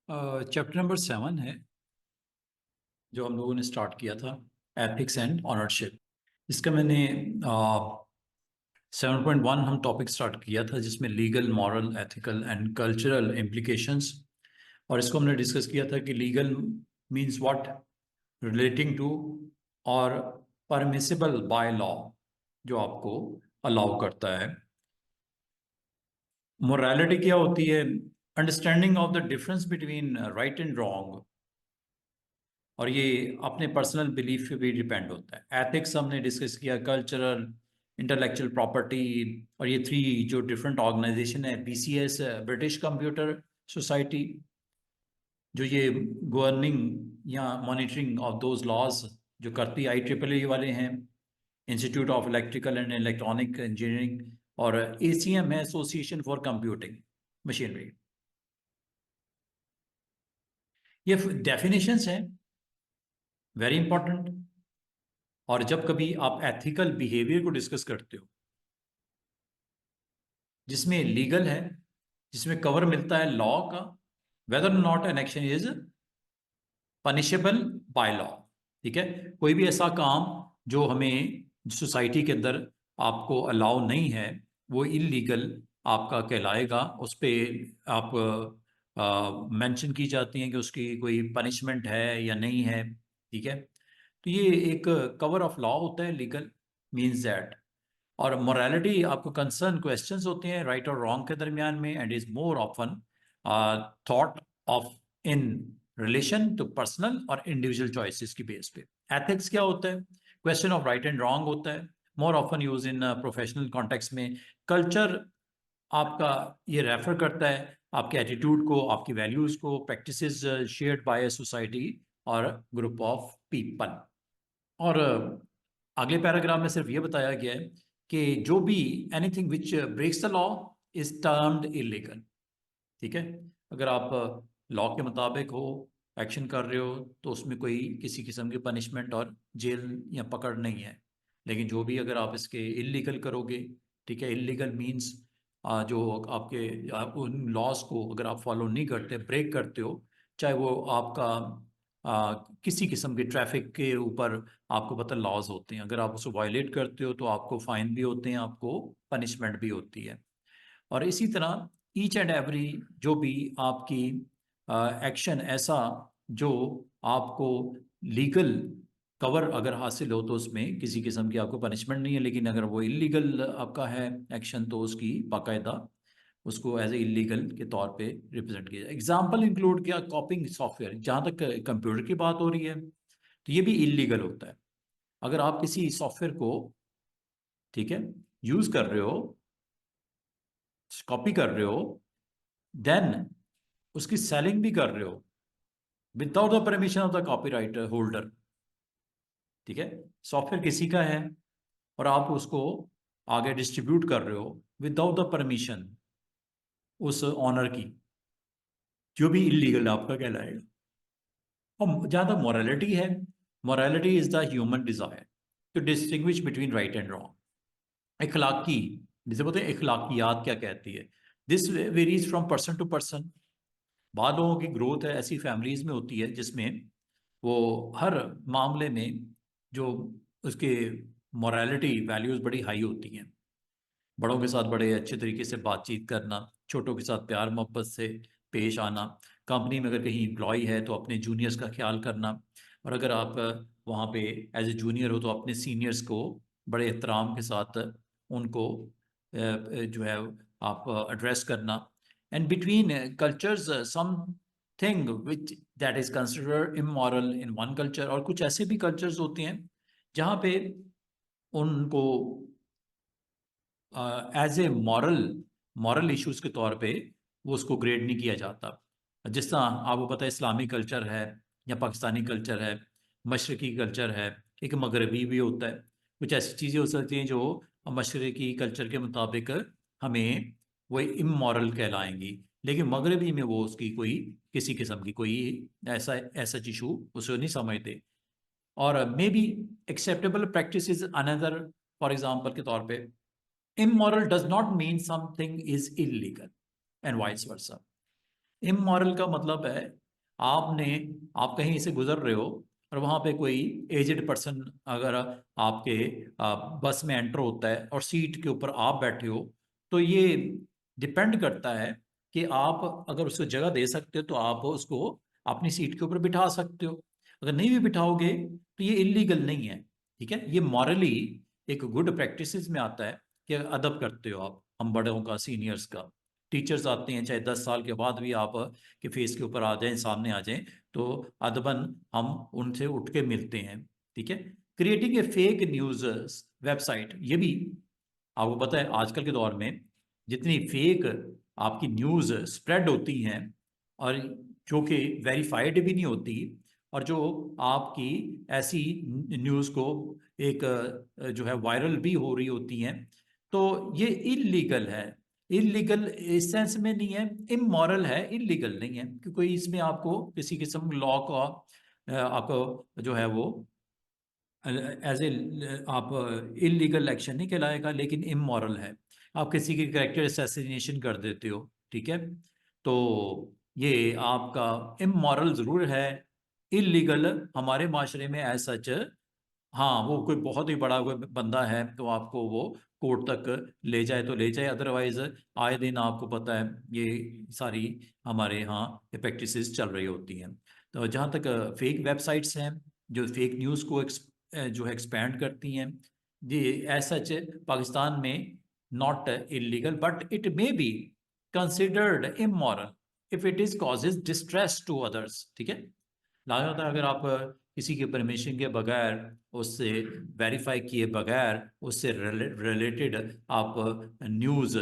Chapter number 7 है जो हम लोगों ने स्टार्ट किया था, एथिक्स एंड ऑनरशिप। इसका मैंने 7.1 हम टॉपिक स्टार्ट किया था जिसमें legal, moral, ethical and cultural implications. और इसको हमने डिस्कस किया था कि legal means what, relating to और परमिसिबल बाय लॉ, जो आपको अलाउ करता है। मोरालिटी क्या होती है? Understanding of the difference between right and wrong, और ये अपने पर्सनल बिलीफ पे भी डिपेंड होता है। एथिक्स हमने डिस्कस किया, कल्चरल, इंटेलेक्चुअल प्रॉपर्टी। और ये थ्री जो डिफरेंट ऑर्गेनाइजेशन है, बीसीएस ब्रिटिश कंप्यूटर सोसाइटी, जो ये गवर्निंग या मॉनिटरिंग ऑफ दोज लॉज जो करती, आई ट्रिपल ए वाले हैं, institute of electrical and electronic engineering, और एसीएम है, एसोसिएशन फॉर कंप्यूटिंग मशीनरी। ये डेफिनेशंस हैं, वेरी इंपॉर्टेंट। और जब कभी आप एथिकल बिहेवियर को डिस्कस करते हो, जिसमें लीगल है, जिसमें कवर मिलता है लॉ का, whether not an action is punishable by law. ठीक है, कोई भी ऐसा काम जो हमें सोसाइटी के अंदर आपको अलाउ नहीं है, वो इलीगल आपका कहलाएगा। उस पर आप मेंशन की जाती हैं कि उसकी कोई पनिशमेंट है या नहीं है। ठीक है, तो ये एक कवर ऑफ लॉ होता है, लीगल मीन्स दैट। और मोरालिटी आपको कंसर्न क्वेश्चंस होते हैं राइट और रॉन्ग के दरमियान में, and is more often thought of in relation to personal और इंडिविजुअल चॉइसेस की बेस पे। एथिक्स क्या होता है? Question of right and wrong होता है, more often use in professional context में। कल्चर आपका ये रेफर करता है आपके एटीट्यूड को, आपकी वैल्यूज को, practices shared by a society और ग्रुप ऑफ पीपल। और अगले पैराग्राफ में सिर्फ ये बताया गया है कि जो भी anything which breaks the law is termed illegal. ठीक है, अगर आप लॉ के मुताबिक हो, एक्शन कर रहे हो, तो उसमें कोई किसी किस्म की पनिशमेंट और जेल या पकड़ नहीं है। लेकिन जो भी अगर आप इसके इलीगल करोगे, ठीक है, इलीगल मीन्स जो आपके उन लॉज को अगर आप फॉलो नहीं करते, ब्रेक करते हो, चाहे वो आपका किसी किस्म के ट्रैफिक के ऊपर आपको पता लॉज होते हैं, अगर आप उसको वायलेट करते हो तो आपको फाइन भी होते हैं, आपको पनिशमेंट भी होती है। और इसी तरह ईच एंड एवरी जो भी आपकी एक्शन ऐसा जो आपको लीगल कवर अगर हासिल हो तो उसमें किसी किस्म की आपको पनिशमेंट नहीं है, लेकिन अगर वो इलीगल आपका है एक्शन, तो उसकी बाकायदा उसको एज ए इलीगल के तौर पे रिप्रेजेंट किया जाए। एग्जाम्पल इंक्लूड किया, कॉपिंग सॉफ्टवेयर, जहाँ तक कंप्यूटर की बात हो रही है तो ये भी इलीगल होता है। अगर आप किसी सॉफ्टवेयर को, ठीक है, यूज कर रहे हो, कॉपी कर रहे हो, देन उसकी सेलिंग भी कर रहे हो without the permission of the copyright holder. ठीक है, सॉफ्टवेयर किसी का है और आप उसको आगे डिस्ट्रीब्यूट कर रहे हो विदाउट द परमिशन उस ऑनर की, जो भी इलीगल आपका कहलाएगा। और जहां तक मोरालिटी है, morality is the human desire to distinguish between right and wrong. इखलाकी, जिसे बोलते हैं इखलाकियात, क्या कहती है? This varies from person to person. बाद लोगों की ग्रोथ है ऐसी फैमिलीज में होती है जिसमें वो हर मामले में जो उसके मोरालिटी वैल्यूज बड़ी हाई होती हैं। बड़ों के साथ बड़े अच्छे तरीके से बातचीत करना, छोटों के साथ प्यार मोहब्बत से पेश आना, कंपनी में अगर कहीं एम्प्लॉय है तो अपने जूनियर्स का ख्याल करना, और अगर आप वहाँ पे एज ए जूनियर हो तो अपने सीनियर्स को बड़े एहतराम के साथ उनको जो है आप एड्रेस करना। And between cultures something which that is considered immoral in one culture, और कुछ ऐसे भी कल्चर्स होते हैं जहाँ पे उनको as a moral moral issues के तौर पे वो उसको ग्रेड नहीं किया जाता। जिस तरह आपको पता है इस्लामी कल्चर है या पाकिस्तानी कल्चर है, मशरकी कल्चर है, एक मगरबी भी होता है। कुछ ऐसी चीज़ें हो सकती हैं जो मशरकी कल्चर के मुताबिक हमें वो इमोरल कहलाएंगी, लेकिन मगरबी में वो उसकी कोई किसी किस्म की कोई ऐसा ऐसा इशू उसे नहीं समझते। और may be acceptable practice is another, for example के तौर पे, immoral does not mean something is illegal and vice versa. Immoral का मतलब है आप कहीं से गुजर रहे हो और वहां पे कोई एजेड पर्सन अगर आपके बस में एंटर होता है और सीट के ऊपर आप बैठे हो, तो ये डिपेंड करता है कि आप अगर उसको जगह दे सकते हो तो आप उसको अपनी सीट के ऊपर बिठा सकते हो। अगर नहीं भी बिठाओगे तो ये इलीगल नहीं है। ठीक है, ये मॉरली एक गुड प्रैक्टिसेस में आता है कि अदब करते हो आप हम बड़ों का, सीनियर्स का। टीचर्स आते हैं चाहे 10 साल के बाद भी आप के फेस के ऊपर आ जाएं, सामने आ जाएं, तो अदबन हम उनसे उठ के मिलते हैं। ठीक है, creating a fake news website, ये भी आपको पता है आजकल के दौर में जितनी फेक आपकी न्यूज स्प्रेड होती हैं और जो कि वेरीफाइड भी नहीं होती, और जो आपकी ऐसी न्यूज को एक जो है वायरल भी हो रही होती हैं, तो ये इलीगल है। इलीगल इस सेंस में नहीं है, इमोरल है, इलीगल नहीं है, क्योंकि कोई इसमें आपको किसी किस्म लॉ का आपको जो है वो एज ए आप इलीगल एक्शन नहीं कहलाएगा, लेकिन इमोरल है। आप किसी की कैरेक्टर असैसिनेशन कर देते हो, ठीक है, तो ये आपका इमोरल जरूर है, इलीगल हमारे माशरे में एज सच। हाँ, वो कोई बहुत ही बड़ा कोई बंदा है तो आपको वो कोर्ट तक ले जाए तो ले जाए, अदरवाइज आए दिन आपको पता है ये सारी हमारे यहाँ प्रैक्टिसेस चल रही होती हैं। तो जहाँ तक फेक वेबसाइट्स हैं जो फेक न्यूज़ को जो है एक्सपैंड करती हैं, ये एज सच पाकिस्तान में not illegal but it may be considered immoral if it is causes distress to others. ठीक है, लाया होता है अगर आप किसी के परमिशन के बगैर, उससे वेरीफाई किए बगैर, उससे रिलेटेड आप न्यूज़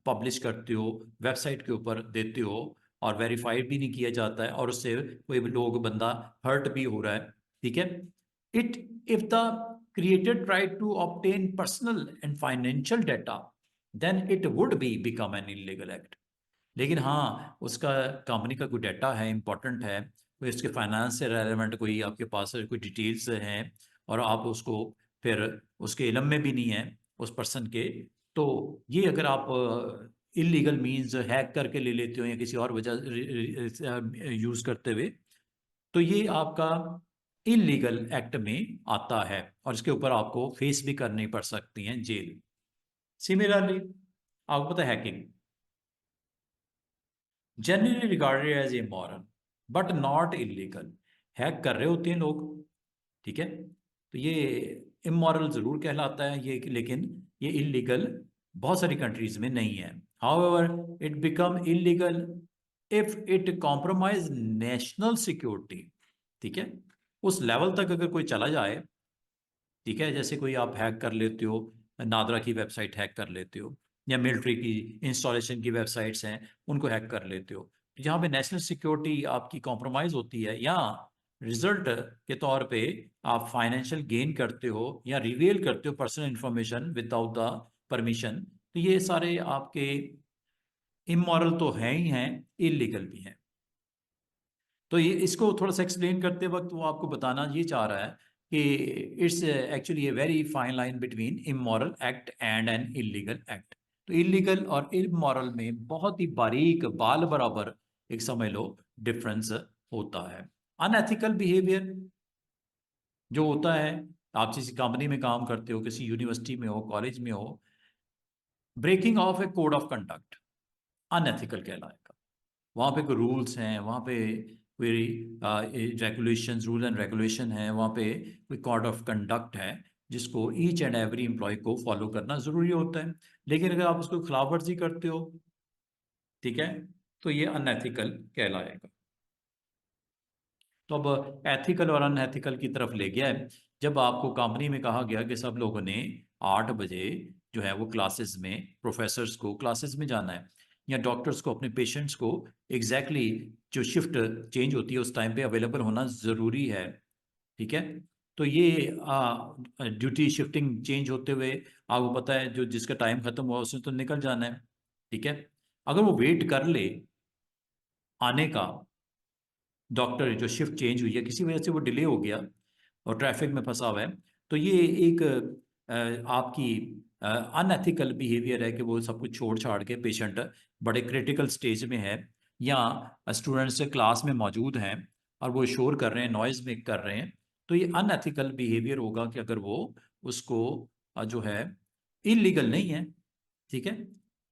पब्लिश करते हो, वेबसाइट के ऊपर देते हो और वेरीफाइड भी नहीं किया जाता है और उससे कोई लोग बंदा हर्ट भी हो रहा है। ठीक है, it if the creator try to obtain personal and financial data then it would be become an illegal act. लेकिन हाँ, उसका कंपनी का कोई डाटा है, इंपॉर्टेंट है, कोई उसके फाइनेंस से रेलेवेंट कोई आपके पास कोई डिटेल्स हैं और आप उसको फिर उसके इलम में भी नहीं है उस पर्सन के, तो ये अगर आप इलीगल मींस हैक करके ले लेते हो या किसी और वजह यूज करते हुए, तो ये आपका इलीगल एक्ट में आता है और इसके ऊपर आपको फेस भी करनी पड़ सकती है जेल। सिमिलरली आपको पता है hacking generally regarded as immoral but not illegal. Hack कर रहे होते हैं लोग, ठीक है, तो ये इमोरल जरूर कहलाता है ये, लेकिन ये इलीगल बहुत सारी कंट्रीज में नहीं है। However it become illegal if it compromise national security. ठीक है, उस लेवल तक अगर कोई चला जाए, ठीक है, जैसे कोई आप हैक कर लेते हो, नादरा की वेबसाइट हैक कर लेते हो या मिलिट्री की इंस्टॉलेशन की वेबसाइट्स हैं उनको हैक कर लेते हो, तो जहाँ पे नेशनल सिक्योरिटी आपकी कॉम्प्रोमाइज होती है या रिजल्ट के तौर पे आप फाइनेंशियल गेन करते हो या रिवील करते हो personal information without the permission, तो ये सारे आपके इमोरल तो हैं ही हैं, इलीगल भी हैं। तो ये इसको थोड़ा सा एक्सप्लेन करते वक्त वो आपको बताना ये चाह रहा है कि it's actually a very fine line between immoral act and N illegal act. तो इलीगल और इमोरल में बहुत ही बारीक बाल बराबर एक समझ लो डिफरेंस होता है। अनएथिकल बिहेवियर जो होता है, आप किसी कंपनी में काम करते हो, किसी यूनिवर्सिटी में हो, कॉलेज में हो, breaking of a code of conduct unethical कहलाएगा। वहाँ पे कोई रूल्स हैं, वहाँ पे कोई रेगुलेशंस, रूल एंड रेगुलेशन है, वहाँ पे कोई कोड ऑफ कंडक्ट है जिसको ईच एंड एवरी एम्प्लॉय को फॉलो करना ज़रूरी होता है। लेकिन अगर आप उसको खिलाफ वर्जी करते हो, ठीक है, तो ये अनएथिकल कहलाएगा। तो अब एथिकल और अनएथिकल की तरफ ले गया है जब आपको कंपनी में कहा गया कि सब लोगों ने 8 बजे जो है वो क्लासेस में, प्रोफेसर्स को क्लासेस में जाना है या डॉक्टर्स को अपने पेशेंट्स को एग्जैक्टली जो शिफ्ट चेंज होती है उस टाइम पे अवेलेबल होना ज़रूरी है। ठीक है, तो ये ड्यूटी शिफ्टिंग चेंज होते हुए आपको पता है जो जिसका टाइम खत्म हुआ उसने तो निकल जाना है। ठीक है, अगर वो वेट कर ले आने का, डॉक्टर जो शिफ्ट चेंज हुई है किसी वजह से वो डिले हो गया और ट्रैफिक में फंसा हुआ है, तो ये एक आपकी अनएथिकल बिहेवियर है कि वो सब कुछ छोड़ छाड़ के, पेशेंट बड़े क्रिटिकल स्टेज में है या स्टूडेंट्स क्लास में मौजूद हैं और वो शोर कर रहे हैं, नॉइज मेक कर रहे हैं, तो ये अनएथिकल बिहेवियर होगा कि अगर वो उसको जो है इलीगल नहीं है, ठीक है,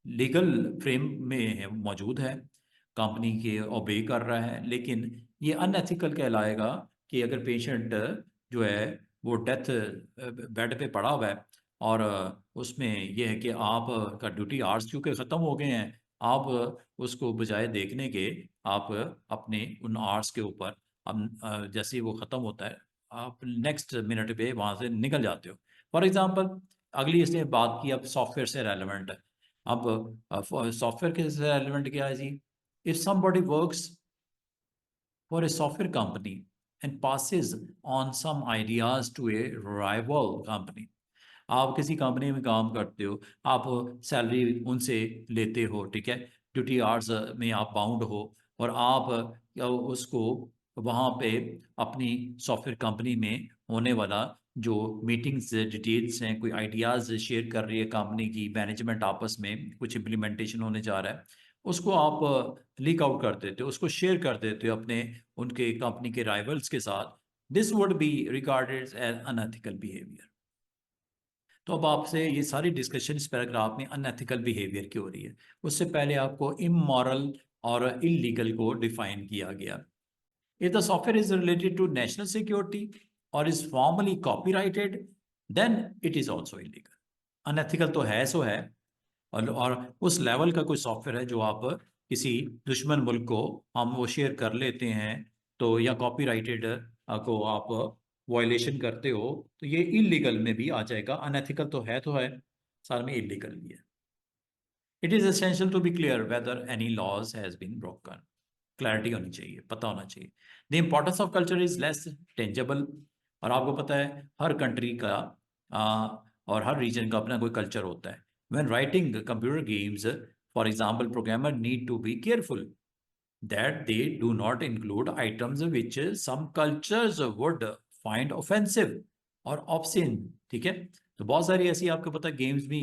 लीगल फ्रेम में मौजूद है, कंपनी के ओबे कर रहा है, लेकिन ये अनएथिकल कहलाएगा कि अगर पेशेंट जो है वो डेथ बेड पे पड़ा हुआ है और उसमें यह है कि आप का ड्यूटी आवर्स क्योंकि ख़त्म हो गए हैं, आप उसको बजाय देखने के आप अपने उन आवर्स के ऊपर अब जैसे ही वो ख़त्म होता है आप नेक्स्ट मिनट पे वहाँ से निकल जाते हो। फॉर एग्जांपल, अगली इसने बात की अब सॉफ्टवेयर से रेलेवेंट है। अब सॉफ्टवेयर के से रेलेवेंट क्या है जी? If somebody works for a software company and passes on some ideas to a rival company. आप किसी कंपनी में काम करते हो, आप सैलरी उनसे लेते हो, ठीक है, ड्यूटी आवर्स में आप बाउंड हो और आप उसको वहाँ पे अपनी सॉफ्टवेयर कंपनी में होने वाला जो मीटिंग्स डिटेल्स हैं, कोई आइडियाज़ शेयर कर रही है कंपनी की मैनेजमेंट, आपस में कुछ इम्प्लीमेंटेशन होने जा रहा है, उसको आप लीक आउट कर देते हो, उसको शेयर कर देते हो अपने उनके कंपनी के राइवल्स के साथ। This would be regarded as unethical behaviour. तो अब आपसे ये सारी डिस्कशन इस पैराग्राफ में अनएथिकल बिहेवियर की हो रही है। उससे पहले आपको इमोरल और इलीगल को डिफाइन किया गया। If the software is related to national security और is formally copyrighted then it is also illegal. Unethical तो है सो है, और उस लेवल का कोई सॉफ्टवेयर है जो आप किसी दुश्मन मुल्क को हम वो शेयर कर लेते हैं तो या कॉपीराइटेड को आप वायलेशन करते हो तो ये इलीगल में भी आ जाएगा। अनएथिकल तो है, साथ में इलीगल भी है। It is essential to be clear whether any laws has been broken. Clarity होनी चाहिए, पता होना चाहिए। The importance of culture is less tangible. और आपको पता है हर कंट्री का और हर रीजन का अपना कोई कल्चर होता है। When writing computer games, for example, programmer need to be careful that they do not include items which some cultures would find offensive or obscene, ठीक है। तो बहुत सारी ऐसी आपको पता गेम्स भी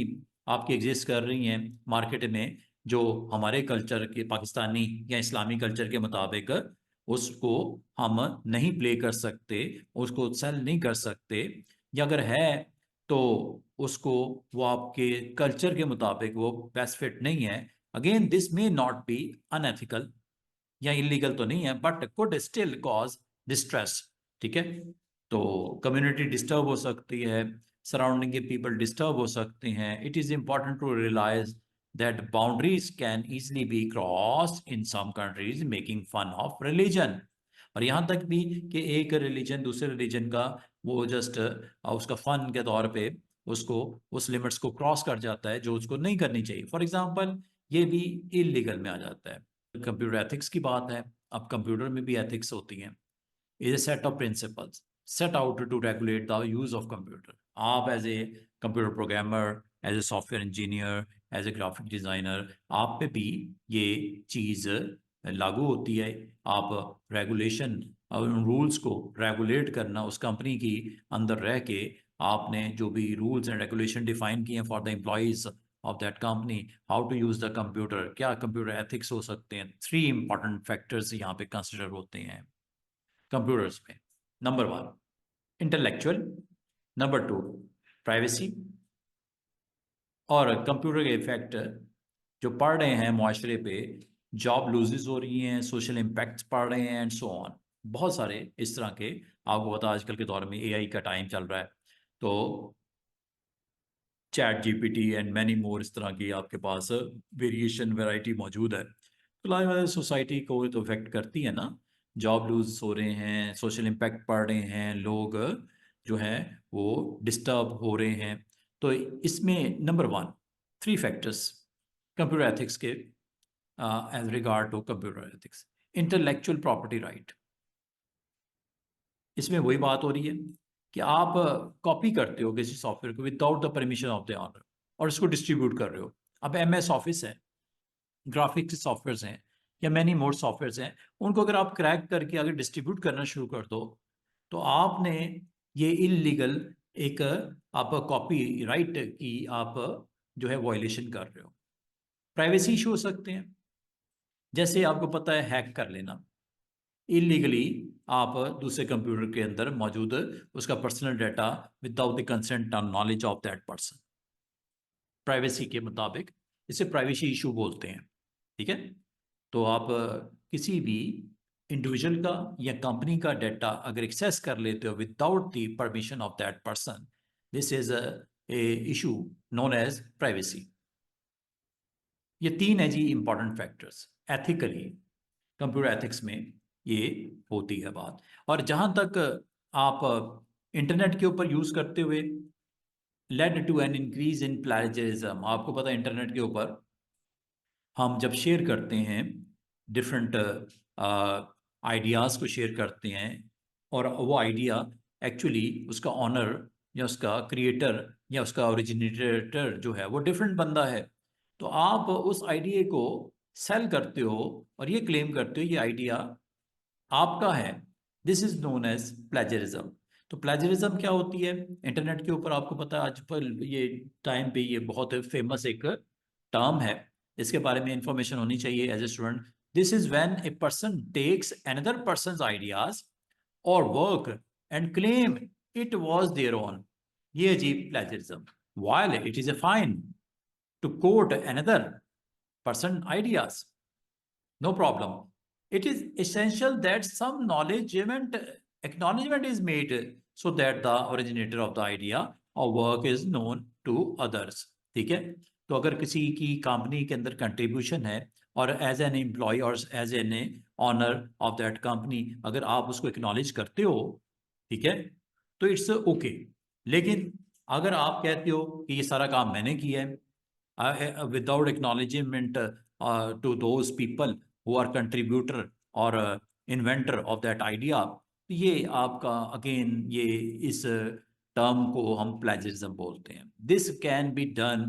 आपकी एग्जिस्ट कर रही हैं मार्केट में जो हमारे कल्चर के, पाकिस्तानी या इस्लामी कल्चर के मुताबिक उसको हम नहीं प्ले कर सकते, उसको सेल नहीं कर सकते, या अगर है तो उसको वो आपके कल्चर के मुताबिक वो बेस्ट फिट नहीं है। Again this may not B unethical या इलीगल तो नहीं है but could still cause distress, ठीक है। तो कम्युनिटी डिस्टर्ब हो सकती है, सराउंडिंग के पीपल डिस्टर्ब हो सकते हैं। It is important to realise that boundaries can easily be cross in some countries making fun of religion. और यहाँ तक भी कि एक रिलीजन दूसरे रिलीजन का वो जस्ट उसका फन के तौर पे उसको उस लिमिट्स को क्रॉस कर जाता है जो उसको नहीं करनी चाहिए। फॉर एग्जाम्पल, ये भी इलीगल में आ जाता है। कंप्यूटर एथिक्स की बात है, अब कंप्यूटर में भी एथिक्स होती हैं। Is a set of principles set out to regulate the use of computer. आप as a computer programmer, as a software engineer, as a graphic designer, आप पे भी ये चीज लागू होती है। आप रेगुलेशन और उन रूल्स को रेगुलेट करना, उस कंपनी की अंदर रह के आपने जो भी रूल्स एंड रेगुलेशन डिफाइन किए हैं for the employees of that company, how to use the computer, क्या कंप्यूटर एथिक्स हो सकते हैं। 3 इंपॉर्टेंट फैक्टर्स यहाँ पे कंसिडर होते हैं कंप्यूटर्स में। नंबर 1 इंटेलेक्चुअल, नंबर 2 प्राइवेसी, और कंप्यूटर के इफेक्ट जो पड़ रहे हैं माशरे पे, जॉब लूजेस हो रही हैं, सोशल इम्पैक्ट्स पड़ रहे हैं एंड सो ऑन। बहुत सारे इस तरह के, आपको पता आजकल के दौर में एआई का टाइम चल रहा है, तो चैट जीपीटी एंड मैनी मोर इस तरह की आपके पास वेरिएशन वैरायटी मौजूद है। तो लाइव सोसाइटी को तो इफेक्ट करती है ना। जॉब लूज हो रहे हैं, सोशल इम्पैक्ट पड़ रहे हैं, लोग जो हैं वो डिस्टर्ब हो रहे हैं। तो इसमें नंबर 1 3 फैक्टर्स कंप्यूटर एथिक्स के as regard to computer ethics. Intellectual property right, इसमें वही बात हो रही है कि आप कॉपी करते हो किसी सॉफ्टवेयर को without the permission of the owner और इसको डिस्ट्रीब्यूट कर रहे हो। अब एमएस ऑफिस है, ग्राफिक्स सॉफ्टवेयर हैं या मैनी मोर सॉफ्टवेयर हैं, उनको अगर आप क्रैक करके अगर डिस्ट्रीब्यूट करना शुरू कर दो तो आपने ये इलीगल एक आप कॉपी राइट की आप जो है वायलेशन कर रहे हो। प्राइवेसी इशू हो सकते हैं, जैसे आपको पता है हैक कर लेना, इलीगली आप दूसरे कंप्यूटर के अंदर मौजूद उसका personal data without the consent और knowledge of that person, privacy के मुताबिक, इसे प्राइवेसी इशू बोलते हैं, ठीक है। तो आप किसी भी इंडिविजुअल का या कंपनी का डाटा अगर एक्सेस कर लेते हो without the permission of that person, this is a issue known as privacy. ये तीन है जी important factors ethically, computer ethics में ये होती है बात। और जहां तक आप इंटरनेट के ऊपर यूज करते हुए led to an increase in plagiarism, आपको पता है इंटरनेट के ऊपर हम जब शेयर करते हैं डिफरेंट आइडियाज़ को शेयर करते हैं, और वो आइडिया एक्चुअली उसका ऑनर या उसका क्रिएटर या उसका ओरिजिनेटर जो है वो डिफरेंट बंदा है, तो आप उस आइडिया को सेल करते हो और ये क्लेम करते हो ये आइडिया आपका है, this is known as plagiarism. तो प्लेजरिज्म क्या होती है इंटरनेट के ऊपर, आपको पता है आज पर ये टाइम पे ये बहुत फेमस एक टर्म है, इसके बारे में इंफॉर्मेशन होनी चाहिए as a student. This is when a person takes another persons ideas और work and claim it was their own, ये जी plagiarism. While it is a fine to quote another person ideas, no problem. It is essential that some acknowledgement is made so that the originator of the idea or work is known to others. ठीक है। तो अगर किसी की company के अंदर contribution है और एज एन एम्प्लॉय और as an owner of that company अगर आप उसको एक्नॉलेज करते हो, ठीक है, तो इट्स ओके। लेकिन अगर आप कहते हो कि ये सारा काम मैंने किया है without acknowledgement to those people who are contributor or inventor of that idea, ये आपका अगेन ये इस टर्म को हम प्लेजरिज्म बोलते हैं। This can be done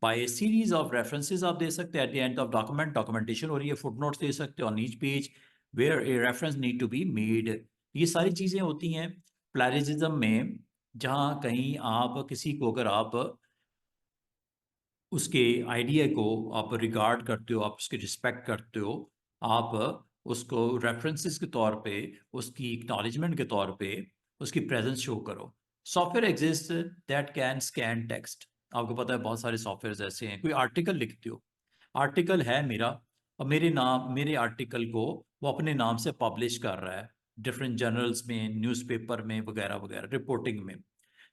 by a series of references, आप दे सकते हैं at the end of documentation हो रही है, फुटनोट्स दे सकते हो on each page where a reference need to be made. ये सारी चीज़ें होती हैं प्लेजरिज्म में, जहाँ कहीं आप किसी को अगर आप उसके आइडिया को आप रिगार्ड करते हो, आप उसकी रिस्पेक्ट करते हो, आप उसको रेफरेंसेस के तौर पे, उसकी एक्नॉलेजमेंट के तौर पे उसकी प्रेजेंस शो करो। Software exist that can scan text, आपको पता है बहुत सारे सॉफ्टवेयर ऐसे हैं। कोई आर्टिकल लिखते हो, आर्टिकल है मेरा और मेरे आर्टिकल को वो अपने नाम से पब्लिश कर रहा है डिफरेंट जर्नल्स में, न्यूज़पेपर में वगैरह वगैरह, रिपोर्टिंग में।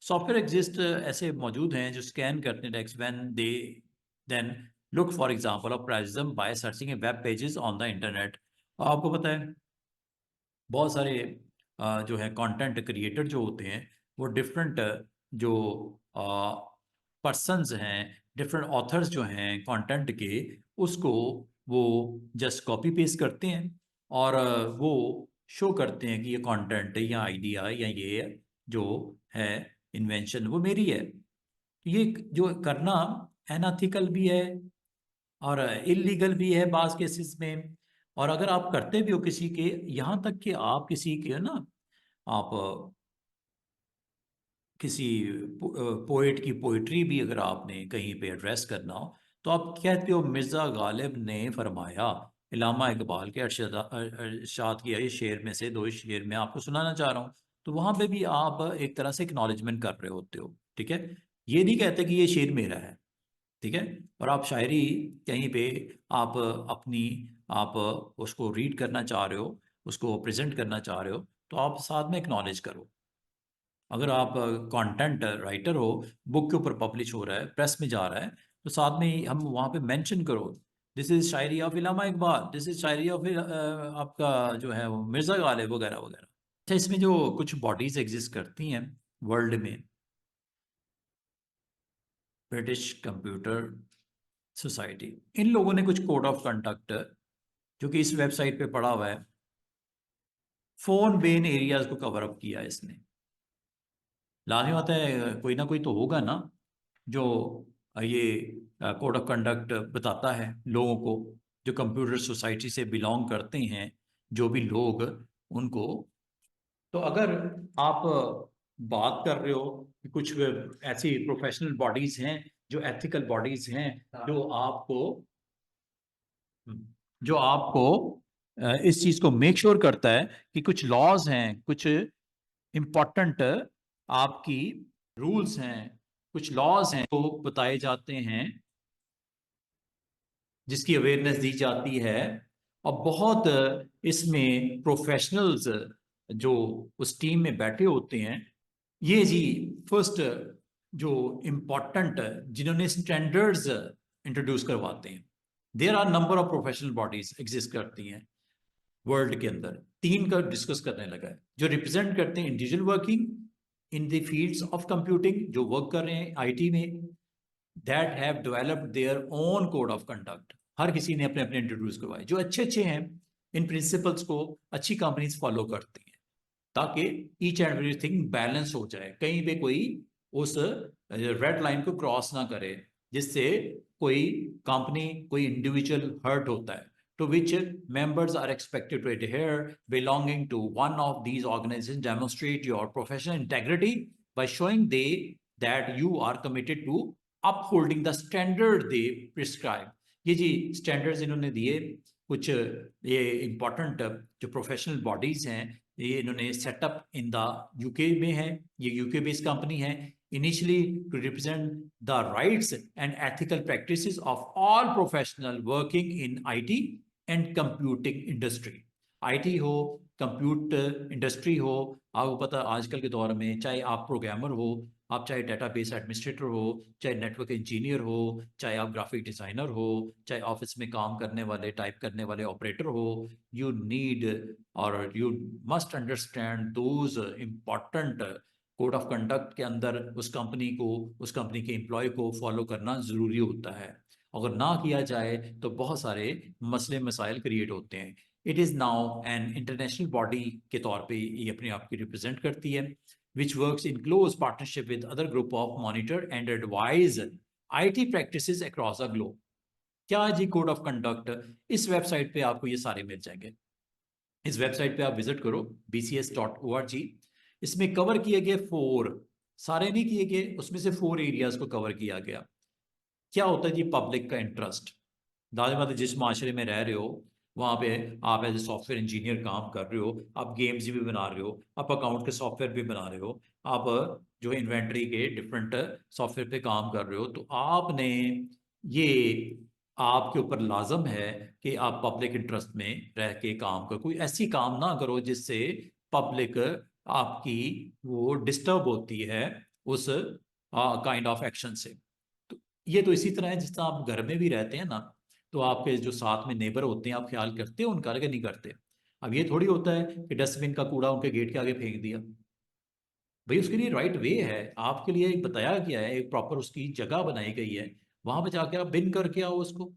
सॉफ्टवेयर एग्जिस्ट ऐसे मौजूद हैं जो स्कैन करते हैं text when they then look for example of plagiarism by searching web pages on the internet. आपको पता है बहुत सारे जो है कंटेंट क्रिएटर जो होते हैं वो डिफरेंट जो पर्सन्स हैं, डिफरेंट ऑथर्स जो हैं कंटेंट के, उसको वो जस्ट कॉपी पेस्ट करते हैं और वो शो करते हैं कि ये कंटेंट या आइडिया या ये जो है इन्वेंशन वो मेरी है। तो ये जो करना अनएथिकल भी है और इलीगल भी है बाज़ केसेस में। और अगर आप करते भी हो किसी के, यहाँ तक कि आप किसी के ना, आप किसी पोएट की पोइट्री भी अगर आपने कहीं पे एड्रेस करना हो, तो आप कहते हो मिर्ज़ा गालिब ने फरमाया, इलामा इकबाल के अरशाद किया, ये शेर में से दो शेर में आपको सुनाना चाह रहा हूँ, तो वहाँ पे भी आप एक तरह से एक्नॉलेजमेंट कर रहे होते हो, ठीक है। ये नहीं कहते कि ये शेर मेरा है, ठीक है। और आप शायरी कहीं पे आप अपनी आप उसको रीड करना चाह रहे हो, उसको प्रेजेंट करना चाह रहे हो, तो आप साथ में एक्नॉलेज करो। अगर आप कंटेंट राइटर हो, बुक के ऊपर पब्लिश हो रहा है, प्रेस में जा रहा है, तो साथ में ही हम वहाँ पे मेंशन करो this is shayari of Allama Iqbal, this is shayari of आपका जो है वो मिर्ज़ा गालिब वगैरह वगैरह। अच्छा, इसमें जो कुछ बॉडीज एग्जिस्ट करती हैं वर्ल्ड में, ब्रिटिश कंप्यूटर सोसाइटी, इन लोगों ने कुछ कोड ऑफ कंडक्ट जो कि इस वेबसाइट पे पड़ा हुआ है, फोन बेन एरियाज को कवर अप किया है इसने। लाजमी बात है कोई ना कोई तो होगा ना जो ये कोड ऑफ कंडक्ट बताता है लोगों को, जो कंप्यूटर सोसाइटी से बिलोंग करते हैं जो भी लोग उनको। तो अगर आप बात कर रहे हो कि कुछ ऐसी प्रोफेशनल बॉडीज हैं जो एथिकल बॉडीज हैं जो आपको जो आपको इस चीज को मेक श्योर करता है कि कुछ लॉज हैं, कुछ इंपॉर्टेंट आपकी रूल्स हैं, कुछ लॉज हैं जो बताए जाते हैं, जिसकी अवेयरनेस दी जाती है। और बहुत इसमें प्रोफेशनल्स जो उस टीम में बैठे होते हैं, ये जी फर्स्ट जो इम्पोर्टेंट जिन्होंने स्टैंडर्ड्स इंट्रोड्यूस करवाते हैं। There are number of professional bodies exist करती हैं वर्ल्ड के अंदर। 3 का डिस्कस करने लगा है जो रिप्रेजेंट करते हैं individual working in the fields of computing, जो वर्क कर रहे हैं आईटी में, that have developed their own code of conduct. हर किसी ने अपने अपने इंट्रोड्यूस करवाए, जो अच्छे अच्छे हैं। इन प्रिंसिपल्स को अच्छी कंपनीज फॉलो करती हैं ताकि ईच एंड एवरीथिंग बैलेंस हो जाए, कहीं पे कोई उस रेड लाइन को क्रॉस ना करे जिससे कोई कंपनी, कोई इंडिविजुअल हर्ट होता है। To which members are expected to adhere. Belonging to one of these organizations demonstrate your professional integrity by showing that you are committed to upholding the standard they prescribe. ये जी standards इन्होंने दिए कुछ, ये important जो professional bodies हैं, ये इन्होंने setup in the UK में है, ये यूके बेस्ड कंपनी है। Initially to represent the rights and ethical practices of all professional working in IT and computing industry. IT हो, कंप्यूटर इंडस्ट्री हो, आपको पता आजकल के दौर में चाहे आप प्रोग्रामर हो, आप चाहे डेटाबेस एडमिनिस्ट्रेटर हो, चाहे नेटवर्क इंजीनियर हो, चाहे आप ग्राफिक डिजाइनर हो, चाहे ऑफिस में काम करने वाले, टाइप करने वाले ऑपरेटर हो, यू नीड और you must understand those important code of conduct के अंदर उस कंपनी को, उस कंपनी के एम्प्लॉय को फॉलो करना जरूरी होता है। अगर ना किया जाए तो बहुत सारे मसले मसाइल क्रिएट होते हैं। It is now an international body के तौर पे ये अपने आप की रिप्रेजेंट करती है, which works in close partnership with other group of monitor and advise IT practices across the globe. क्या जी कोड ऑफ कंडक्ट, इस वेबसाइट पे आपको ये सारे मिल जाएंगे। इस वेबसाइट पे आप विजिट करो bcs.org। इसमें कवर किए गए 4, सारे नहीं किए गए, उसमें से 4 एरियाज को कवर किया गया। क्या होता है जी पब्लिक का इंटरेस्ट। दादी बात, जिस माशरे में रह रहे हो वहाँ पे आप एज ए सॉफ्टवेयर इंजीनियर काम कर रहे हो, आप गेम्स भी बना रहे हो, आप अकाउंट के सॉफ्टवेयर भी बना रहे हो, आप जो इन्वेंट्री के डिफरेंट सॉफ्टवेयर पे काम कर रहे हो, तो आपने ये आपके ऊपर लाजम है कि आप पब्लिक इंटरेस्ट में रह के काम करो। कोई ऐसी काम ना करो जिससे पब्लिक आपकी वो डिस्टर्ब होती है उस काइंड ऑफ एक्शन से। तो ये तो इसी तरह है जिस तरह आप घर में भी रहते हैं ना, तो आपके जो साथ में नेबर होते हैं, आप ख्याल करते हो उनका कि नहीं करते। अब ये थोड़ी होता है कि डस्टबिन का कूड़ा उनके गेट के आगे फेंक दिया। भाई उसके लिए राइट वे है, आपके लिए एक बताया गया है, एक प्रॉपर उसकी जगह बनाई गई है, वहां पे जाके आप बिन करके आओ उसको।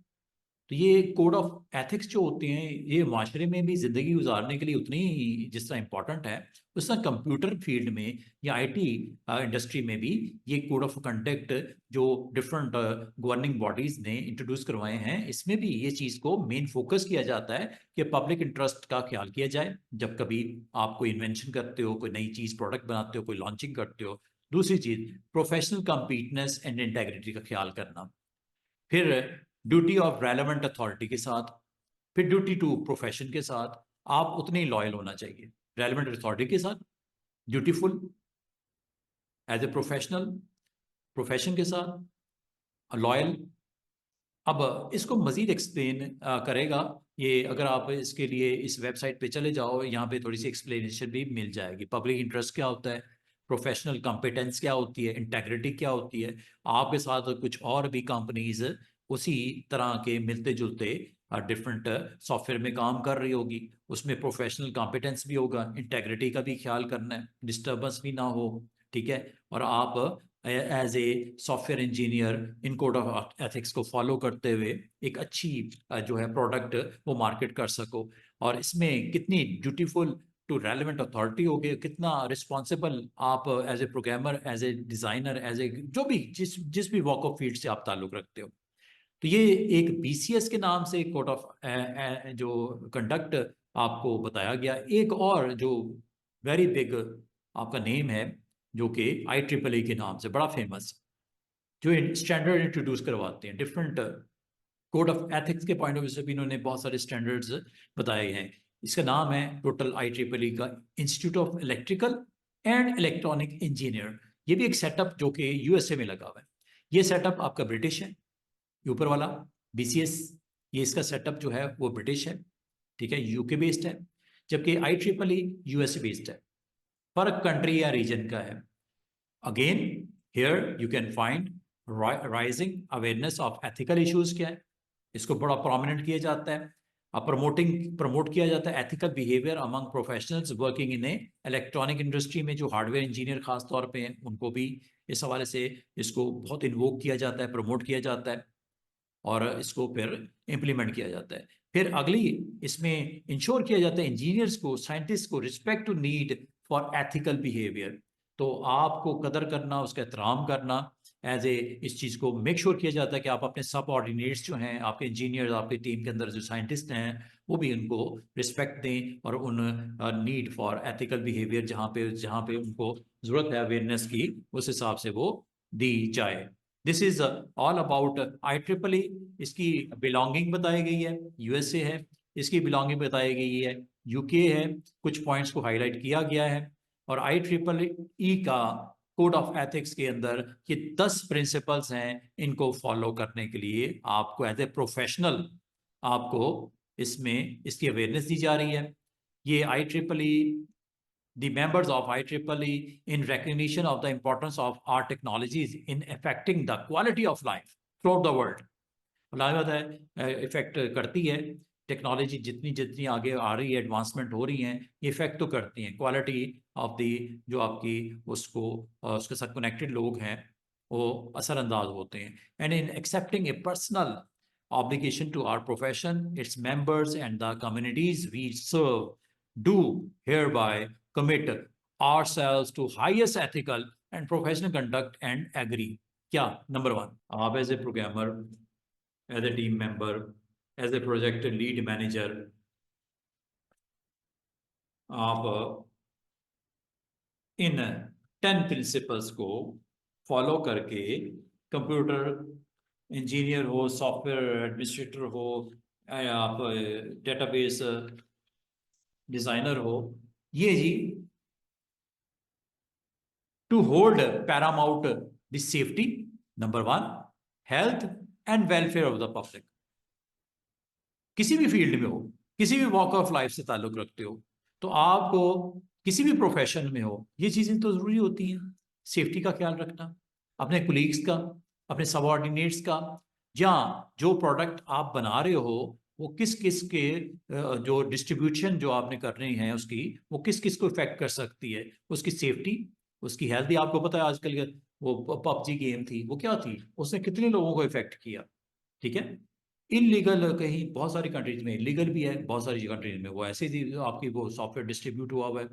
तो ये कोड ऑफ एथिक्स जो होते हैं, ये माशरे में भी जिंदगी गुजारने के लिए उतनी ही जिस तरह इंपॉर्टेंट है, उस तरह कंप्यूटर फील्ड में या आईटी इंडस्ट्री में भी ये कोड ऑफ कंडक्ट जो डिफरेंट गवर्निंग बॉडीज ने इंट्रोड्यूस करवाए हैं, इसमें भी ये चीज़ को मेन फोकस किया जाता है कि पब्लिक इंटरेस्ट का ख्याल किया जाए जब कभी आप कोई इन्वेंशन करते हो, कोई नई चीज़ प्रोडक्ट बनाते हो, कोई लॉन्चिंग करते हो। दूसरी चीज़ प्रोफेशनल कंपीटनेस एंड इंटेग्रिटी का ख्याल करना। फिर ड्यूटी ऑफ रेलेवेंट अथॉरिटी के साथ, फिर ड्यूटी टू प्रोफेशन के साथ आप उतने ही लॉयल होना चाहिए। रेलेवेंट अथॉरिटी के साथ dutiful as a professional, profession के साथ लॉयल। अब इसको मजीद एक्सप्लेन करेगा ये, अगर आप इसके लिए इस वेबसाइट पे चले जाओ, यहाँ पे थोड़ी सी एक्सप्लेनेशन भी मिल जाएगी। पब्लिक इंटरेस्ट क्या होता है, प्रोफेशनल कंपिटेंस क्या होती है, इंटेग्रिटी क्या होती है। आपके साथ कुछ और भी कंपनीज उसी तरह के मिलते जुलते डिफरेंट सॉफ्टवेयर में काम कर रही होगी, उसमें प्रोफेशनल कॉम्पिटेंस भी होगा, इंटेग्रिटी का भी ख्याल करना है, डिस्टर्बेंस भी ना हो, ठीक है। और आप as a software engineer in code of ethics को फॉलो करते हुए एक अच्छी जो है प्रोडक्ट वो मार्केट कर सको। और इसमें कितनी ड्यूटीफुल टू रेलेवेंट अथॉरिटी हो गए, कितना रिस्पॉन्सिबल आप as a programmer, as a designer, as a जो भी जिस भी वॉक ऑफ फील्ड से आप ताल्लुक रखते हो। तो ये एक बीसीएस के नाम से कोड ऑफ जो कंडक्ट आपको बताया गया। एक और जो वेरी बिग आपका नेम है, जो कि IEEE के नाम से बड़ा फेमस, जो स्टैंडर्ड इंट्रोड्यूस करवाते हैं डिफरेंट कोड ऑफ एथिक्स के पॉइंट ऑफ व्यू से भी इन्होंने बहुत सारे स्टैंडर्ड्स बताए हैं। इसका नाम है टोटल IEEE का institute of electrical and electronic engineer. ये भी एक सेटअप जो कि USA में लगा हुआ है। ये सेटअप आपका ब्रिटिश है, ऊपर वाला BCS, ये इसका सेटअप जो है वो ब्रिटिश है, ठीक है, UK बेस्ड है, जबकि IEEE USA बेस्ड है। फर्क कंट्री या रीजन का है। Again here you can find rising awareness of ethical issues क्या है, इसको बड़ा प्रोमिनेंट किया जाता है। प्रमोट किया जाता है ethical behaviour among professionals working in A electronic industry में, जो हार्डवेयर इंजीनियर खास तौर पे हैं उनको भी इस हवाले से इसको बहुत इन्वोक किया जाता है, प्रमोट किया जाता है और इसको फिर इम्प्लीमेंट किया जाता है। फिर अगली इसमें इंश्योर किया जाता है इंजीनियर्स को, साइंटिस्ट को respect to need for ethical behaviour. तो आपको कदर करना, उसका एहतराम करना, एज ए इस चीज़ को मेक श्योर किया जाता है कि आप अपने सब ऑर्डिनेट्स जो हैं, आपके इंजीनियर्स, आपके टीम के अंदर जो साइंटिस्ट हैं, वो भी उनको रिस्पेक्ट दें और उन नीड फॉर एथिकल बिहेवियर जहाँ पे उनको ज़रूरत है अवेयरनेस की, उस हिसाब से वो दी जाए। This is all about IEEE। इसकी बिलोंगिंग बताई गई है, USA है, इसकी बिलोंगिंग बताई गई है, UK है, कुछ पॉइंट्स को हाईलाइट किया गया है। और IEEE का कोड ऑफ एथिक्स के अंदर ये 10 प्रिंसिपल्स हैं, इनको फॉलो करने के लिए आपको एज ए प्रोफेशनल आपको इसमें इसकी अवेयरनेस दी जा रही है। ये IEEE, the members of IEEE, in recognition of the importance of our technologies in affecting the quality of life throughout the world, लागत है इफेक्ट करती है। टेक्नोलॉजी जितनी जितनी आगे आ रही है, एडवांसमेंट हो रही हैं, इफेक्ट तो करती हैं क्वालिटी ऑफ दी, जो आपकी उसके साथ कनेक्टेड लोग हैं वो असरअंदाज होते हैं। And in accepting a personal obligation to our profession, its members and the communities we serve, do hereby commit ourselves to highest ethical and professional conduct and agree। क्या नंबर 1, आप as a programmer, as a team member, as a project lead manager, आप इन 10 principles को follow करके computer engineer हो, software administrator हो, आप database designer हो, ये जी to hold paramount the safety, number 1, health and welfare of the public. किसी भी फील्ड में हो, किसी भी वॉक ऑफ लाइफ से ताल्लुक रखते हो, तो आपको किसी भी प्रोफेशन में हो, ये चीज़ें तो ज़रूरी होती हैं। सेफ्टी का ख्याल रखना, अपने कुलीग्स का, अपने सबऑर्डिनेट्स का, या जो प्रोडक्ट आप बना रहे हो वो किस किस के जो डिस्ट्रीब्यूशन जो आपने करनी है उसकी, वो किस किस को इफेक्ट कर सकती है, उसकी सेफ्टी, उसकी हेल्थ भी आपको पता है। आजकल वो PUBG गेम थी, वो क्या थी, उसने कितने लोगों को इफेक्ट किया, ठीक है। इलीगल, कहीं बहुत सारी कंट्रीज में इलीगल भी है, बहुत सारी कंट्रीज में वो ऐसे ही आपकी वो सॉफ्टवेयर डिस्ट्रीब्यूट हुआ हुआ है,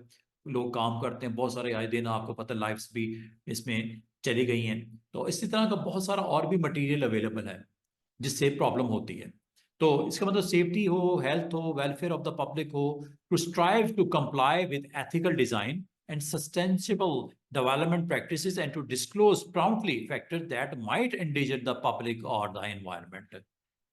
लोग काम करते हैं, बहुत सारे आए दिन आपको पता लाइफ्स भी इसमें चली गई हैं। तो इसी तरह का बहुत सारा और भी मटेरियल अवेलेबल है जिससे प्रॉब्लम होती है। तो इसका मतलब सेफ्टी हो, हेल्थ हो, वेलफेयर ऑफ द पब्लिक हो, to strive to comply with ethical design and sustainable development practices and to disclose promptly factors that might endanger the public or the environment।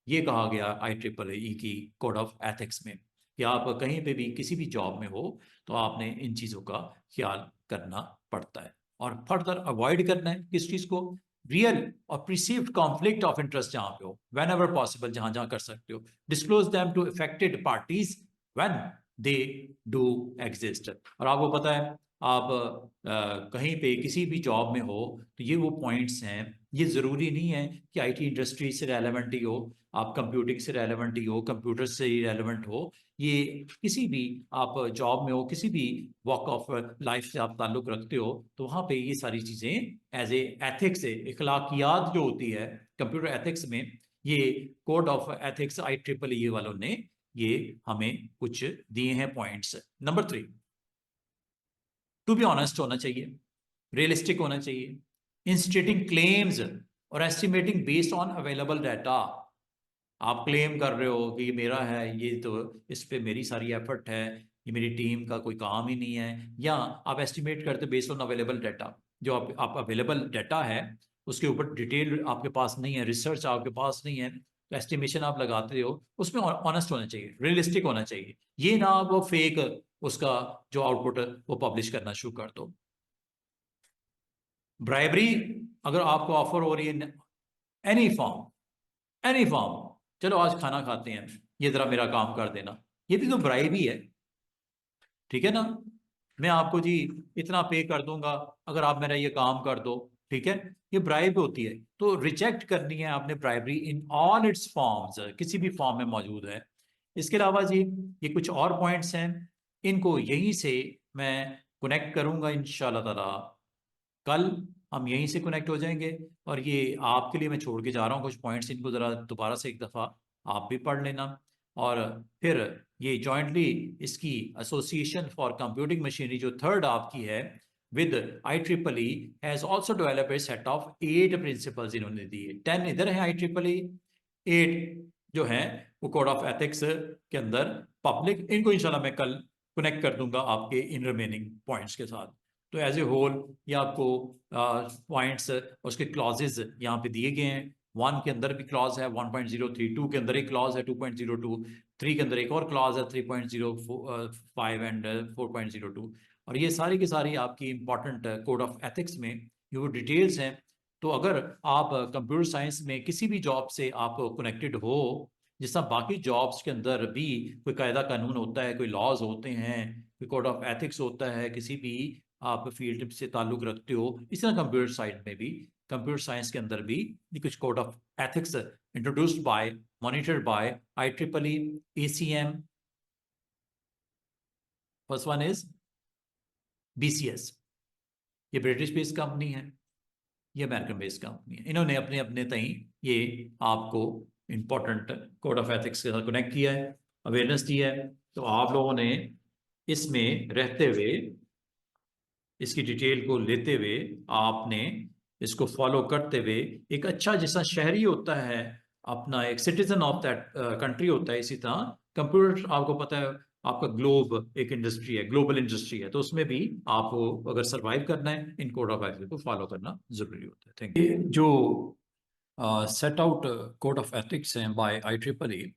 ये कहा गया IEEE की code of ethics में कि आप कहीं पे भी किसी भी जॉब में हो तो आपने इन चीज़ों का ख्याल करना पड़ता है और फर्दर अवॉइड करना है किस चीज़ को, रियल और प्रिसीव्ड कॉन्फ्लिक्ट ऑफ इंटरेस्ट जहाँ पे हो, वेन एवर पॉसिबल, जहाँ जहाँ कर सकते हो, disclose them to affected parties when they do exist. और आपको पता है आप कहीं पे किसी भी जॉब में हो तो ये वो पॉइंट्स हैं, ये ज़रूरी नहीं है कि IT इंडस्ट्री से रेलेवेंट ही हो, आप कंप्यूटिंग से रेलेवेंट ही हो, कंप्यूटर से ही रेलेवेंट हो, ये किसी भी आप जॉब में हो, किसी भी वॉक ऑफ लाइफ से आप ताल्लुक रखते हो, तो वहाँ पे ये सारी चीज़ें एज ए एथिक्स से इखलाकियात जो होती है कंप्यूटर एथिक्स में, ये कोड ऑफ एथिक्स IEEE वालों ने ये हमें कुछ दिए हैं points. Number 3, to be honest होना चाहिए, रियलिस्टिक होना चाहिए, इंस्टेटिंग क्लेम्स और estimating based on available data. आप क्लेम कर रहे हो कि ये मेरा है, ये तो इस पे मेरी सारी एफर्ट है, ये मेरी टीम का कोई काम ही नहीं है, या आप एस्टिमेट करते बेस्ड ऑन अवेलेबल डाटा। जो आप अवेलेबल डाटा है उसके ऊपर डिटेल आपके पास नहीं है, रिसर्च आपके पास नहीं है, एस्टिमेशन आप लगाते हो उसमें ऑनेस्ट होना चाहिए, रियलिस्टिक होना चाहिए, ये ना वो फेक उसका जो आउटपुट वो पब्लिश करना शुरू कर दो। ब्राइबरी अगर आपको ऑफर हो रही है एनी फॉर्म, चलो आज खाना खाते हैं, ये जरा मेरा काम कर देना, ये भी तो ब्राइब ही है, ठीक है ना। मैं आपको जी इतना पे कर दूंगा अगर आप मेरा ये काम कर दो, ठीक है, ये ब्राइब होती है। तो रिजेक्ट करनी है आपने bribery in all it's forms, किसी भी फॉर्म में मौजूद है। इसके अलावा जी ये कुछ और पॉइंट्स हैं, इनको यहीं से मैं कनेक्ट करूंगा इंशाल्लाह ताला, कल हम यहीं से कनेक्ट हो जाएंगे। और ये आपके लिए मैं छोड़ के जा रहा हूँ कुछ पॉइंट्स, इनको ज़रा दोबारा से एक दफ़ा आप भी पढ़ लेना। और फिर ये जॉइंटली इसकी एसोसिएशन फॉर कंप्यूटिंग मशीनरी जो थर्ड आपकी है with IEEE has also develop a set of 8 principles इन्होंने दिए, 10 इधर है IEEE, 8 जो है वो कोड ऑफ एथिक्स के अंदर पब्लिक, इनको इंशाल्लाह मैं कल कनेक्ट कर दूंगा आपके इन रिमेनिंग पॉइंट्स के साथ। तो एज ए होल ये आपको पॉइंट्स उसके क्लॉजेज यहाँ पे दिए गए हैं। 1 के अंदर भी क्लॉज है 1.032, 2 के अंदर एक क्लॉज है 2.02, 3 के अंदर एक और क्लॉज है 3.05 एंड 4.02। और ये सारी की सारी आपकी इंपॉर्टेंट कोड ऑफ एथिक्स में ये वो डिटेल्स हैं। तो अगर आप कंप्यूटर साइंस में किसी भी जॉब से आप कनेक्टेड हो, जिस तरह बाकी जॉब्स के अंदर भी कोई कायदा कानून होता है, कोई लॉज होते हैं, कोई कोड ऑफ एथिक्स होता है, किसी भी आप फील्ड से ताल्लुक रखते हो, इस तरह कंप्यूटर साइंस में भी, कंप्यूटर साइंस के अंदर भी ये कुछ code of ethics introduced by, monitored by IEEE, ACM, first one is BCS, ये ब्रिटिश बेस्ड कंपनी है, ये अमेरिकन बेस्ड कंपनी है, इन्होंने अपने अपने तई ये आपको इंपॉर्टेंट कोड ऑफ एथिक्स के साथ कनेक्ट किया है, अवेयरनेस दी है। तो आप लोगों ने इसमें रहते हुए, इसकी डिटेल को लेते हुए, आपने इसको फॉलो करते हुए एक अच्छा जैसा शहरी होता है, अपना एक सिटीजन ऑफ दैट कंट्री होता है, इसी तरह कंप्यूटर आपको पता है आपका ग्लोब एक इंडस्ट्री है, ग्लोबल इंडस्ट्री है, तो उसमें भी आपको अगर सरवाइव करना है इन कोड ऑफ एथिक्स को फॉलो करना जरूरी होता है। Thank you. जो set out code of ethics हैं बाय IEEE,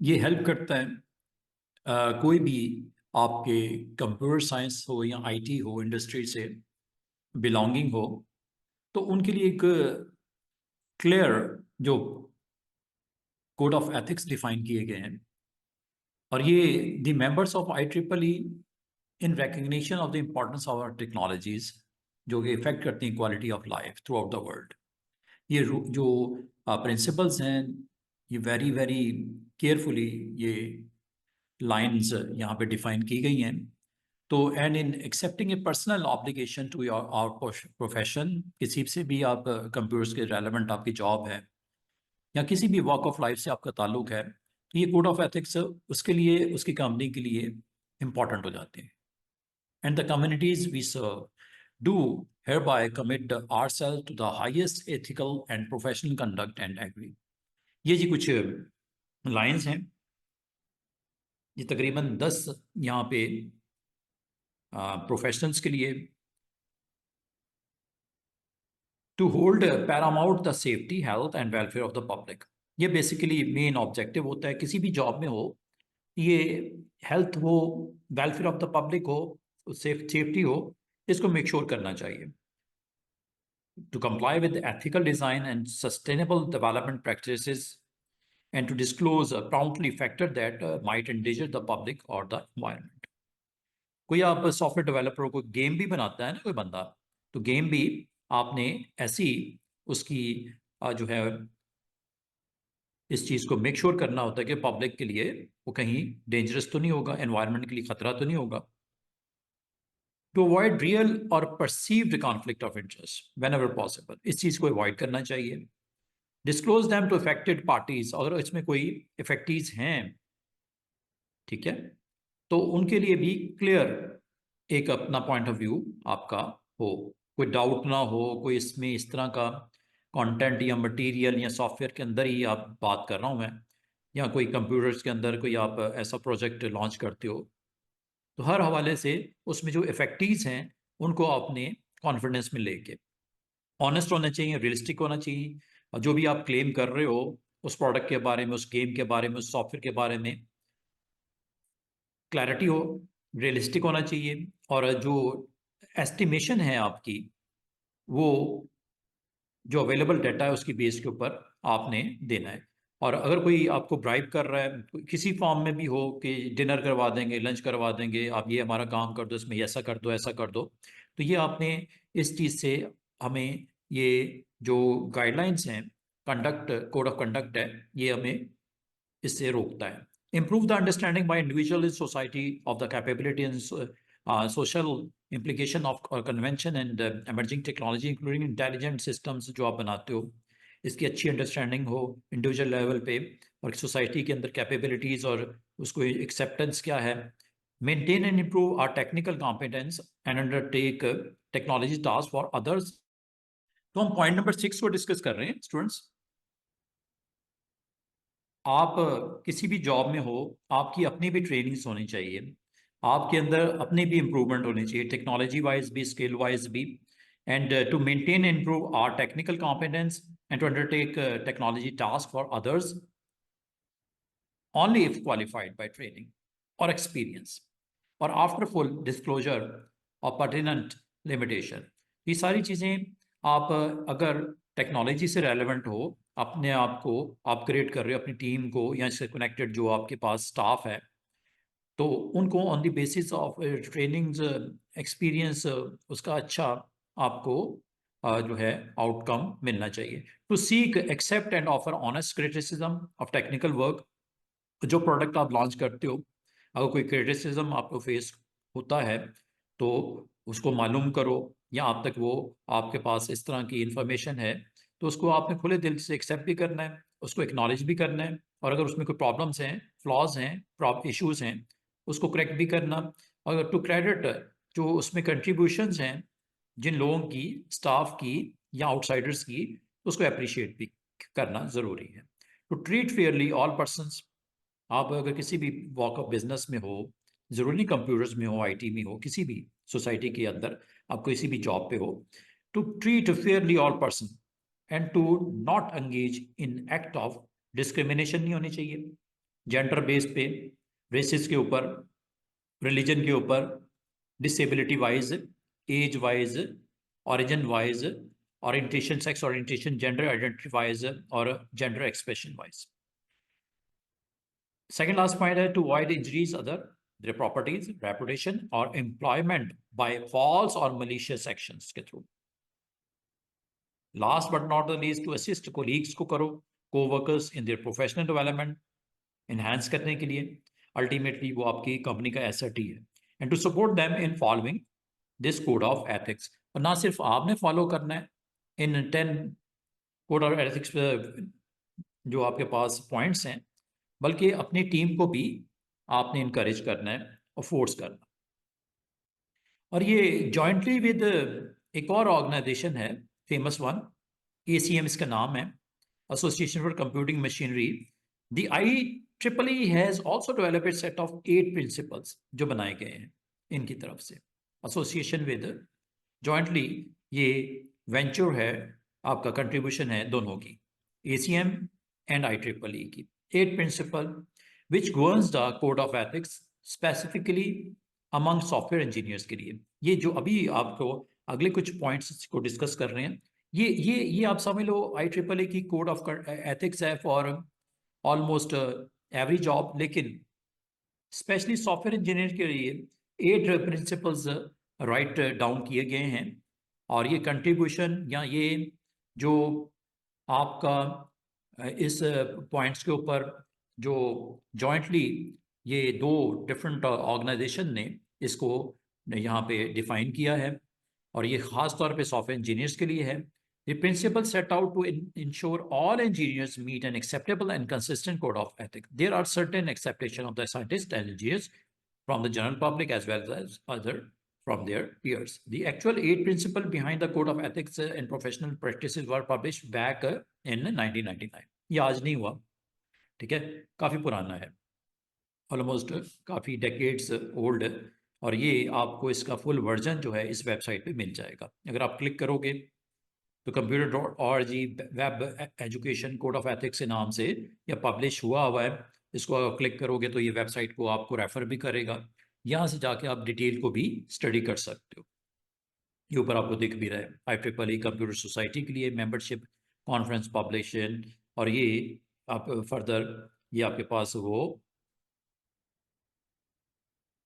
ये हेल्प करता है कोई भी आपके कंप्यूटर साइंस हो या IT हो, इंडस्ट्री से बिलोंगिंग हो, तो उनके लिए एक क्लियर जो कोड ऑफ एथिक्स डिफाइन किए गए हैं। और ये the members of IEEE in recognition of the importance of our technologies जो कि इफेक्ट करती हैं quality of life throughout the world, ये जो प्रिंसिपल्स हैं, ये वेरी वेरी केयरफुली ये लाइंस यहाँ पे डिफाइन की गई हैं। तो and in accepting a personal obligation to your our profession, किसी से भी आप कंप्यूटर्स के रेलेवेंट आपकी जॉब है या किसी भी वॉक ऑफ लाइफ से आपका ताल्लुक है, तो ये कोड ऑफ एथिक्स उसके लिए, उसकी कंपनी के लिए इंपॉर्टेंट हो जाते हैं। And the communities we serve do hereby commit ourselves to the highest ethical and professional conduct and agree। ये जी कुछ लाइंस हैं, ये तकरीबन 10 यहाँ पे प्रोफेशनल्स के लिए। To hold paramount the safety, health and welfare of the public, ये बेसिकली मेन ऑब्जेक्टिव होता है किसी भी जॉब में हो, ये हेल्थ हो, वेलफेयर ऑफ द पब्लिक हो, सेफ्टी हो, इसको मेक श्योर करना चाहिए। To comply with ethical design and sustainable development practices and to disclose promptly factor that might endanger the public or the environment। कोई आप सॉफ्टवेयर डेवलपर हो, कोई game भी बनाता है ना कोई बंदा, तो गेम भी आपने ऐसी उसकी जो है इस चीज़ को मेक श्योर करना होता है कि पब्लिक के लिए वो कहीं डेंजरस तो नहीं होगा, एनवायरनमेंट के लिए खतरा तो नहीं होगा। टू अवॉइड रियल और perceived conflict of interest whenever possible, इस चीज़ को अवॉइड करना चाहिए। Disclose them to affected parties, अगर इसमें कोई इफेक्टीज हैं, ठीक है, तो उनके लिए भी क्लियर एक अपना पॉइंट ऑफ व्यू आपका हो, कोई डाउट ना हो, कोई इसमें इस तरह का कंटेंट या मटेरियल या सॉफ्टवेयर के अंदर ही आप बात कर रहा हूँ मैं, या कोई कंप्यूटर्स के अंदर कोई आप ऐसा प्रोजेक्ट लॉन्च करते हो, तो हर हवाले से उसमें जो इफेक्टीज हैं उनको आपने कॉन्फिडेंस में लेके ऑनेस्ट होना चाहिए, रियलिस्टिक होना चाहिए, और जो भी आप क्लेम कर रहे हो उस प्रोडक्ट के बारे में, उस गेम के बारे में, उस सॉफ्टवेयर के बारे में क्लैरिटी हो, रियलिस्टिक होना चाहिए, और जो एस्टिमेशन है आपकी वो जो अवेलेबल डाटा है उसकी बेस के ऊपर आपने देना है। और अगर कोई आपको ब्राइब कर रहा है किसी फॉर्म में भी हो कि डिनर करवा देंगे, लंच करवा देंगे, आप ये हमारा काम कर दो, इसमें ऐसा कर दो, ऐसा कर दो, तो ये आपने इस चीज़ से हमें ये जो गाइडलाइंस हैं, कंडक्ट कोड ऑफ कंडक्ट है, ये हमें इससे रोकता है। Improve the understanding by individual in society of the capability and social implication of convention and emerging technology including intelligent systems जो आप बनाते हो, इसकी अच्छी अंडरस्टैंडिंग हो इंडिविजुअल लेवल पे, और सोसाइटी के अंदर कैपेबिलिटीज़ और उसको एक्सेप्टेंस क्या है। Maintain and improve our technical competence and undertake technology task for others. तो हम पॉइंट नंबर 6 को डिस्कस कर रहे हैं स्टूडेंट्स। आप किसी भी जॉब में हो, आपकी अपनी भी ट्रेनिंग्स होनी चाहिए, आपके अंदर अपनी भी इम्प्रूवमेंट होनी चाहिए, टेक्नोलॉजी वाइज भी, स्किल वाइज भी, and to maintain and improve our technical competence and to undertake technology task for others only if qualified by training or experience or after full disclosure of pertinent limitation। ये सारी चीज़ें आप अगर technology से relevant हो, अपने आप को अपग्रेड कर रहे हो, अपनी टीम को या इससे कनेक्टेड जो आपके पास स्टाफ है, तो उनको on the basis of trainings experience उसका अच्छा आपको जो है आउटकम मिलना चाहिए। To seek accept and offer honest criticism of technical work. जो प्रोडक्ट आप लॉन्च करते हो, अगर कोई क्रिटिसिज्म आपको फेस होता है तो उसको मालूम करो, या आप तक वो आपके पास इस तरह की इंफॉर्मेशन है तो उसको आपने खुले दिल से एक्सेप्ट भी करना है, उसको एक्नॉलेज भी करना है, और अगर उसमें कोई प्रॉब्लम्स हैं, फ्लॉज हैं, इश्यूज हैं, उसको करेक्ट भी करना। और टू क्रेडिट जो उसमें कंट्रीब्यूशंस हैं जिन लोगों की, स्टाफ की या आउटसाइडर्स की, उसको अप्रिशिएट भी करना ज़रूरी है। To treat fairly all persons. आप अगर किसी भी वॉक ऑफ बिजनेस में हो, ज़रूरी नहीं कंप्यूटर्स में हो, आईटी में हो, किसी भी सोसाइटी के अंदर आप किसी भी जॉब पे हो, to treat fairly all person and to not engage in act of discrimination नहीं होनी चाहिए, जेंडर बेस पे, रेसिस के ऊपर, रिलीजन के ऊपर, disability wise, age wise, origin wise, orientation, sex orientation, gender identity wise और gender expression wise. Second last point है to avoid injuries other their properties, reputation or employment by false or malicious actions के through. Last but not the least, to assist colleagues को करो, co-workers in their professional development enhance करने के लिए, ultimately वो आपकी company का asset ही है, and to support them in following this code of ethics। और ना सिर्फ आपने फॉलो करना है इन 10 कोड ऑफ एथिक्स जो आपके पास पॉइंट्स हैं, बल्कि अपनी टीम को भी आपने इनकरेज करना है और फोर्स करना। और ये जॉइंटली विद एक और ऑर्गेनाइजेशन है, फेमस वन, ACM इसका नाम है, association for computing machinery. The IEEE has also developed set of 8 principles जो बनाए गए हैं इनकी तरफ से, एसोसिएशन विद, जॉइंटली ये वेंचर है, आपका कंट्रीब्यूशन है दोनों की, ACM एंड IEEE की। 8 principal which governs the code of ethics specifically among software engineers के लिए। ये जो अभी आपको अगले कुछ पॉइंट्स को डिस्कस कर रहे हैं, ये आप समझ लो IEEE की कोड ऑफ एथिक्स है फॉर ऑलमोस्ट एवरी जॉब, लेकिन स्पेशली सॉफ्टवेयर इंजीनियर के लिए 8 प्रिंसिपल्स राइट डाउन किए गए हैं। और ये कंट्रीब्यूशन या ये जो आपका इस पॉइंट्स के ऊपर जो जॉइंटली ये 2 डिफरेंट ऑर्गेनाइजेशन ने इसको यहाँ पे डिफाइन किया है, और ये खास तौर पे सॉफ्टवेयर इंजीनियर्स के लिए है। The principle set out to ensure all engineers meet an acceptable and consistent code of ethics. There are certain expectations of the scientists and engineers from the general public as well as other from their peers. The actual 8 principles behind the code of ethics and professional practices were published back in 1999. ये आज नहीं हुआ, ठीक है, काफ़ी पुराना है, almost काफ़ी डेकेड्स ओल्ड, और ये आपको इसका फुल वर्जन जो है इस वेबसाइट पे मिल जाएगा। अगर आप क्लिक करोगे तो computer.org web education code of ethics के नाम से या पब्लिश हुआ है, इसको अगर क्लिक करोगे तो ये वेबसाइट को आपको रेफर भी करेगा, यहाँ से जाके आप डिटेल को भी स्टडी कर सकते हो। ये ऊपर आपको दिख भी रहा है IEEE कंप्यूटर सोसाइटी के लिए मेंबरशिप, कॉन्फ्रेंस, पब्लिशन, और ये आप फर्दर ये आपके पास वो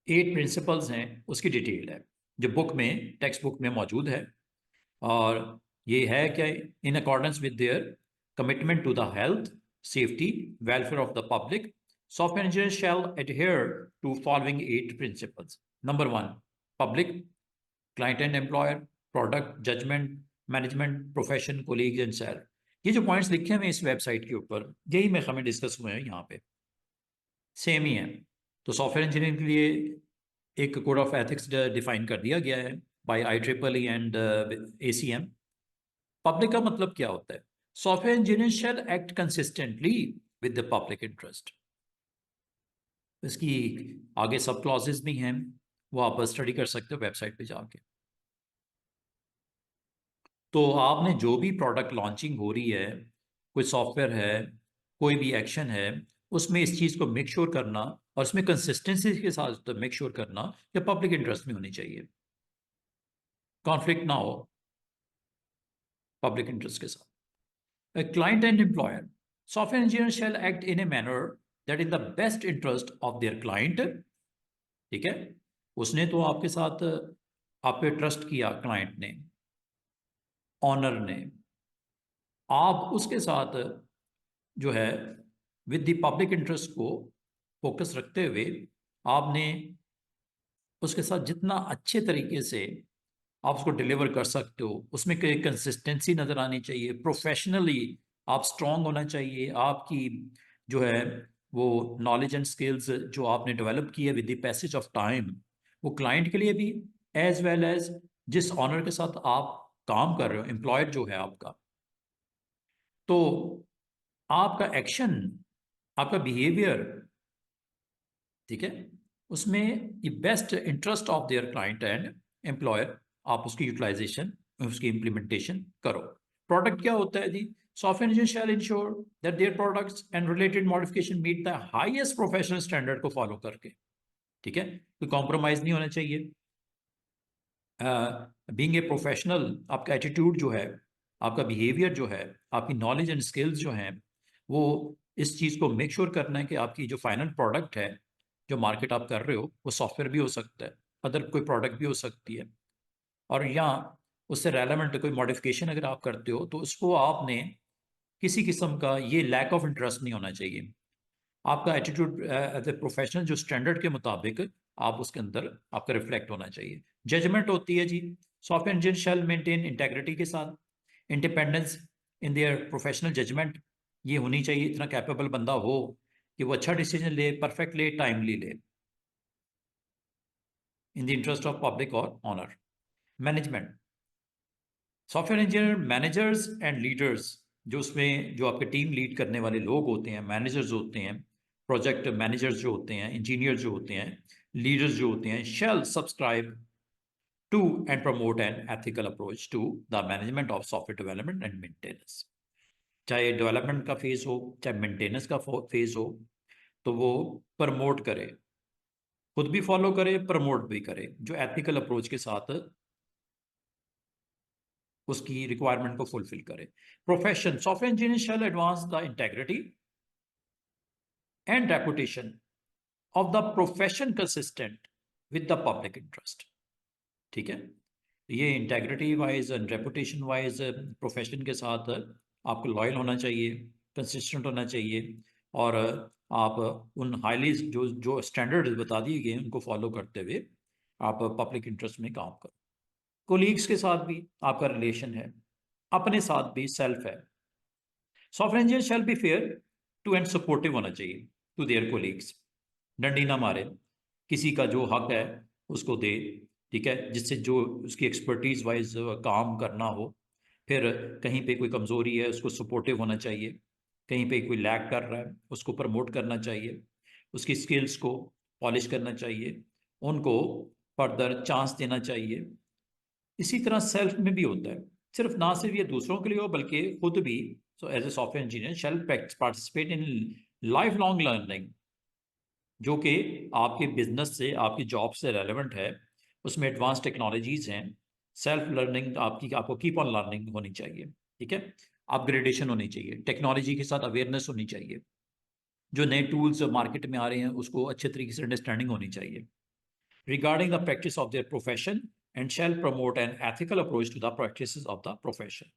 8 प्रिंसिपल्स हैं उसकी डिटेल है जो बुक में, टेक्स्ट बुक में मौजूद है। और ये है कि in accordance with their commitment to the health, safety, welfare of the public, software engineer shall adhere to following 8 principles. Number 1, public, client and employer, product, judgement, management, profession, colleague and self. ये जो points लिखे हैं इस website के ऊपर, यही में हमें डिस्कस हुए हैं यहाँ पे, सेम ही है। तो सॉफ्टवेयर इंजीनियरिंग के लिए एक कोड ऑफ एथिक्स डिफाइन कर दिया गया है by IEEE and ACM। Public का मतलब क्या होता है? Software engineer shall act consistently with the public interest. इसकी आगे सब क्लॉजेस भी हैं, वो आप स्टडी कर सकते हो वेबसाइट पे जाके। तो आपने जो भी प्रोडक्ट लॉन्चिंग हो रही है, कोई सॉफ्टवेयर है, कोई भी एक्शन है, उसमें इस चीज़ को मेक श्योर करना और उसमें कंसिस्टेंसी के साथ मेक श्योर करना कि पब्लिक इंटरेस्ट में होनी चाहिए, कॉन्फ्लिक्ट ना हो पब्लिक इंटरेस्ट के साथ। A client and employer, software engineer shall act in a manner that is the best interest of their client। ठीक है, उसने तो आपके साथ आप पे ट्रस्ट किया, क्लाइंट ने, ऑनर ने, आप उसके साथ जो है विद द पब्लिक इंटरेस्ट को फोकस रखते हुए आपने उसके साथ जितना अच्छे तरीके से आप उसको डिलीवर कर सकते हो, उसमें कंसिस्टेंसी नज़र आनी चाहिए, प्रोफेशनली आप स्ट्रांग होना चाहिए, आपकी जो है वो नॉलेज एंड स्किल्स जो आपने डेवलप की है with the passage of time, वो क्लाइंट के लिए भी एज वेल एज जिस ऑनर के साथ आप काम कर रहे हो, एम्प्लॉयर जो है आपका, तो आपका एक्शन, आपका बिहेवियर, ठीक है, उसमें ये best interest of their client and employer, आप उसकी यूटिलाइजेशन, उसकी इंप्लीमेंटेशन करो। प्रोडक्ट क्या होता है जी? Software engineer shall ensure that their products and related modification meet the highest professional standard को फॉलो करके, ठीक है, कोई कॉम्प्रोमाइज नहीं होना चाहिए। बीइंग ए प्रोफेशनल, आपका एटीट्यूड जो है, आपका बिहेवियर जो है, आपकी नॉलेज एंड स्किल्स जो हैं, वो इस चीज़ को मेक श्योर करना है कि आपकी जो फाइनल प्रोडक्ट है, जो मार्केट आप कर रहे हो, वो सॉफ्टवेयर भी हो सकता है, अदर कोई प्रोडक्ट भी हो सकती है, और यहाँ उससे रेलेवेंट कोई मॉडिफिकेशन अगर आप करते हो तो उसको आपने किसी किस्म का ये लैक ऑफ इंटरेस्ट नहीं होना चाहिए। आपका एटीट्यूड एज ए प्रोफेशनल जो स्टैंडर्ड के मुताबिक आप उसके अंदर आपका रिफ्लेक्ट होना चाहिए। जजमेंट होती है जी, software engineer shall maintain integrity के साथ, independence in their professional judgement, ये होनी चाहिए, इतना कैपेबल बंदा हो कि वो अच्छा डिसीजन ले, परफेक्ट ले, टाइमली ले, in the interest of public और honour. Management, software engineer managers and leaders, जो उसमें जो आपके टीम लीड करने वाले लोग होते हैं, मैनेजर्स होते हैं, प्रोजेक्ट मैनेजर्स जो होते हैं, इंजीनियर जो होते हैं, लीडर्स जो होते हैं, shall subscribe to and promote an ethical approach to the management of software development and maintenance. चाहे डेवलपमेंट का फेज हो, चाहे मेंटेनेंस का फेज हो, तो वो प्रमोट करे, खुद भी फॉलो करे, प्रमोट भी करे, जो एथिकल अप्रोच के साथ उसकी रिक्वायरमेंट को फुलफिल करे। Profession, software engineer shall advance the integrity and reputation of the profession consistent with the public interest. ठीक है, ये integrity wise and reputation wise profession के साथ आपको लॉयल होना चाहिए, कंसिस्टेंट होना चाहिए, और आप उन हाईली जो जो स्टैंडर्ड्स बता दिए गए उनको फॉलो करते हुए आप पब्लिक इंटरेस्ट में काम करो। कोलीग्स के साथ भी आपका रिलेशन है, अपने साथ भी सेल्फ है। Software engineer shall be fair to and supportive होना चाहिए टू देयर कोलीग्स, डंडी ना मारे, किसी का जो हक है उसको दे, ठीक है, जिससे जो उसकी एक्सपर्टीज वाइज काम करना हो। फिर कहीं पे कोई कमज़ोरी है उसको सपोर्टिव होना चाहिए, कहीं पे कोई लैग कर रहा है उसको प्रमोट करना चाहिए, उसकी स्किल्स को पॉलिश करना चाहिए, उनको फर्दर चांस देना चाहिए। इसी तरह सेल्फ में भी होता है, सिर्फ ना सिर्फ ये दूसरों के लिए हो बल्कि खुद भी, so as a software engineer shall participate in life long learning, जो कि आपके बिजनेस से, आपकी जॉब से रेलेवेंट है। उसमें एडवांस टेक्नोलॉजीज हैं, सेल्फ लर्निंग आपको कीप ऑन लर्निंग होनी चाहिए, ठीक है। अपग्रेडेशन होनी चाहिए, टेक्नोलॉजी के साथ अवेयरनेस होनी चाहिए, जो नए टूल्स मार्केट में आ रहे हैं उसको अच्छे तरीके से अंडरस्टैंडिंग होनी चाहिए regarding the practice of their profession and shall promote an ethical approach to the practice of the profession.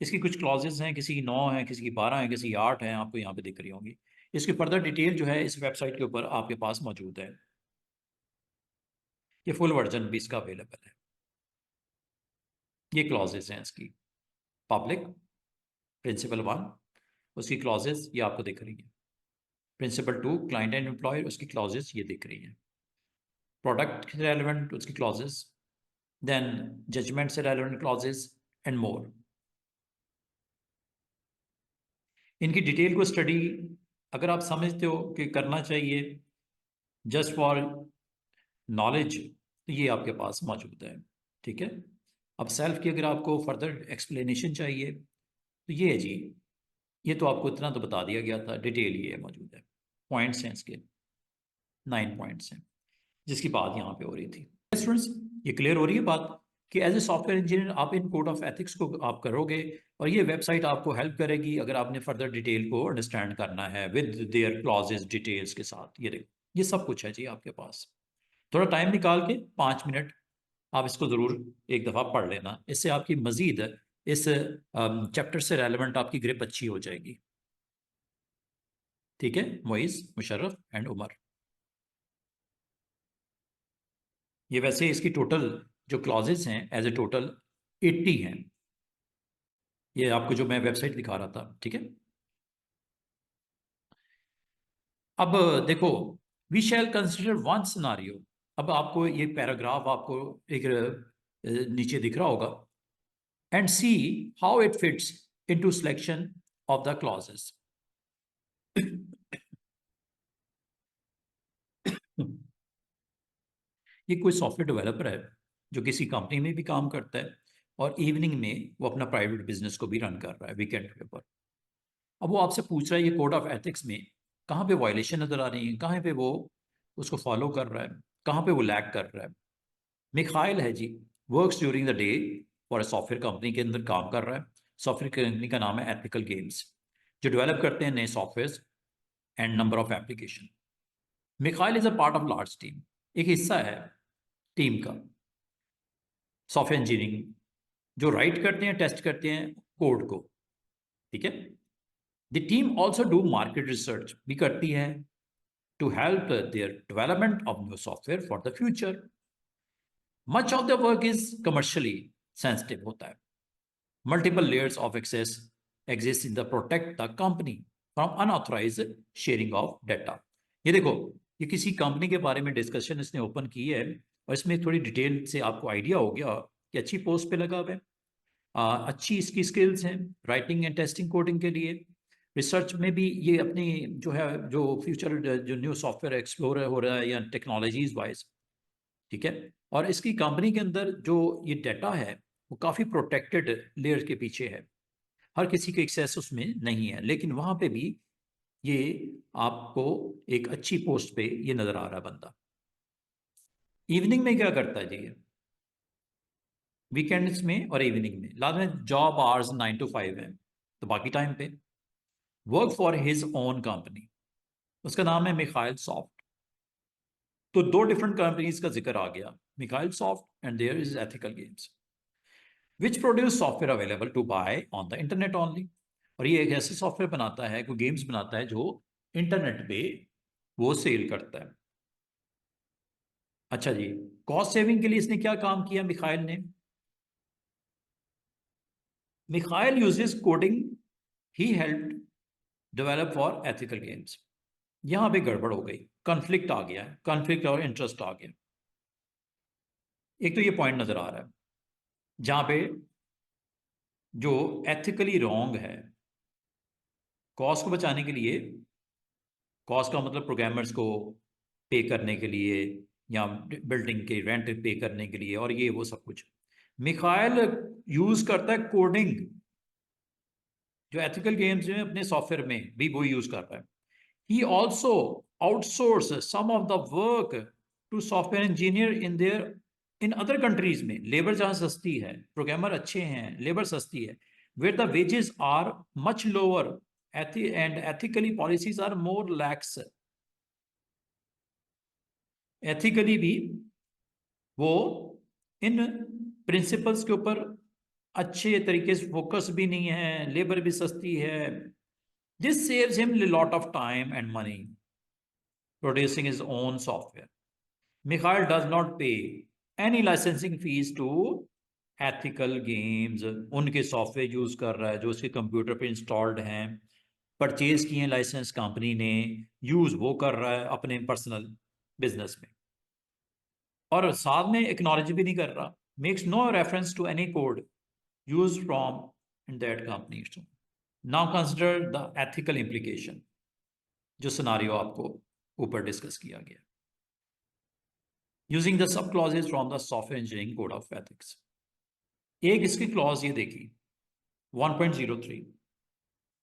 इसकी कुछ क्लॉजेज हैं, किसी की 9 हैं, किसी की 12 हैं, किसी की 8 हैं, आपको यहाँ पे दिख रही होंगी। इसकी फर्दर डिटेल जो है इस वेबसाइट के ऊपर आपके पास मौजूद है। ये फुल वर्जन भी इसका अवेलेबल है। ये क्लॉजेज हैं इसकी। पब्लिक, प्रिंसिपल 1, उसकी क्लॉजेज ये आपको दिख रही हैं। प्रिंसिपल 2, क्लाइंट एंड एम्प्लॉयर, उसकी क्लॉजेज ये दिख रही हैं। प्रोडक्ट से रेलिवेंट उसकी क्लॉजेज, देन जजमेंट से रेलिवेंट क्लॉजेज एंड मोर। इनकी डिटेल को स्टडी अगर आप समझते हो कि करना चाहिए जस्ट फॉर नॉलेज, तो ये आपके पास मौजूद है, ठीक है। अब सेल्फ की अगर आपको फर्दर एक्सप्लेनेशन चाहिए तो ये है जी, ये तो आपको इतना तो बता दिया गया था, डिटेल ये मौजूद है, पॉइंट्स हैं इसके, 9 पॉइंट्स हैं जिसकी बात यहाँ पे हो रही थी। स्टूडेंट्स, ये क्लियर हो रही है बात कि एज ए सॉफ्टवेयर इंजीनियर आप इन कोड ऑफ एथिक्स को आप करोगे और ये वेबसाइट आपको हेल्प करेगी अगर आपने फर्दर डिटेल को अंडरस्टैंड करना है विद देयर क्लॉजेज डिटेल्स के साथ। ये देखो, ये सब कुछ है जी आपके पास। थोड़ा टाइम निकाल के 5 मिनट आप इसको ज़रूर एक दफ़ा पढ़ लेना, इससे आपकी मज़ीद इस चैप्टर से रेलेवेंट आपकी ग्रिप अच्छी हो जाएगी, ठीक है। मोइज़, मुशर्रफ एंड उमर, ये वैसे इसकी टोटल जो क्लॉजेस हैं एज ए टोटल 80 हैं। ये आपको जो मैं वेबसाइट दिखा रहा था, ठीक है। अब देखो, we shall consider one scenario. अब आपको ये पैराग्राफ आपको एक नीचे दिख रहा होगा, and see how it fits into selection of the clauses. ये कोई सॉफ्टवेयर डेवलपर है जो किसी कंपनी में भी काम करता है और इवनिंग में वो अपना प्राइवेट बिजनेस को भी रन कर रहा है वीकेंड के ऊपर। अब वो आपसे पूछ रहा है ये कोड ऑफ एथिक्स में कहाँ पे वायलेशन नजर आ रही है, कहाँ पे वो उसको फॉलो कर रहा है, कहाँ पे वो लैग कर रहा है। मिखाइल है जी, works during the day for a software company के अंदर काम कर रहा है। सॉफ्टवेयर कंपनी का नाम है एथिकल गेम्स, जो डेवलप करते हैं नए software and number of application. Mikhail is a part of large team, एक हिस्सा है टीम का सॉफ्टवेयर इंजीनियरिंग, जो राइट करते हैं, टेस्ट करते हैं कोड को, ठीक है। The team also do market research भी करती है to help their development of new software for the future. Much of the work is commercially sensitive होता है। Multiple layers of access exist in the protect the company from unauthorised sharing of data. ये देखो, ये किसी company के बारे में discussion इसने ओपन की है और इसमें थोड़ी डिटेल से आपको आइडिया हो गया कि अच्छी पोस्ट पे लगा हुआ है, अच्छी इसकी स्किल्स हैं राइटिंग एंड टेस्टिंग कोडिंग के लिए। रिसर्च में भी ये अपनी जो है, जो फ्यूचर जो न्यू सॉफ्टवेयर एक्सप्लोर हो रहा है या टेक्नोलॉजीज वाइज, ठीक है। और इसकी कंपनी के अंदर जो ये डाटा है वो काफ़ी प्रोटेक्टेड लेयर के पीछे है, हर किसी के एक्सेस उसमें नहीं है, लेकिन वहाँ पे भी ये आपको एक अच्छी पोस्ट पे ये नज़र आ रहा है बंदा। इवनिंग में क्या करता है जी ये, वीकेंड्स में और इवनिंग में, लाजमी जॉब आवर्स 9 to 5 है, तो बाकी टाइम पे work for his own company, उसका नाम है मिखाइल सॉफ्ट। तो 2 डिफरेंट कंपनीज का जिक्र आ गया, Mikhail soft and there is ethical games which produce software available to buy on the internet only. और ये एक ऐसे सॉफ्टवेयर बनाता है, कोई गेम्स बनाता है जो इंटरनेट पे वो सेल करता है। अच्छा जी, कॉस्ट सेविंग के लिए इसने क्या काम किया मिखाइल ने? Mikhail uses coding he helped develop for ethical games. यहां पे गड़बड़ हो गई, कॉन्फ्लिक्ट आ गया, कॉन्फ्लिक्ट और इंटरेस्ट आ गया। एक तो ये पॉइंट नजर आ रहा है जहां पे जो एथिकली रॉन्ग है, कॉस्ट को बचाने के लिए, कॉस्ट का मतलब प्रोग्रामर्स को पे करने के लिए या बिल्डिंग के रेंट पे करने के लिए और ये वो सब कुछ, मिखाइल यूज करता है कोडिंग, जो एथिकल गेम्स में अपने सॉफ्टवेयर में भी वो यूज कर रहा है। He also outsource some of the work to software engineer in other countries में। लेबर जहां सस्ती है, प्रोग्रामर अच्छे हैं, लेबर सस्ती है, where the wages are much lower and ethically policies are more lax. Ethically भी वो इन प्रिंसिपल्स के ऊपर अच्छे तरीके से फोकस भी नहीं है, लेबर भी सस्ती है। This saves him lot of time and money producing his own software. Mikhail does not pay any licensing fees to ethical games. उनके सॉफ्टवेयर यूज कर रहा है जो उसके कंप्यूटर पे इंस्टॉल्ड हैं, परचेज किए लाइसेंस कंपनी ने, यूज वो कर रहा है अपने पर्सनल बिजनेस में, और साथ में एक्नॉलेज भी नहीं कर रहा, makes no reference to any code use from in that company. Now consider the ethical implication, जो सिनारियो आपको ऊपर डिस्कस किया गया, using the sub clauses from the software engineering code of ethics. एक इसकी क्लॉज ये देखी 1.03,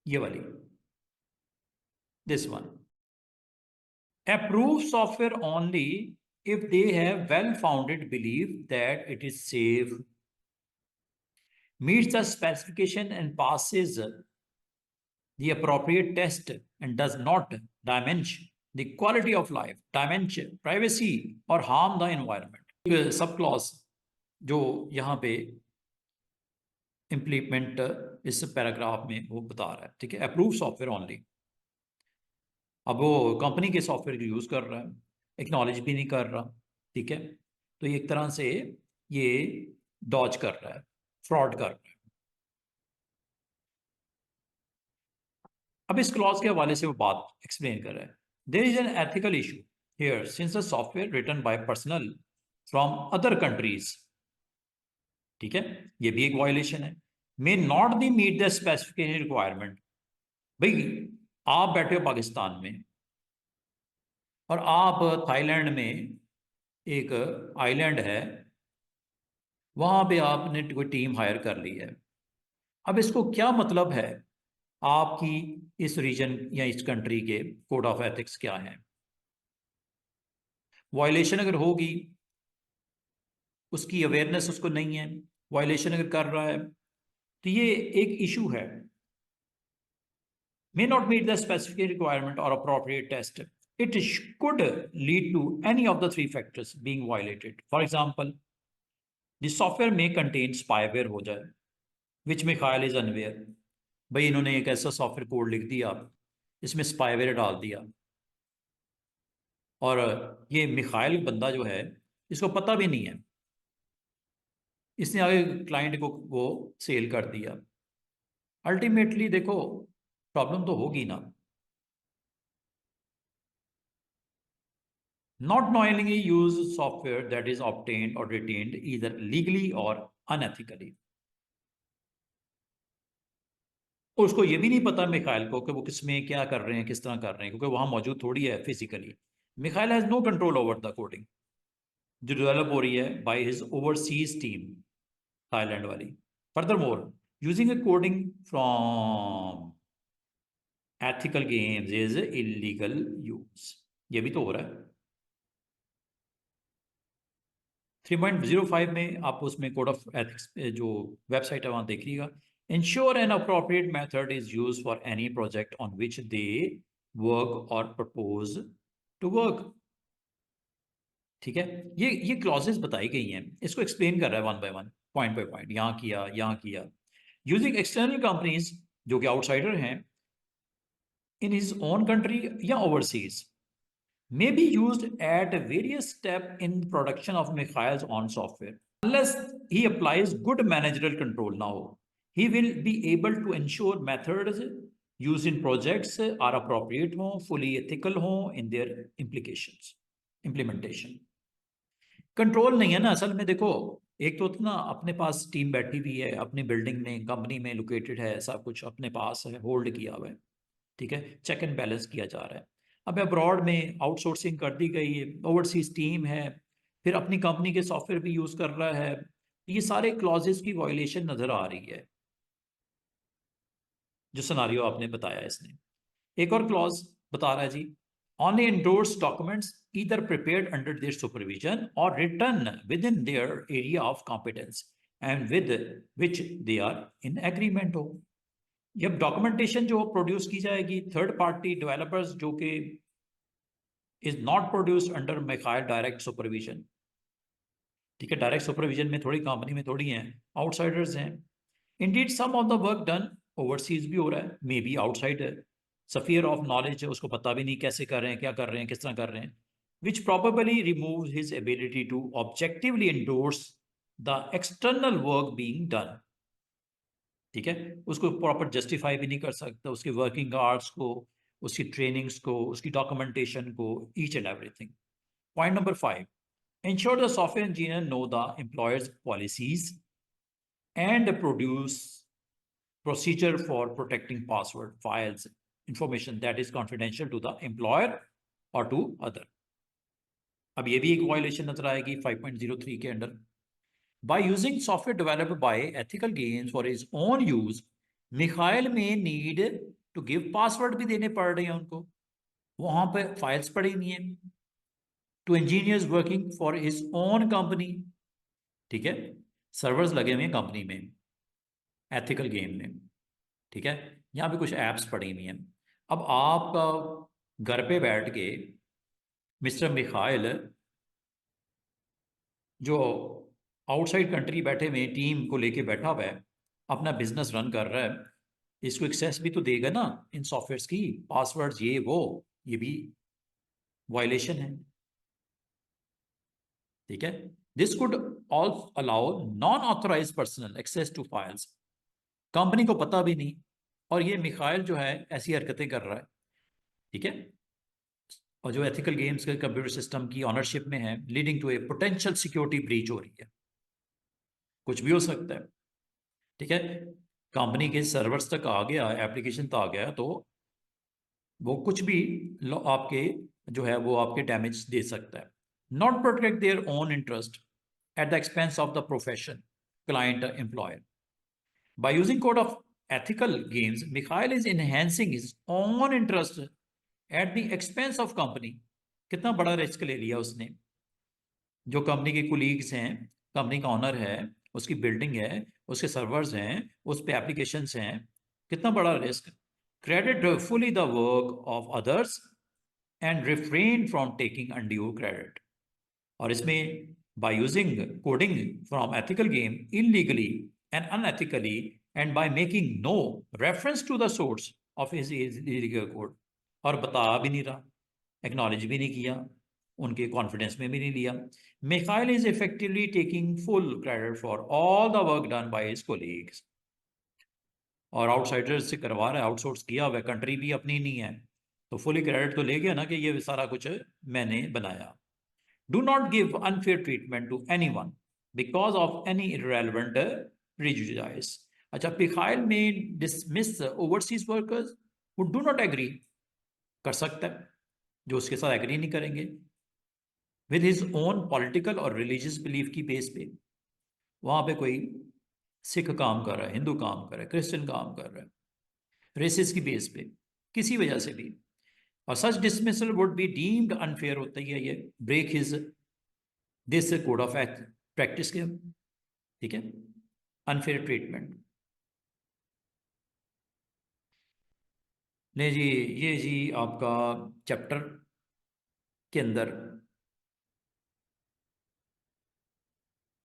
ये वाली, this one, approve software only if they have well-founded belief that it is safe, meets the specification and passes the appropriate test and does not diminish the quality of life, diminish privacy or harm the environment। Sub clause जो यहाँ पे implement इस paragraph में वो बता रहा है, ठीक है, अप्रूव सॉफ्टवेयर ओनली। अब वो कंपनी के सॉफ्टवेयर को यूज कर रहा है, एक्नॉलेज भी नहीं कर रहा, ठीक है, तो एक तरह से ये डॉज कर रहा है, फ्रॉड कर रहा है। अब इस क्लॉज के हवाले से वो बात एक्सप्लेन कर रहा है। There is an ethical issue here since the software written by personal from other countries, ठीक है, ये भी एक वायलेशन है, may not be meet the specification requirement. भाई आप बैठे हो पाकिस्तान में और आप थाईलैंड में एक आइलैंड है, वहां पे आपने कोई टीम हायर कर ली है। अब इसको क्या मतलब है आपकी इस रीजन या इस कंट्री के कोड ऑफ एथिक्स क्या है? वायलेशन अगर होगी, उसकी अवेयरनेस उसको नहीं है, वायलेशन अगर कर रहा है, तो ये एक इशू है। may not meet the specific requirement or appropriate test, it could lead to any of the three factors being violated. For example, the software may contain spyware हो जाए, which Mikhail is unaware। भाई इन्होंने एक ऐसा software code लिख दिया, इसमें spyware डाल दिया, और ये मिखाइल बंदा जो है इसको पता भी नहीं है, इसने आगे क्लाइंट को वो सेल कर दिया। अल्टीमेटली देखो प्रॉब्लम तो होगी ना। Not knowingly use software that is obtained or retained either legally or unethically। और उसको ये भी नहीं पता मिखाइल को कि वो किसमें क्या कर रहे हैं, किस तरह कर रहे हैं, क्योंकि वहां मौजूद थोड़ी है physically. Mikhail has no control over the coding जो डेवलप हो रही है by his overseas team, Thailand वाली। Furthermore using a coding from ethical games is illegal use, ये भी तो हो रहा है। 3.05 में आप उसमें कोड ऑफ एथिक्स जो वेबसाइट है वहां देखिएगा। Ensure an appropriate method is use for any project on which they work और प्रपोज टू वर्क, ठीक है। ये क्लॉजेस बताई गई हैं, इसको एक्सप्लेन कर रहा है one by one, point by point, यहाँ किया यहाँ किया। यूजिंग एक्सटर्नल कंपनीज जो कि आउटसाइडर हैं इन हिज ओन कंट्री या overseas may be used at various steps in production of Mikhail's own software. Unless he applies good managerial control now, he will be able to ensure methods used in projects are appropriate, fully ethical in their implementation। Control नहीं है ना असल में। देखो एक तो ना अपने पास टीम बैठी हुई है, अपनी बिल्डिंग में कंपनी में लोकेटेड है, सब कुछ अपने पास है, होल्ड किया हुआ है, ठीक है, चेक एंड बैलेंस किया जा रहा है। अब अब्रॉड में आउटसोर्सिंग कर दी गई है, ओवरसीज टीम है, फिर अपनी कंपनी के सॉफ्टवेयर भी यूज़ कर रहा है, ये सारे क्लॉजेस की वायलेशन नजर आ रही है जो सिनारियो आपने बताया इसने। एक और क्लॉज बता रहा है जी, only endorse documents either prepared under their supervision or written within their area of competence and with which they are in agreement हो। जब डॉक्यूमेंटेशन जो प्रोड्यूस की जाएगी थर्ड पार्टी डेवलपर्स जो कि is not produced under Mikhail direct supervision, ठीक है, direct supervision में थोड़ी कंपनी में थोड़ी हैं, आउटसाइडर्स हैं। Indeed some of the work done overseas भी हो रहा है, मे बी आउटसाइड है, सफियर ऑफ नॉलेज है, उसको पता भी नहीं कैसे कर रहे हैं, क्या कर रहे हैं, किस तरह कर रहे हैं, which probably remove his ability to objectively endorse the external work being done. ठीक है, उसको प्रॉपर जस्टिफाई भी नहीं कर सकता, उसके वर्किंग आवर्स को, उसकी ट्रेनिंग्स को, उसकी डॉक्यूमेंटेशन को, each and everything. Point number 5, ensure the software engineer know the employer's policies and produce procedure for protecting password files information that is confidential to the employer or to other। अब ये भी एक violation नजर आएगी 5.03 के under. by using software developed by ethical games for his own use, Mikhail में need to give password भी देने पड़ रहे हैं उनको, वहां पे फाइल्स पड़ी नहीं है, two engineers working for his own company. ठीक है, सर्वर्स लगे हुए हैं कंपनी में, एथिकल गेम में, ठीक है, यहाँ पे कुछ एप्स पड़ी हुई हैं। अब आप घर पे बैठ के मिस्टर मिखाइल जो आउटसाइड कंट्री बैठे हुए टीम को लेके बैठा हुआ है, अपना बिजनेस रन कर रहा है, इसको एक्सेस भी तो देगा ना इन सॉफ्टवेयर्स की, पासवर्ड्स ये वो, ये भी वायलेशन है। ठीक है, this could also allow non authorise personal access to files, company को पता भी नहीं, और ये मिखाइल जो है ऐसी हरकतें कर रहा है। ठीक है, और जो एथिकल गेम्स के कंप्यूटर सिस्टम की ऑनरशिप में है, leading to a potential security breach हो रही है, कुछ भी हो सकता है। ठीक है, कंपनी के सर्वर्स तक आ गया, एप्लीकेशन तक आ गया, तो वो कुछ भी आपके जो है वो आपके डैमेज दे सकता है। Not protect their own interest at the expense of the profession client employer. By using code of ethical games, Mikhail is enhancing his own interest at the expense of company। कितना बड़ा risk ले लिया उसने, जो company के colleagues हैं, company का honour है, उसकी बिल्डिंग है, उसके सर्वर्स हैं, उस पे एप्लीकेशंस हैं, कितना बड़ा risk. Credit fully the work of others and refrain from taking undue credit. और इसमें by using coding from ethical game illegally and unethically and by making no reference to the source of his illegal code, और बता भी नहीं रहा, acknowledge भी नहीं किया, उनके कॉन्फिडेंस में भी नहीं लिया। Mikhail is effectively taking full credit for all the work done by his colleagues, और आउटसाइडर्स से करवा रहा है, आउटसोर्स किया हुआ, कंट्री भी अपनी नहीं है, तो फुली क्रेडिट तो ले गया ना कि ये सारा कुछ मैंने बनाया। Do not give unfair treatment to anyone because of any irrelevant prejudice. अच्छा, मिखाइल में dismiss overseas workers who do not agree, कर सकता है, जो उसके साथ एग्री नहीं करेंगे विद हिज ओन पॉलिटिकल और रिलीजियस बिलीफ की बेस पे। वहां पे कोई सिख काम कर रहा है, हिंदू काम कर रहा है, क्रिश्चियन काम कर रहा है, रेसिस की बेस पे, किसी वजह से भी, और such dismissal would be deemed unfair होता ही है, ये break his this code of practice के। ठीक है, अनफेयर ट्रीटमेंट। नहीं जी, ये जी आपका चैप्टर के अंदर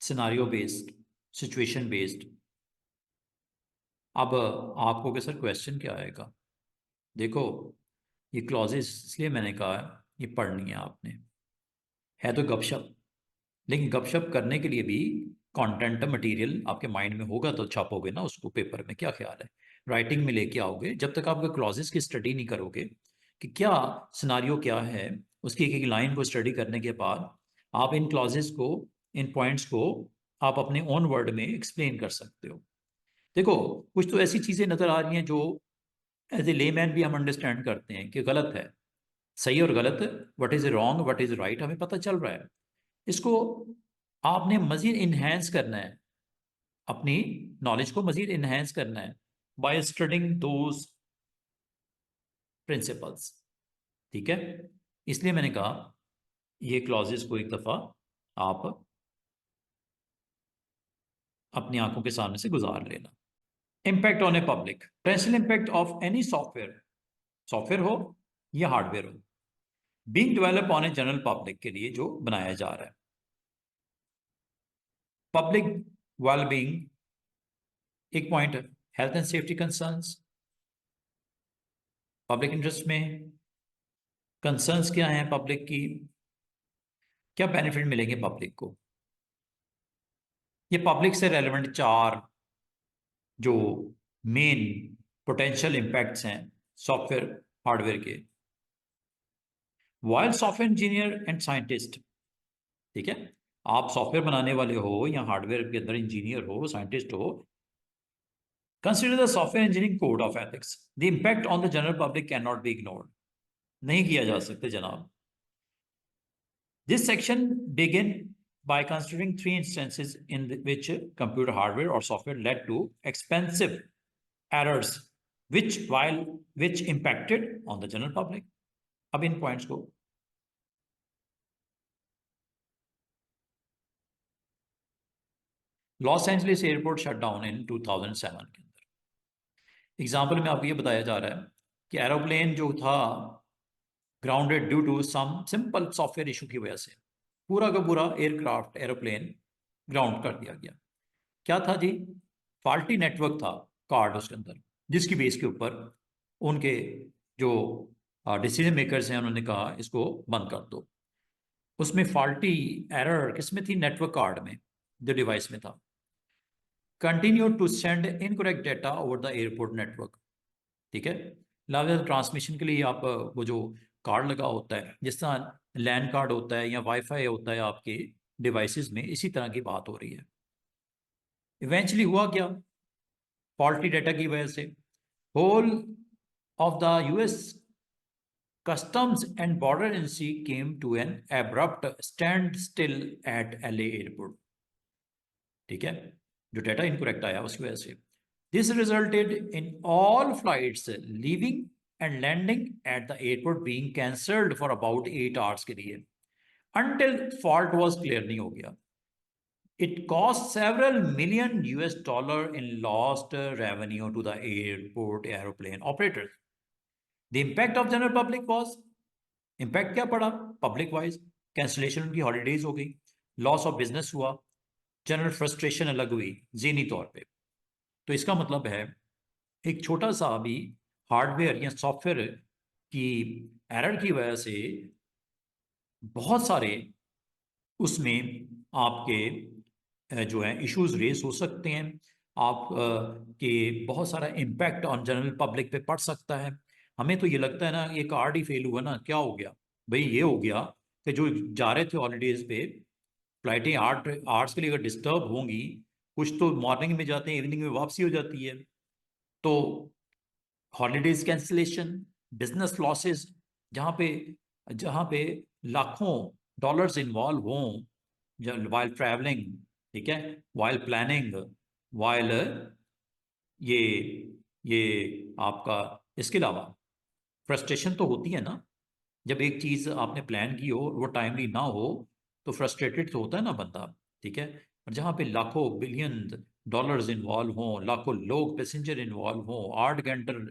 सिनारियो बेस्ड, सिचुएशन बेस्ड। अब आपको कि सर क्वेश्चन क्या आएगा, देखो ये क्लॉजेस इसलिए मैंने कहा ये पढ़नी है आपने, है तो गपशप, लेकिन गपशप करने के लिए भी कंटेंट मटेरियल आपके माइंड में होगा तो छापोगे ना उसको पेपर में, क्या ख्याल है, राइटिंग में लेके आओगे। जब तक आप क्लॉजेस की स्टडी नहीं करोगे कि क्या सिनारियो क्या है, उसकी एक एक लाइन को स्टडी करने के बाद आप इन क्लॉजेस को, इन पॉइंट्स को आप अपने ओन वर्ड में एक्सप्लेन कर सकते हो। देखो कुछ तो ऐसी चीज़ें नज़र आ रही हैं जो एज ए लेमैन भी हम अंडरस्टैंड करते हैं कि गलत है, सही और गलत, what is wrong what is right, हमें पता चल रहा है। इसको आपने मजीद इन्हेंस करना है, अपनी नॉलेज को मजीद इन्हेंस करना है बाय स्टडिंग दोज प्रिंसिपल्स। ठीक है, इसलिए मैंने कहा ये क्लॉजेस को एक दफ़ा आप अपनी आंखों के सामने से गुजार लेना। Impact on a public, potential impact of any software, software हो या हार्डवेयर हो, being develop on a general public के लिए जो बनाया जा रहा है। पब्लिक वेलबींग एक पॉइंट है, health and safety concerns, public interest में कंसर्न्स क्या हैं पब्लिक की, क्या बेनिफिट मिलेंगे पब्लिक को। ये पब्लिक से रेलेवेंट 4 जो मेन पोटेंशियल इंपैक्ट्स हैं सॉफ्टवेयर हार्डवेयर के। While software engineer and scientist, ठीक है, आप सॉफ्टवेयर बनाने वाले हो या हार्डवेयर के अंदर इंजीनियर हो, साइंटिस्ट हो, consider the software engineering code of ethics, the impact on the general public can not be ignored, नहीं किया जा सकते जनाब। This section begin by considering 3 instances in which computer hardware or software led to expensive errors which impacted on the general public। अब इन points को Los Angeles airport shut down in 2007 के अंदर। Example में आपको ये बताया जा रहा है कि एरोप्लेन जो था grounded due to some simple software issue की वजह से, पूरा का पूरा एयरक्राफ्ट एरोप्लेन ग्राउंड कर दिया गया। क्या था जी, फॉल्टी नेटवर्क था कार्ड उसके अंदर, जिसकी बेस के ऊपर उनके जो डिसीजन मेकर्स हैं उन्होंने कहा इसको बंद कर दो। उसमें फॉल्टी एरर किसमें थी, नेटवर्क कार्ड में जो डिवाइस में था। Continue to send incorrect data over the airport network, ठीक है, लाभ ट्रांसमिशन के लिए आप वो जो कार्ड लगा होता है, जिस तरह लैंड कार्ड होता है या वाईफाई होता है आपके डिवाइसेस में, इसी तरह की बात हो रही है। इवेंचुअली हुआ क्या, फॉल्टी डेटा की वजह से whole of the US customs and border agency came to an abrupt standstill at LA airport, ठीक है, जो डेटा इनकरेक्ट आया उसकी वजह से। This resulted in all flights leaving and landing at the airport being cancelled for about 8 hours के लिए, until fault was clear नहीं हो गया। It cost several million US dollar in lost revenue to the airport aeroplane operators. The impact of general public was, impact क्या पड़ा public wise, cancellation उनकी holidays हो गई, लॉस ऑफ बिजनेस हुआ, general frustration अलग हुई ज़हनी तौर पे। तो इसका मतलब है एक छोटा सा भी हार्डवेयर या सॉफ्टवेयर की एरर की वजह से बहुत सारे उसमें आपके जो है इश्यूज रेस हो सकते हैं, आप के बहुत सारा इम्पैक्ट ऑन जनरल पब्लिक पे पड़ सकता है। हमें तो ये लगता है ना ये कार्ड ही फेल हुआ ना, क्या हो गया भाई, ये हो गया कि जो जा रहे थे हॉलीडेज पे, फ्लाइटें 8 आवर्स के लिए अगर डिस्टर्ब होंगी, कुछ तो मॉर्निंग में जाते हैं इवनिंग में वापसी हो जाती है, तो हॉलीडेज कैंसिलेशन, बिजनेस लॉसेस, जहाँ पे लाखों डॉलर्स इन्वॉल्व हों वाइल ट्रैवलिंग, ठीक है, वाइल प्लानिंग, वाइल ये ये आपका, इसके अलावा फ्रस्ट्रेशन तो होती है ना, जब एक चीज़ आपने प्लान की हो वो टाइमली ना हो तो फ्रस्ट्रेटेड तो होता है ना बंदा, ठीक है। और जहाँ पे लाखों बिलियन डॉलर्स इन्वॉल्व हों, लाखों लोग पैसेंजर इन्वॉल्व हों,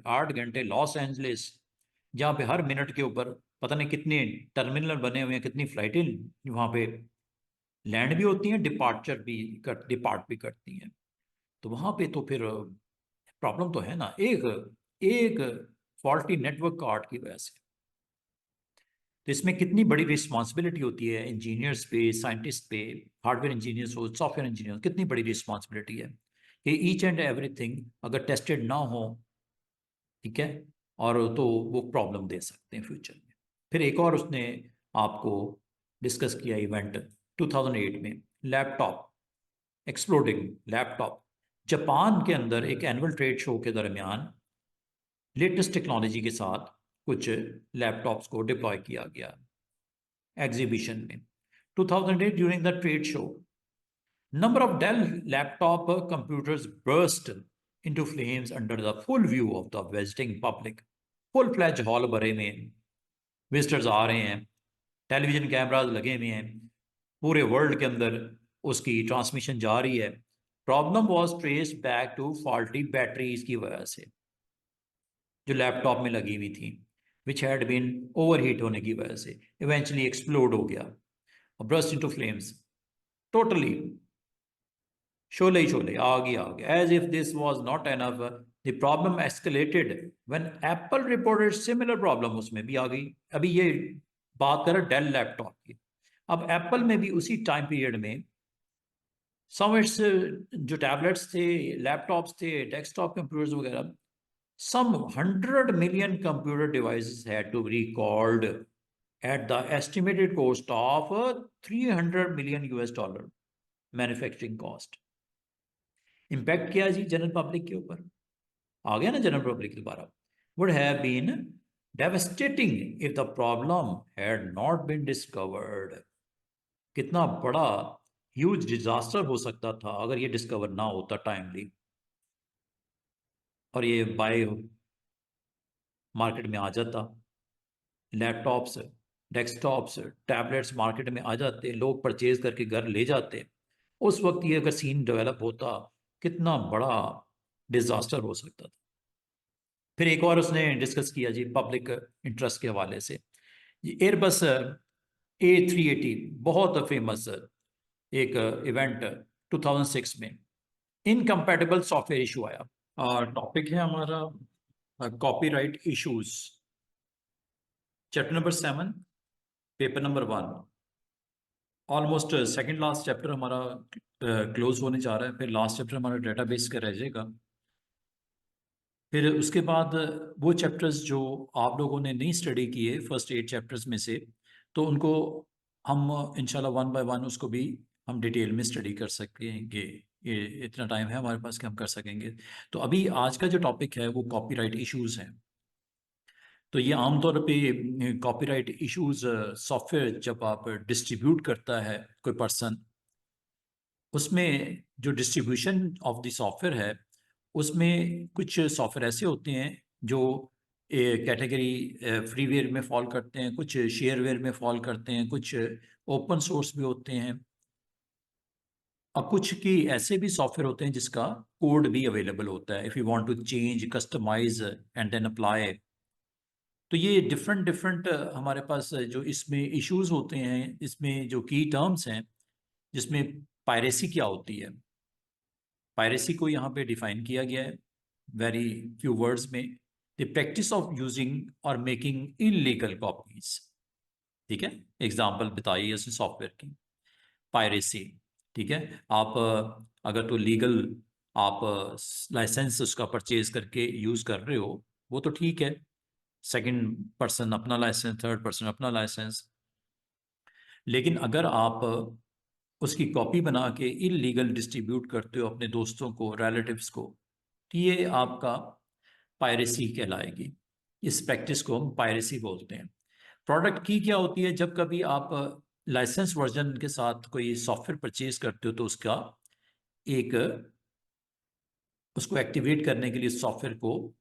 8 घंटे लॉस एंजलिस, जहाँ पे हर मिनट के ऊपर पता नहीं कितने टर्मिनल बने हुए हैं, कितनी फ्लाइटें वहाँ पे लैंड भी होती हैं, डिपार्ट भी करती हैं, तो वहाँ पे तो फिर प्रॉब्लम तो है ना, एक एक फॉल्टी नेटवर्क कार्ड की वजह से। तो इसमें कितनी बड़ी रिस्पॉन्सिबिलिटी होती है इंजीनियर्स पे, साइंटिस्ट पे, हार्डवेयर इंजीनियर्स हो, सॉफ्टवेयर इंजीनियर, कितनी बड़ी रिस्पॉन्सिबिलिटी है कि ईच एंड एवरीथिंग अगर टेस्टेड ना हो, ठीक है, और तो वो प्रॉब्लम दे सकते हैं फ्यूचर में। फिर एक और उसने आपको डिस्कस किया इवेंट 2008 में, लैपटॉप एक्सप्लोडिंग लैपटॉप। जापान के अंदर एक एनुअल ट्रेड शो के दरमियान लेटेस्ट टेक्नोलॉजी के साथ कुछ लैपटॉप्स को डिप्लॉय किया गया एग्जीबिशन में 2008 during the trade show. Number of Dell laptop computers burst into flames under the full view of the visiting public. Full fledge hall भरे में विजिटर्स आ रहे हैं, टेलीविजन कैमराज लगे हुए हैं, पूरे वर्ल्ड के अंदर उसकी ट्रांसमिशन जा रही है। Problem was traced back to faulty batteries की वजह से जो लैपटॉप में लगी हुई थी, विच हैड बीन ओवरहीट होने की वजह से इवेंचुअली एक्सप्लोड हो गया और ब्रस्ट इनटू फ्लेम्स। टोटली शोले ही शोले, आग ही आग। As if this was not enough, the problem escalated when Apple reported similar problem. उसमें भी आ गई। अभी ये बात करें डेल लैपटॉप की, अब एप्पल में भी उसी टाइम पीरियड में सम इट्स जो टैबलेट्स थे, लैपटॉप्स थे, डेस्कटॉप कंप्यूटर्स वगैरह, some 100 million computer devices had to be recalled at the estimated cost of 300 million US dollar manufacturing cost. Impact किया जी जनरल पब्लिक के ऊपर, आ गया ना जनरल पब्लिक दोबारा। Would have been devastating if the problem had not been discovered. कितना बड़ा ह्यूज डिजास्टर हो सकता था अगर ये डिस्कवर ना होता टाइमली और ये बाय मार्केट में आ जाता। लैपटॉप्स, डेस्कटॉप्स, टैबलेट्स मार्केट में आ जाते, लोग परचेज करके घर ले जाते। उस वक्त ये अगर सीन डेवलप होता, कितना बड़ा डिजास्टर हो सकता था। फिर एक और उसने डिस्कस किया जी पब्लिक इंटरेस्ट के हवाले से। एयरबस A380 बहुत फेमस एक इवेंट 2006 में इनकम्पैटिबल सॉफ्टवेयर इशू आया। टॉपिक है हमारा copyright issues, chapter number 7, paper number 1। Almost second last chapter हमारा क्लोज होने जा रहा है, फिर लास्ट चैप्टर हमारा डेटाबेस का रह जाएगा। फिर उसके बाद वो चैप्टर्स जो आप लोगों ने नहीं स्टडी किए फर्स्ट 8 चैप्टर्स में से, तो उनको हम इंशाल्लाह 1 बाय 1 उसको भी हम डिटेल में स्टडी कर सकेंगे। ये इतना टाइम है हमारे पास कि हम कर सकेंगे। तो अभी आज का जो टॉपिक है वो कॉपीराइट इश्यूज हैं। तो ये आमतौर पे कॉपीराइट इश्यूज सॉफ्टवेयर जब आप डिस्ट्रीब्यूट करता है कोई पर्सन, उसमें जो डिस्ट्रीब्यूशन ऑफ द सॉफ्टवेयर है उसमें कुछ सॉफ्टवेयर ऐसे होते हैं जो कैटेगरी फ्रीवेयर में फॉल करते हैं, कुछ शेयरवेयर में फॉल करते हैं, कुछ ओपन सोर्स भी होते हैं, और कुछ की ऐसे भी सॉफ्टवेयर होते हैं जिसका कोड भी अवेलेबल होता है if you want to change, customise and then apply. तो ये डिफरेंट डिफरेंट हमारे पास जो इसमें इश्यूज होते हैं, इसमें जो की टर्म्स हैं, जिसमें पायरेसी क्या होती है। पायरेसी को यहाँ पे डिफाइन किया गया है वेरी फ्यू वर्ड्स में, द प्रैक्टिस ऑफ यूजिंग और मेकिंग इलीगल कॉपीज। ठीक है, एग्जाम्पल बताइए इसमें सॉफ्टवेयर की। पायरेसी, ठीक है, आप अगर तो लीगल आप लाइसेंस उसका परचेज करके यूज कर रहे हो वो तो ठीक है, सेकंड पर्सन अपना लाइसेंस, थर्ड पर्सन अपना लाइसेंस। लेकिन अगर आप उसकी कॉपी बना के इलीगल डिस्ट्रीब्यूट करते हो अपने दोस्तों को, रिलेटिव्स को, तो ये आपका पायरेसी कहलाएगी। इस प्रैक्टिस को हम पायरेसी बोलते हैं। प्रोडक्ट की क्या होती है, जब कभी आप लाइसेंस वर्जन के साथ कोई सॉफ्टवेयर परचेज करते हो तो उसका एक उसको एक्टिवेट करने के लिए, सॉफ्टवेयर को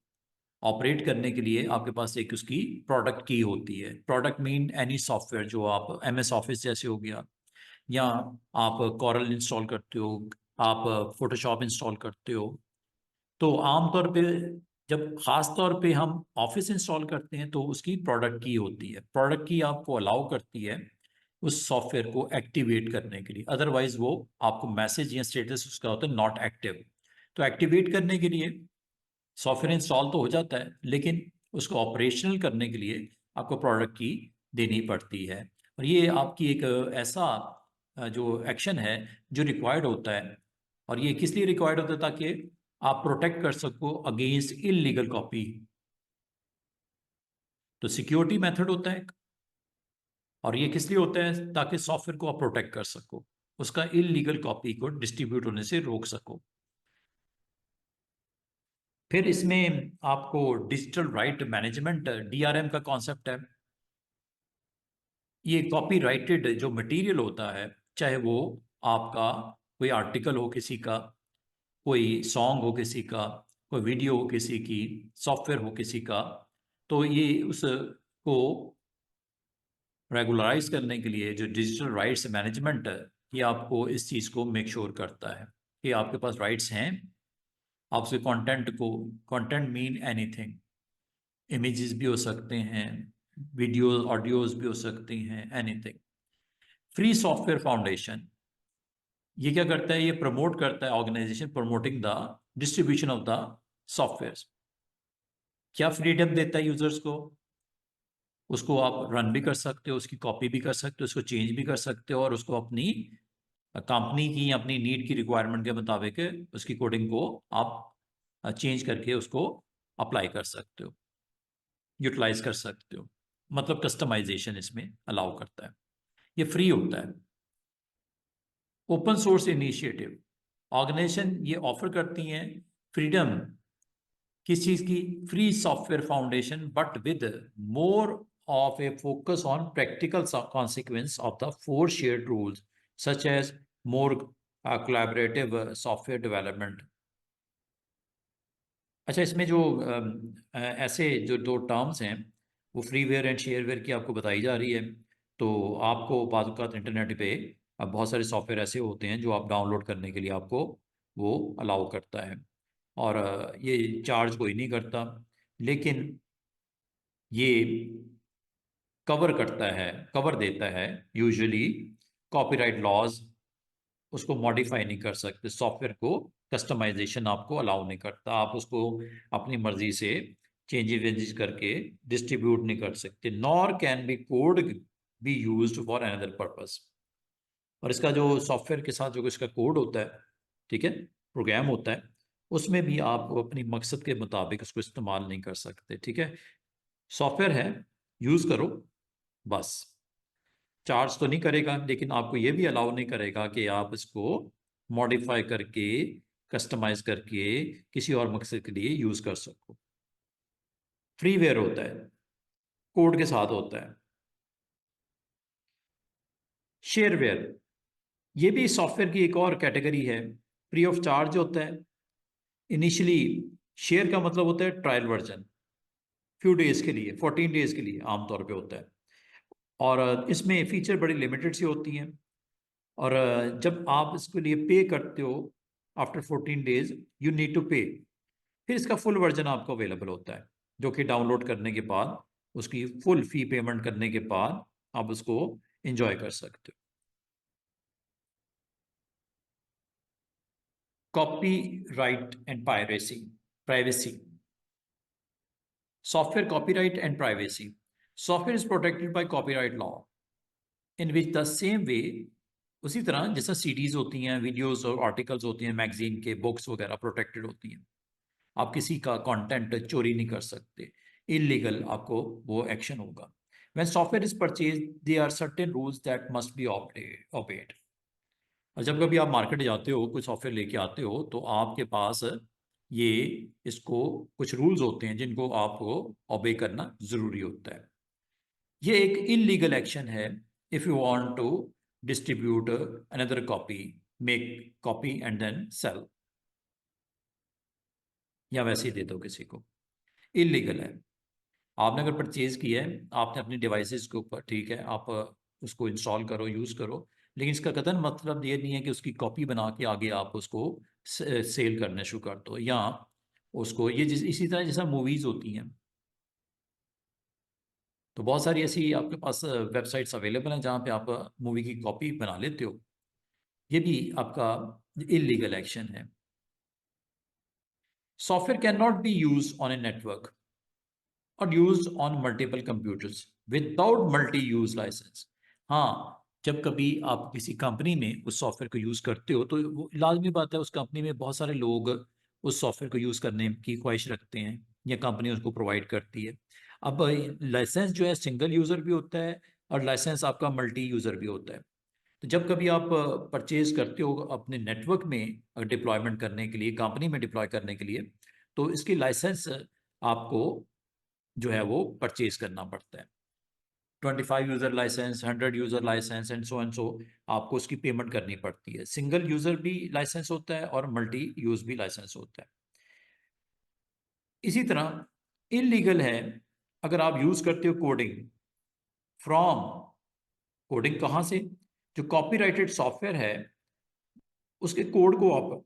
ऑपरेट करने के लिए आपके पास एक उसकी प्रोडक्ट की होती है। प्रोडक्ट मीन एनी सॉफ्टवेयर जो आप MS ऑफिस जैसे हो गया, या आप कॉरल इंस्टॉल करते हो, आप फोटोशॉप इंस्टॉल करते हो। तो आमतौर पे जब खास तौर पे हम ऑफिस इंस्टॉल करते हैं तो उसकी प्रोडक्ट की होती है। प्रोडक्ट की आपको अलाउ करती है उस सॉफ्टवेयर को एक्टिवेट करने के लिए, अदरवाइज वो आपको मैसेज या स्टेटस उसका होता है नॉट एक्टिव। तो एक्टिवेट करने के लिए सॉफ्टवेयर इंस्टॉल तो हो जाता है, लेकिन उसको ऑपरेशनल करने के लिए आपको प्रोडक्ट की देनी पड़ती है। और ये आपकी एक ऐसा जो एक्शन है जो रिक्वायर्ड होता है। और ये किस लिए रिक्वायर्ड होता है, ताकि आप प्रोटेक्ट कर सको अगेंस्ट इलीगल कॉपी। तो सिक्योरिटी मेथड होता है। और ये किस लिए होता है, ताकि सॉफ्टवेयर को आप प्रोटेक्ट कर सको, उसका इलीगल कॉपी को डिस्ट्रीब्यूट होने से रोक सको। फिर इसमें आपको डिजिटल राइट मैनेजमेंट DRM का कॉन्सेप्ट है। ये कॉपीराइटेड जो मटेरियल होता है, चाहे वो आपका कोई आर्टिकल हो किसी का, कोई सॉन्ग हो किसी का, कोई वीडियो हो किसी की, सॉफ्टवेयर हो किसी का, तो ये उसको रेगुलराइज करने के लिए जो डिजिटल राइट्स मैनेजमेंट है, ये आपको इस चीज़ को मेक श्योर करता है कि आपके पास राइट्स हैं। आप उसके कंटेंट मीन एनीथिंग, इमेजेस भी हो सकते हैं, वीडियो ऑडियोज भी हो सकती हैं, एनीथिंग। फ्री सॉफ्टवेयर फाउंडेशन ये क्या करता है, ये प्रमोट करता है, organisation promoting the distribution of the software. क्या फ्रीडम देता है यूजर्स को, उसको आप रन भी कर सकते हो, उसकी कॉपी भी कर सकते हो, उसको चेंज भी कर सकते हो, और उसको अपनी कंपनी की अपनी नीड की रिक्वायरमेंट के मुताबिक उसकी कोडिंग को आप चेंज करके उसको अप्लाई कर सकते हो, यूटिलाइज कर सकते हो। मतलब कस्टमाइजेशन इसमें अलाउ करता है, ये फ्री होता है। ओपन सोर्स इनिशिएटिव, ऑर्गेनाइजेशन ये ऑफर करती हैं फ्रीडम, किस चीज की, free software foundation, but with more of a focus on practical consequence of the 4 shared rules such as more collaborative software development. अच्छा, इसमें जो ऐसे जो 2 टर्म्स हैं, वो फ्रीवेयर एंड शेयरवेयर की आपको बताई जा रही है। तो आपको बाज़ औक़ात इंटरनेट पे अब बहुत सारे सॉफ्टवेयर ऐसे होते हैं जो आप डाउनलोड करने के लिए आपको वो अलाउ करता है, और ये चार्ज कोई नहीं करता, लेकिन ये कवर करता है, कवर देता है यूजुअली कॉपीराइट लॉज, उसको मॉडिफाई नहीं कर सकते, सॉफ्टवेयर को कस्टमाइजेशन आपको अलाउ नहीं करता, आप उसको अपनी मर्जी से चेंजेस वेंजेस करके डिस्ट्रीब्यूट नहीं कर सकते। Nor can be code be used for another purpose. और इसका जो सॉफ्टवेयर के साथ जो इसका कोड होता है, ठीक है, प्रोग्राम होता है, उसमें भी आप अपनी मकसद के मुताबिक उसको इस्तेमाल नहीं कर सकते। ठीक है, सॉफ्टवेयर है, यूज करो, बस। चार्ज तो नहीं करेगा, लेकिन आपको ये भी अलाउ नहीं करेगा कि आप इसको मॉडिफाई करके, कस्टमाइज करके किसी और मकसद के लिए यूज कर सको। फ्रीवेयर होता है, कोड के साथ होता है। शेयरवेयर ये भी सॉफ्टवेयर की एक और कैटेगरी है, फ्री ऑफ चार्ज होता है इनिशियली। शेयर का मतलब होता है ट्रायल वर्जन, फ्यू डेज के लिए, 14 डेज के लिए आमतौर पे होता है, और इसमें फीचर बड़ी लिमिटेड सी होती हैं। और जब आप इसके लिए पे करते हो after 14 days you need to pay, फिर इसका फुल वर्जन आपको अवेलेबल होता है, जो कि डाउनलोड करने के बाद, उसकी फुल फी पेमेंट करने के बाद आप उसको एंजॉय कर सकते हो। Copy right and privacy, software copyright and privacy, software is protected by copyright law in which the same way, उसी तरह जैसा सीडीज होती हैं, वीडियोस और आर्टिकल्स होती हैं, मैगजीन के, बुक्स वगैरह प्रोटेक्टेड होती हैं, आप किसी का कंटेंट चोरी नहीं कर सकते, इलीगल आपको वो एक्शन होगा। When software is purchase there are certain rules that must be obeyed. और जब कभी आप मार्केट जाते हो, कोई सॉफ्टवेयर लेके आते हो, तो आपके पास ये इसको कुछ रूल्स होते हैं जिनको आपको ओबे करना जरूरी होता है। ये एक इलीगल एक्शन है if you want to distribute another copy, make copy and then sell, या वैसे ही दे दो किसी को, इलीगल है। आपने अगर परचेज किया है, आपने अपनी डिवाइसेस के ऊपर, ठीक है, आप उसको इंस्टॉल करो, यूज़ करो, लेकिन इसका कतई मतलब ये नहीं है कि उसकी कॉपी बना के आगे आप उसको सेल करने शुरू कर दो, या उसको ये इसी तरह जैसा मूवीज़ होती हैं, तो बहुत सारी ऐसी आपके पास वेबसाइट्स अवेलेबल हैं जहाँ पे आप मूवी की कॉपी बना लेते हो, ये भी आपका इलीगल एक्शन है। Software can not be use on a network और use on multiple computers without multi use licence. हाँ, जब कभी आप किसी कंपनी में उस सॉफ्टवेयर को यूज करते हो, तो वो लाजमी बात है, उस कंपनी में बहुत सारे लोग उस सॉफ्टवेयर को यूज करने की ख्वाहिश रखते हैं, या कंपनी उसको प्रोवाइड करती है। अब लाइसेंस जो है सिंगल यूजर भी होता है, और लाइसेंस आपका मल्टी यूजर भी होता है। तो जब कभी आप परचेज करते हो अपने नेटवर्क में डिप्लॉयमेंट करने के लिए, कंपनी में डिप्लॉय करने के लिए, तो इसकी लाइसेंस आपको जो है वो परचेज करना पड़ता है। 25 user licence, 100 user licence and so आपको उसकी पेमेंट करनी पड़ती है। सिंगल यूज़र भी लाइसेंस होता है और मल्टी यूज़ भी लाइसेंस होता है। इसी तरह इलीगल है अगर आप यूज़ करते हो कोडिंग फ्रॉम, कोडिंग कहाँ से, जो कॉपीराइटेड सॉफ्टवेयर है उसके कोड को आप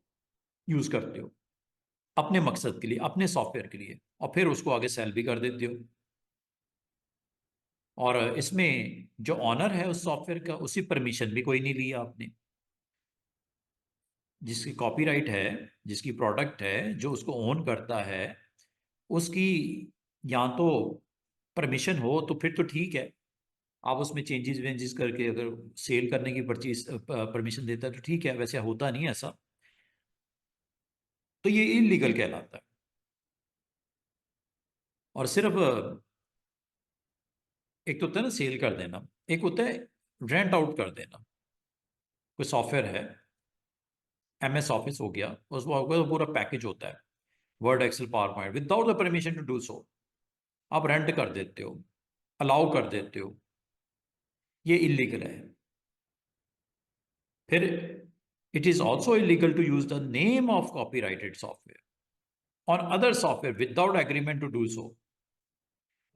यूज़ करते हो अपने मकसद के लिए, अपने सॉफ्टवेयर के लिए, और फिर उसको आगे सेल भी कर देते हो। और इसमें जो ऑनर है उस सॉफ्टवेयर का, उसकी परमिशन भी कोई नहीं लिया आपने। जिसकी कॉपीराइट है, जिसकी प्रोडक्ट है, जो उसको ओन करता है, उसकी या तो परमिशन हो तो फिर तो ठीक है, आप उसमें चेंजेस वेंजेस करके अगर सेल करने की परचेज परमिशन देता है तो ठीक है, वैसे होता नहीं है ऐसा, तो ये इलीगल कहलाता है। और सिर्फ एक तो होता है ना सेल कर देना, एक होता है रेंट आउट कर देना। कोई सॉफ्टवेयर है, MS ऑफिस हो गया, उसमें पूरा पैकेज होता है, Word, Excel, PowerPoint, without the permission to do so आप रेंट कर देते हो, अलाउ कर देते हो, ये इलीगल है। फिर it is also illegal to use the name of copyrighted software और other software without agreement to do so,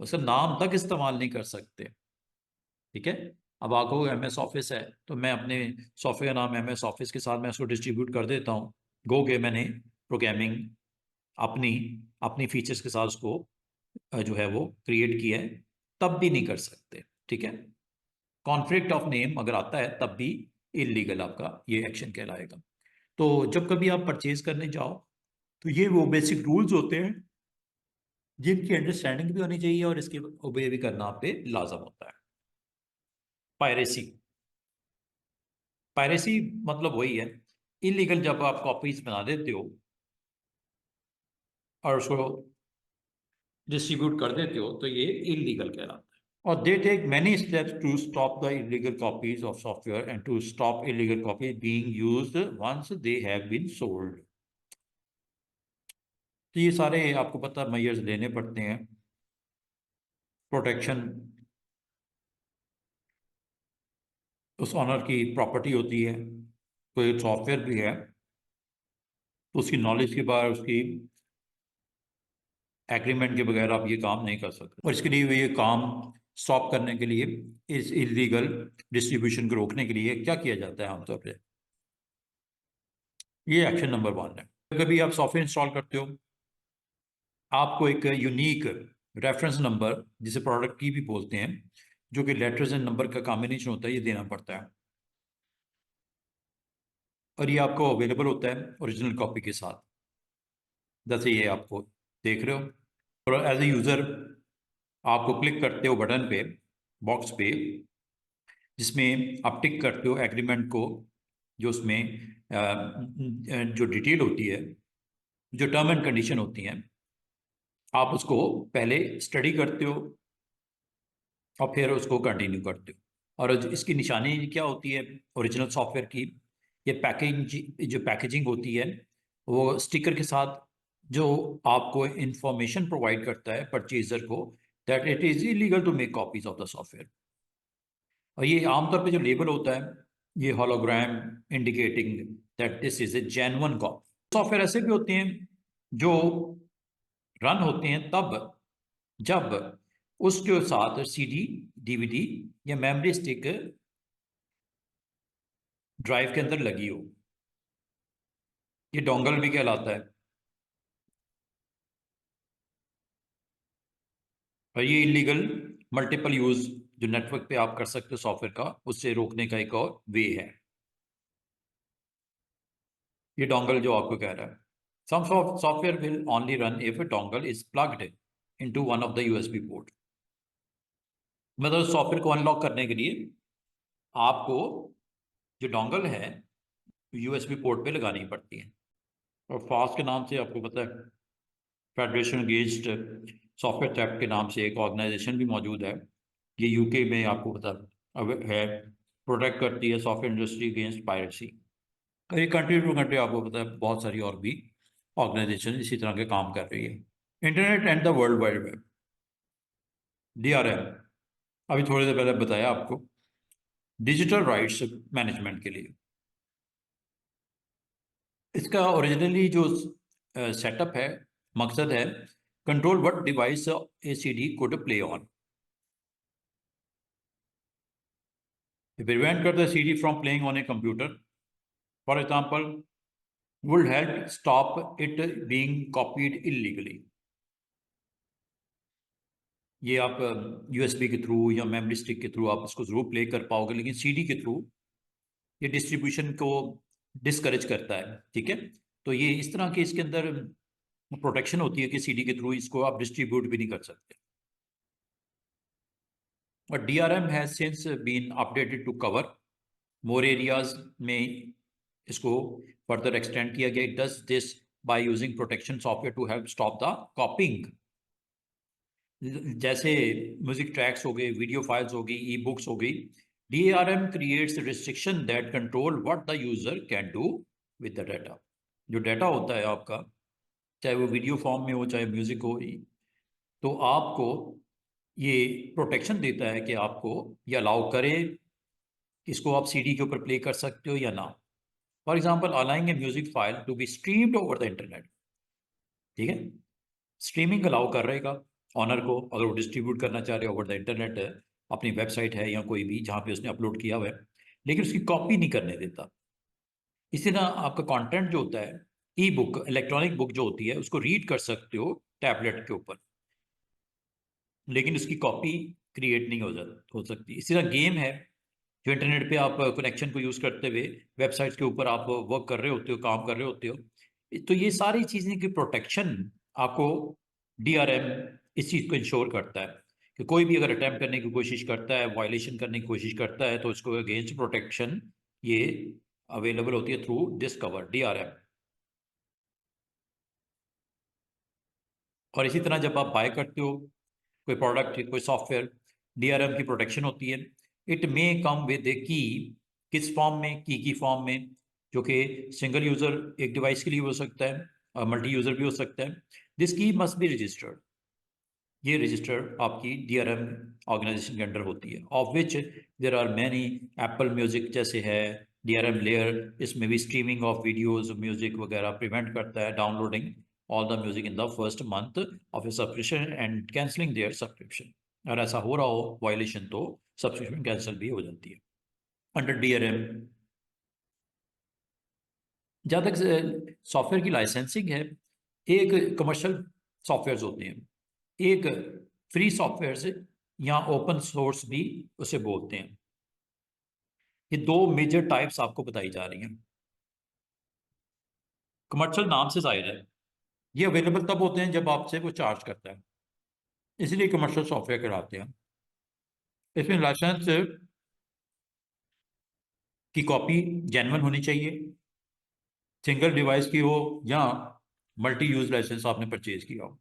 उसका नाम तक इस्तेमाल नहीं कर सकते। ठीक है, अब आपको MS ऑफिस है तो मैं अपने सॉफ्टवेयर का नाम MS ऑफिस के साथ मैं उसको डिस्ट्रीब्यूट कर देता हूँ, गो के मैंने प्रोग्रामिंग अपनी अपनी फीचर्स के साथ उसको जो है वो क्रिएट किया है, तब भी नहीं कर सकते। ठीक है, कॉन्फ्लिक्ट ऑफ नेम अगर आता है तब भी इलीगल आपका ये एक्शन कहलाएगा। तो जब कभी आप परचेज करने जाओ तो ये वो बेसिक रूल्स होते हैं जिनकी अंडरस्टैंडिंग भी होनी चाहिए और इसके ओबे भी करना आप पे लाजम होता है। पायरेसी, पायरेसी मतलब वही है इलीगल, जब आप कॉपीज बना देते हो और उसको डिस्ट्रीब्यूट कर देते हो तो ये इलीगल कहलाता है। और they take many steps to stop the illegal copies of software and to stop illegal copies being used once they have been sold. तो ये सारे आपको पता मेजर्स लेने पड़ते हैं, प्रोटेक्शन उस ऑनर की प्रॉपर्टी होती है, कोई सॉफ्टवेयर भी है तो उसकी नॉलेज के बाद, उसकी एग्रीमेंट के बगैर आप ये काम नहीं कर सकते। और इसके लिए ये काम स्टॉप करने के लिए, इस इलीगल डिस्ट्रीब्यूशन को रोकने के लिए क्या किया जाता है आमतौर पर, ये एक्शन नंबर 1 है। कभी आप सॉफ्टवेयर इंस्टॉल करते हो, आपको एक यूनिक रेफरेंस नंबर जिसे प्रोडक्ट की भी बोलते हैं, जो कि लेटर्स एंड नंबर का कॉम्बिनेशन होता है, ये देना पड़ता है। और ये आपको अवेलेबल होता है ओरिजिनल कॉपी के साथ, जैसे ये आपको देख रहे हो। और एज ए यूज़र आपको क्लिक करते हो बटन पे, बॉक्स पे, जिसमें आप टिक करते हो एग्रीमेंट को, जो उसमें जो डिटेल होती है, जो टर्म एंड कंडीशन होती हैं, आप उसको पहले स्टडी करते हो और फिर उसको कंटिन्यू करते हो। और इसकी निशानी क्या होती है ओरिजिनल सॉफ्टवेयर की, ये पैकेज, जो पैकेजिंग होती है वो स्टिकर के साथ जो आपको इंफॉर्मेशन प्रोवाइड करता है परचेजर को, that it is illegal to make copies of the software. और ये आमतौर पे जो लेबल होता है, ये hologram indicating that this is a genuine copy. Software ऐसे भी होते हैं जो रन होते हैं तब जब उसके साथ CD, DVD या मेमोरी स्टिक ड्राइव के अंदर लगी हो, ये डोंगल भी कहलाता है। और ये इलीगल मल्टीपल यूज जो नेटवर्क पे आप कर सकते हो सॉफ्टवेयर का, उससे रोकने का एक और वे है। ये डोंगल जो आपको कह रहा है, some software will only run if a dongle is plugged into one of the USB port. मतलब सॉफ्टवेयर को अनलॉक करने के लिए आपको जो डोंगल है USB पोर्ट पे लगानी पड़ती है। और फास्ट के नाम से आपको पता है फेडरेशन अगेंस्ट सॉफ्टवेयर थेफ्ट के नाम से एक ऑर्गेनाइजेशन भी मौजूद है, ये UK में आपको पता अब है, प्रोटेक्ट करती है सॉफ्टवेयर इंडस्ट्री अगेंस्ट पायरेसी। और ये कंट्री टू कंट्री आपको पता है बहुत सारी और भी ऑर्गेनाइजेशन इसी तरह के काम कर रही है। Internet and the world wide web, DRM, अभी थोड़ी देर पहले बताया आपको डिजिटल राइट्स मैनेजमेंट के लिए। इसका ओरिजिनली जो सेटअप है, मकसद है control what device A CD could play on, prevent करता है CD from playing on a computer, for example would help stop it being copied illegally. ये आप यूएसबी के थ्रू या मेमोरी स्टिक के थ्रू आप इसको जरूर प्ले कर पाओगे, लेकिन सीडी के थ्रू ये डिस्ट्रीब्यूशन को डिस्करेज करता है। ठीक है, तो ये इस तरह के इसके अंदर प्रोटेक्शन होती है कि सीडी के थ्रू इसको आप डिस्ट्रीब्यूट भी नहीं कर सकते। और DRM has since been updated to cover more areas में इसको फर्दर एक्सटेंड किया गया। It does this by using protection software to help stop the copying. जैसे म्यूजिक ट्रैक्स हो गए, वीडियो फाइल्स हो गई, ई बुक्स हो गई, DRM creates a restriction that control what the user can do with the data। जो data होता है आपका, चाहे वो वीडियो फॉर्म में हो चाहे म्यूजिक हो, तो आपको ये प्रोटेक्शन देता है कि आपको ये अलाउ करे, इसको आप सीडी के ऊपर प्ले कर सकते हो या ना। For example allowing a music file to be streamed over the internet. ठीक है, स्ट्रीमिंग अलाउ कर रहेगा ऑनर को, अगर वो डिस्ट्रीब्यूट करना चाह रहे हो ओवर द इंटरनेट, अपनी वेबसाइट है या कोई भी जहाँ पे उसने अपलोड किया हुआ है, लेकिन उसकी कॉपी नहीं करने देता। इसी तरह आपका कंटेंट जो होता है, ई बुक, इलेक्ट्रॉनिक बुक जो होती है, उसको रीड कर सकते हो टैबलेट के ऊपर, लेकिन उसकी कॉपी क्रिएट नहीं हो सकती। इसी तरह गेम है, जो इंटरनेट पे आप कनेक्शन को यूज़ करते हुए वेबसाइट्स के ऊपर आप वर्क कर रहे होते हो, काम कर रहे होते हो, तो ये सारी चीज़ें की प्रोटेक्शन आपको डीआरएम इस चीज़ को इंश्योर करता है कि कोई भी अगर अटैम्प्ट करने की कोशिश करता है, वायलेशन करने की कोशिश करता है, तो इसको अगेंस्ट प्रोटेक्शन ये अवेलेबल होती है थ्रू डिस्कवर डीआरएम। और इसी तरह जब आप बाय करते हो कोई प्रोडक्ट, कोई सॉफ्टवेयर, डीआरएम की प्रोटेक्शन होती है। इट मे कम विद ए की, किस फॉर्म में, की फॉर्म में, जो कि सिंगल यूजर एक डिवाइस के लिए हो सकता है और मल्टी यूजर भी हो सकता है। This key must be registered. ये रजिस्टर्ड आपकी डीआरएम ऑर्गेनाइजेशन के अंडर होती है, of which there are many. Apple Music जैसे है डीआरएम लेयर, इसमें भी स्ट्रीमिंग ऑफ वीडियोस म्यूजिक वगैरह प्रिवेंट करता है, downloading all the music in the first month of a subscription and cancelling their subscription. अगर ऐसा हो रहा हो वायलेशन, तो सब्सक्रिप्शन कैंसिल भी हो जाती है अंडर डीआरएम। जहाँ तक सॉफ्टवेयर की लाइसेंसिंग है, एक कमर्शियल सॉफ्टवेयर होते हैं, एक फ्री सॉफ्टवेयर से या ओपन सोर्स भी उसे बोलते हैं। ये दो मेजर टाइप्स आपको बताई जा रही हैं। कमर्शियल नाम से जाहिर है ये अवेलेबल तब होते हैं जब आपसे वो चार्ज करता है, इसलिए कमर्शियल सॉफ्टवेयर कहलाते हैं। इसमें लाइसेंस की कॉपी जेन्युइन होनी चाहिए, सिंगल डिवाइस की हो या मल्टी यूज लाइसेंस आपने परचेज किया हो।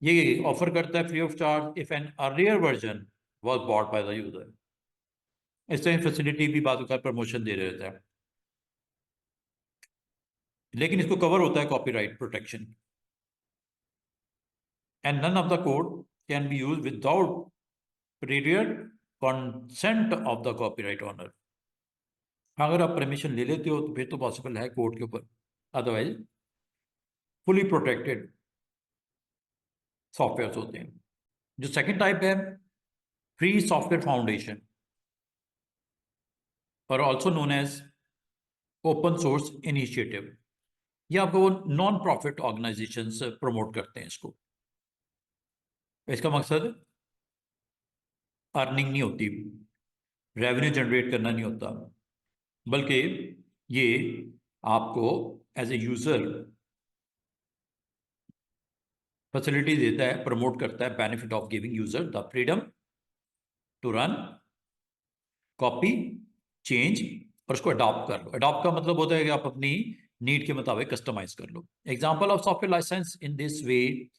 ये ऑफर करता है free of charge if an earlier version was bought by the user. इस तरह फैसिलिटी भी बाद में प्रमोशन दे रहे होता है, लेकिन इसको कवर होता है copyright protection. And none of the code can be use without prior consent of the copyright owner. अगर आप परमिशन ले लेते हो तो फिर तो पॉसिबल है कोड के ऊपर, अदरवाइज फुली प्रोटेक्टेड सॉफ्टवेयर होते हैं। जो सेकंड टाइप है, फ्री सॉफ्टवेयर फाउंडेशन, और also known as open source initiative. ये आपको वो नॉन प्रॉफिट ऑर्गेनाइजेशन प्रमोट करते हैं इसको। इसका मकसद अर्निंग नहीं होती, रेवेन्यू जनरेट करना नहीं होता, बल्कि ये आपको एज ए यूजर फैसिलिटी देता है, प्रमोट करता है, benefit of giving user the freedom to run, copy, change और उसको अडॉप्ट कर लो। अडॉप्ट का मतलब होता है कि आप अपनी नीड के मुताबिक कस्टमाइज कर लो। Example of software licence in this way,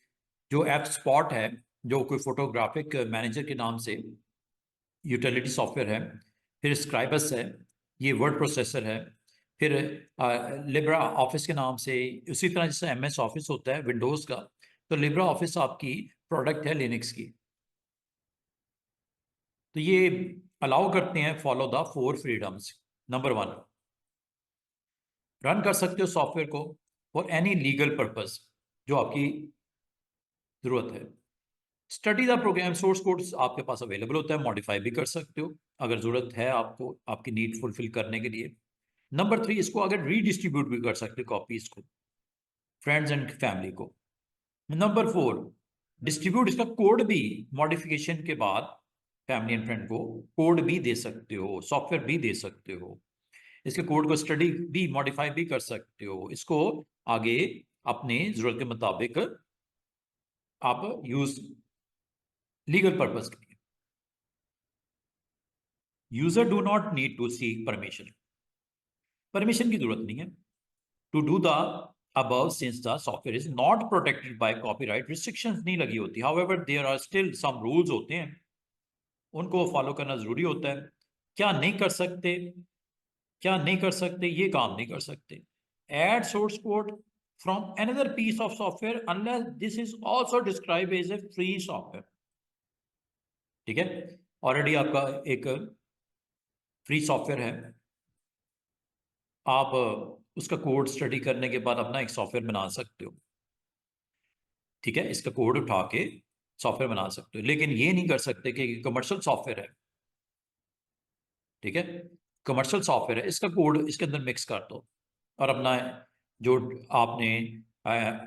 जो ऐप स्पॉट है, जो कोई फोटोग्राफिक मैनेजर के नाम से यूटिलिटी सॉफ्टवेयर है, फिर स्क्राइबस है, ये वर्ड प्रोसेसर है, फिर लिब्रा ऑफिस के नाम से, उसी तरह जैसे MS ऑफिस होता है विंडोज़ का, तो लिब्रा ऑफिस आपकी प्रोडक्ट है लिनक्स की। तो ये अलाउ करते हैं follow the 4 freedoms. Number 1, run कर सकते हो सॉफ्टवेयर को फॉर एनी लीगल पर्पस जो आपकी ज़रूरत है। Study the program, source code आपके पास अवेलेबल होता है, मॉडिफाई भी कर सकते हो अगर ज़रूरत है आपको आपकी नीड फुलफिल करने के लिए। नंबर 3, इसको अगर रीडिस्ट्रीब्यूट भी कर सकते हो कॉपीज को फ्रेंड्स एंड फैमिली को। नंबर 4, डिस्ट्रीब्यूट इसका कोड भी मॉडिफिकेशन के बाद फैमिली एंड फ्रेंड को कोड भी दे सकते हो, सॉफ्टवेयर भी दे सकते हो, इसके कोड को स्टडी भी मॉडिफाई भी कर सकते हो, इसको आगे अपने जरूरत के मुताबिक आप यूज लीगल पर्पस के लिए। User do not need to seek permission, permission की जरूरत नहीं है to do the above since the software is not protected by copyright restrictions नहीं लगी होती। however there are still some rules होते हैं, उनको फॉलो करना जरूरी होता है। क्या नहीं कर सकते, क्या नहीं कर सकते, ये काम नहीं कर सकते। Add source code from another piece of software unless this is also describe as a free software. ठीक है, ऑलरेडी आपका एक फ्री सॉफ्टवेयर है, आप उसका कोड स्टडी करने के बाद अपना एक सॉफ्टवेयर बना सकते हो। ठीक है, इसका कोड उठा के सॉफ्टवेयर बना सकते हो, लेकिन ये नहीं कर सकते कि कमर्शियल सॉफ्टवेयर है। ठीक है, कमर्शियल सॉफ्टवेयर है, इसका कोड इसके अंदर मिक्स कर दो और अपना जो आपने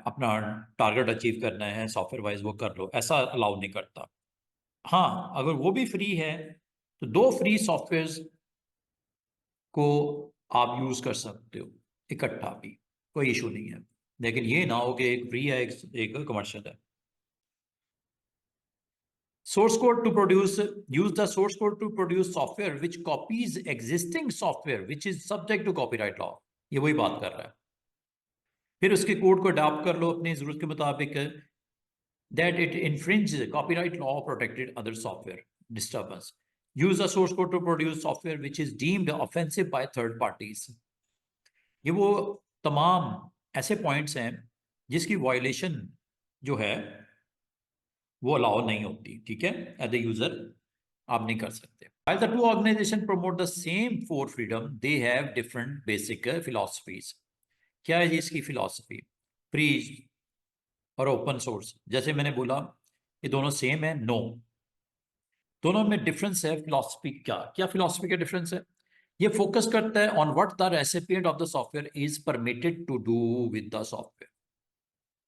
अपना टारगेट अचीव करना है सॉफ्टवेयर वाइज वो कर लो, ऐसा अलाउ नहीं करता। हाँ, अगर वो भी फ्री है तो 2 फ्री सॉफ्टवेयर्स को आप यूज कर सकते हो इकट्ठा भी, कोई इशू नहीं है। लेकिन ये ना हो कि एक फ्री है एक कमर्शियल है। source code to produce, use the source code to produce software which copies existing software which is subject to copyright law, ये वही बात कर रहा है। फिर उसके कोड को अडॉप्ट कर लो अपनी जरूरत के मुताबिक, that it infringes copyright law protected other software disturbance, use the source code to produce software which is deemed offensive by third parties। ये वो तमाम ऐसे पॉइंट्स हैं जिसकी वायलेशन जो है वो अलाउ नहीं होती। ठीक है, एज ए यूजर आप नहीं कर सकते। While the two organizations promote the same 4 freedom, they have different basic philosophies। क्या है जी इसकी फिलॉसफी? फ्री और ओपन सोर्स, जैसे मैंने बोला ये दोनों सेम है? नो, दोनों में डिफरेंस है। फिलॉसफी क्या क्या फिलॉसफी का डिफरेंस है? ये फोकस करता है on what the recipient of the software is permitted to do with the software,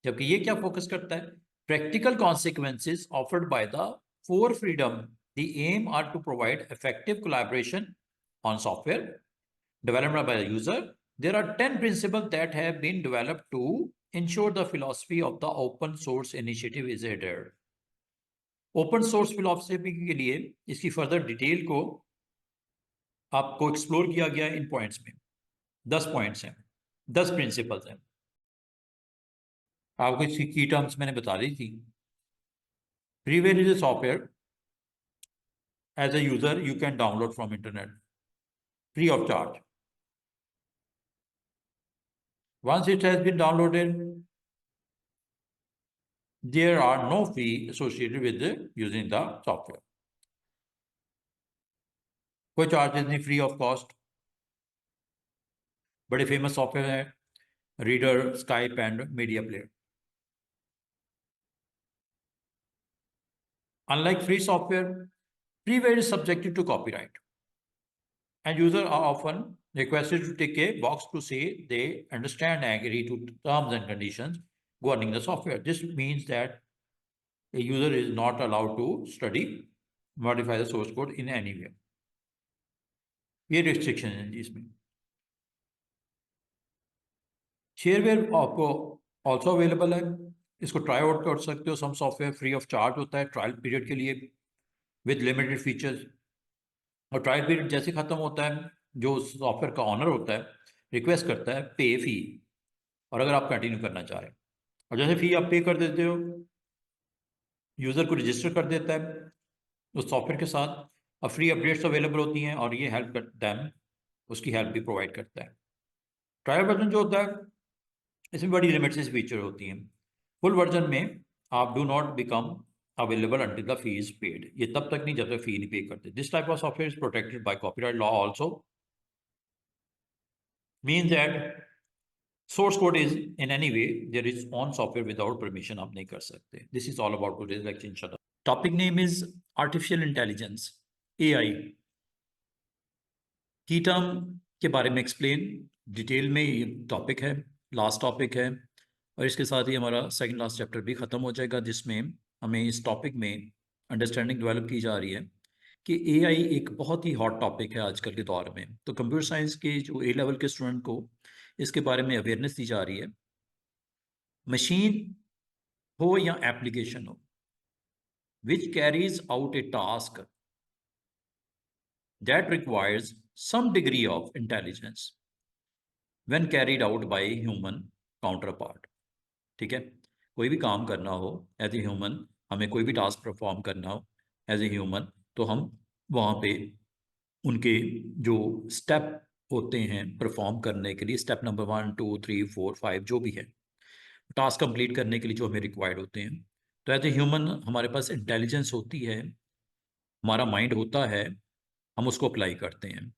जबकि ये क्या फोकस करता है? Practical consequences afforded by the 4 freedom. The aim are to provide effective collaboration on software developed by the user। There are 10 principles that have been developed to ensure the philosophy of the open source initiative is adhered। Open source philosophy के लिए इसकी further detail को आपको explore किया गया इन points में। 10 points हैं, 10 principles हैं। आपको इसकी की टर्म्स मैंने बता दी थी। Freeware is a software as a user you can download from internet free of charge. Once it has been downloaded, there are no fee associated with using the software। कोई charges नहीं, free of cost. बड़े famous software है reader, Skype and media player. Unlike free software, freeware is subjected to copyright and users are often requested to tick a box to say they understand and agree to terms and conditions governing the software। This means that a user is not allowed to study, modify the source code in any way। ये restriction है इसमें। Shareware आपको also available है, इसको try out कर सकते हो। Some software free of charge होता है ट्रायल पीरियड के लिए विद लिमिटेड फीचर्स, और ट्रायल पीरियड जैसे खत्म होता है जो सॉफ्टवेयर का ऑनर होता है रिक्वेस्ट करता है पे फी, और अगर आप कंटिन्यू करना चाह रहे हैं और जैसे फी आप पे कर देते हो यूज़र को रजिस्टर कर देता है उस सॉफ्टवेयर के साथ, और फ्री अपडेट्स अवेलेबल होती हैं और ये हेल्प करता है, उसकी हेल्प भी प्रोवाइड करता है। ट्रायल वर्जन जो होता है इसमें बड़ी लिमिटेड फीचर होती हैं। फुल वर्जन में आप do not become available until the fee is paid, ये तब तक नहीं जब तक फी नहीं पे करते। This type of software is protected by copyright law also, means that source code is in any way there is on software without permission आप नहीं कर सकते। This is all about today's lecture इंशाल्लाह। Topic name is artificial intelligence, AI. की term के बारे में explain detail में ये टॉपिक है, लास्ट टॉपिक है, और इसके साथ ही हमारा सेकंड लास्ट चैप्टर भी ख़त्म हो जाएगा, जिसमें हमें इस टॉपिक में अंडरस्टैंडिंग डेवलप की जा रही है कि एआई एक बहुत ही हॉट टॉपिक है आजकल के दौर में। तो कंप्यूटर साइंस के जो ए लेवल के स्टूडेंट को इसके बारे में अवेयरनेस दी जा रही है। मशीन हो या एप्लीकेशन हो which carries out A task that requires some degree of intelligence when carried out by human counterpart। ठीक है, कोई भी काम करना हो एज ए ह्यूमन, हमें कोई भी टास्क परफॉर्म करना हो एज ए ह्यूमन, तो हम वहाँ पे उनके जो स्टेप होते हैं परफॉर्म करने के लिए, स्टेप नंबर 1 2 3 4 5 जो भी है टास्क कंप्लीट करने के लिए जो हमें रिक्वायर्ड होते हैं, तो एज ए ह्यूमन हमारे पास इंटेलिजेंस होती है, हमारा माइंड होता है, हम उसको अप्लाई करते हैं।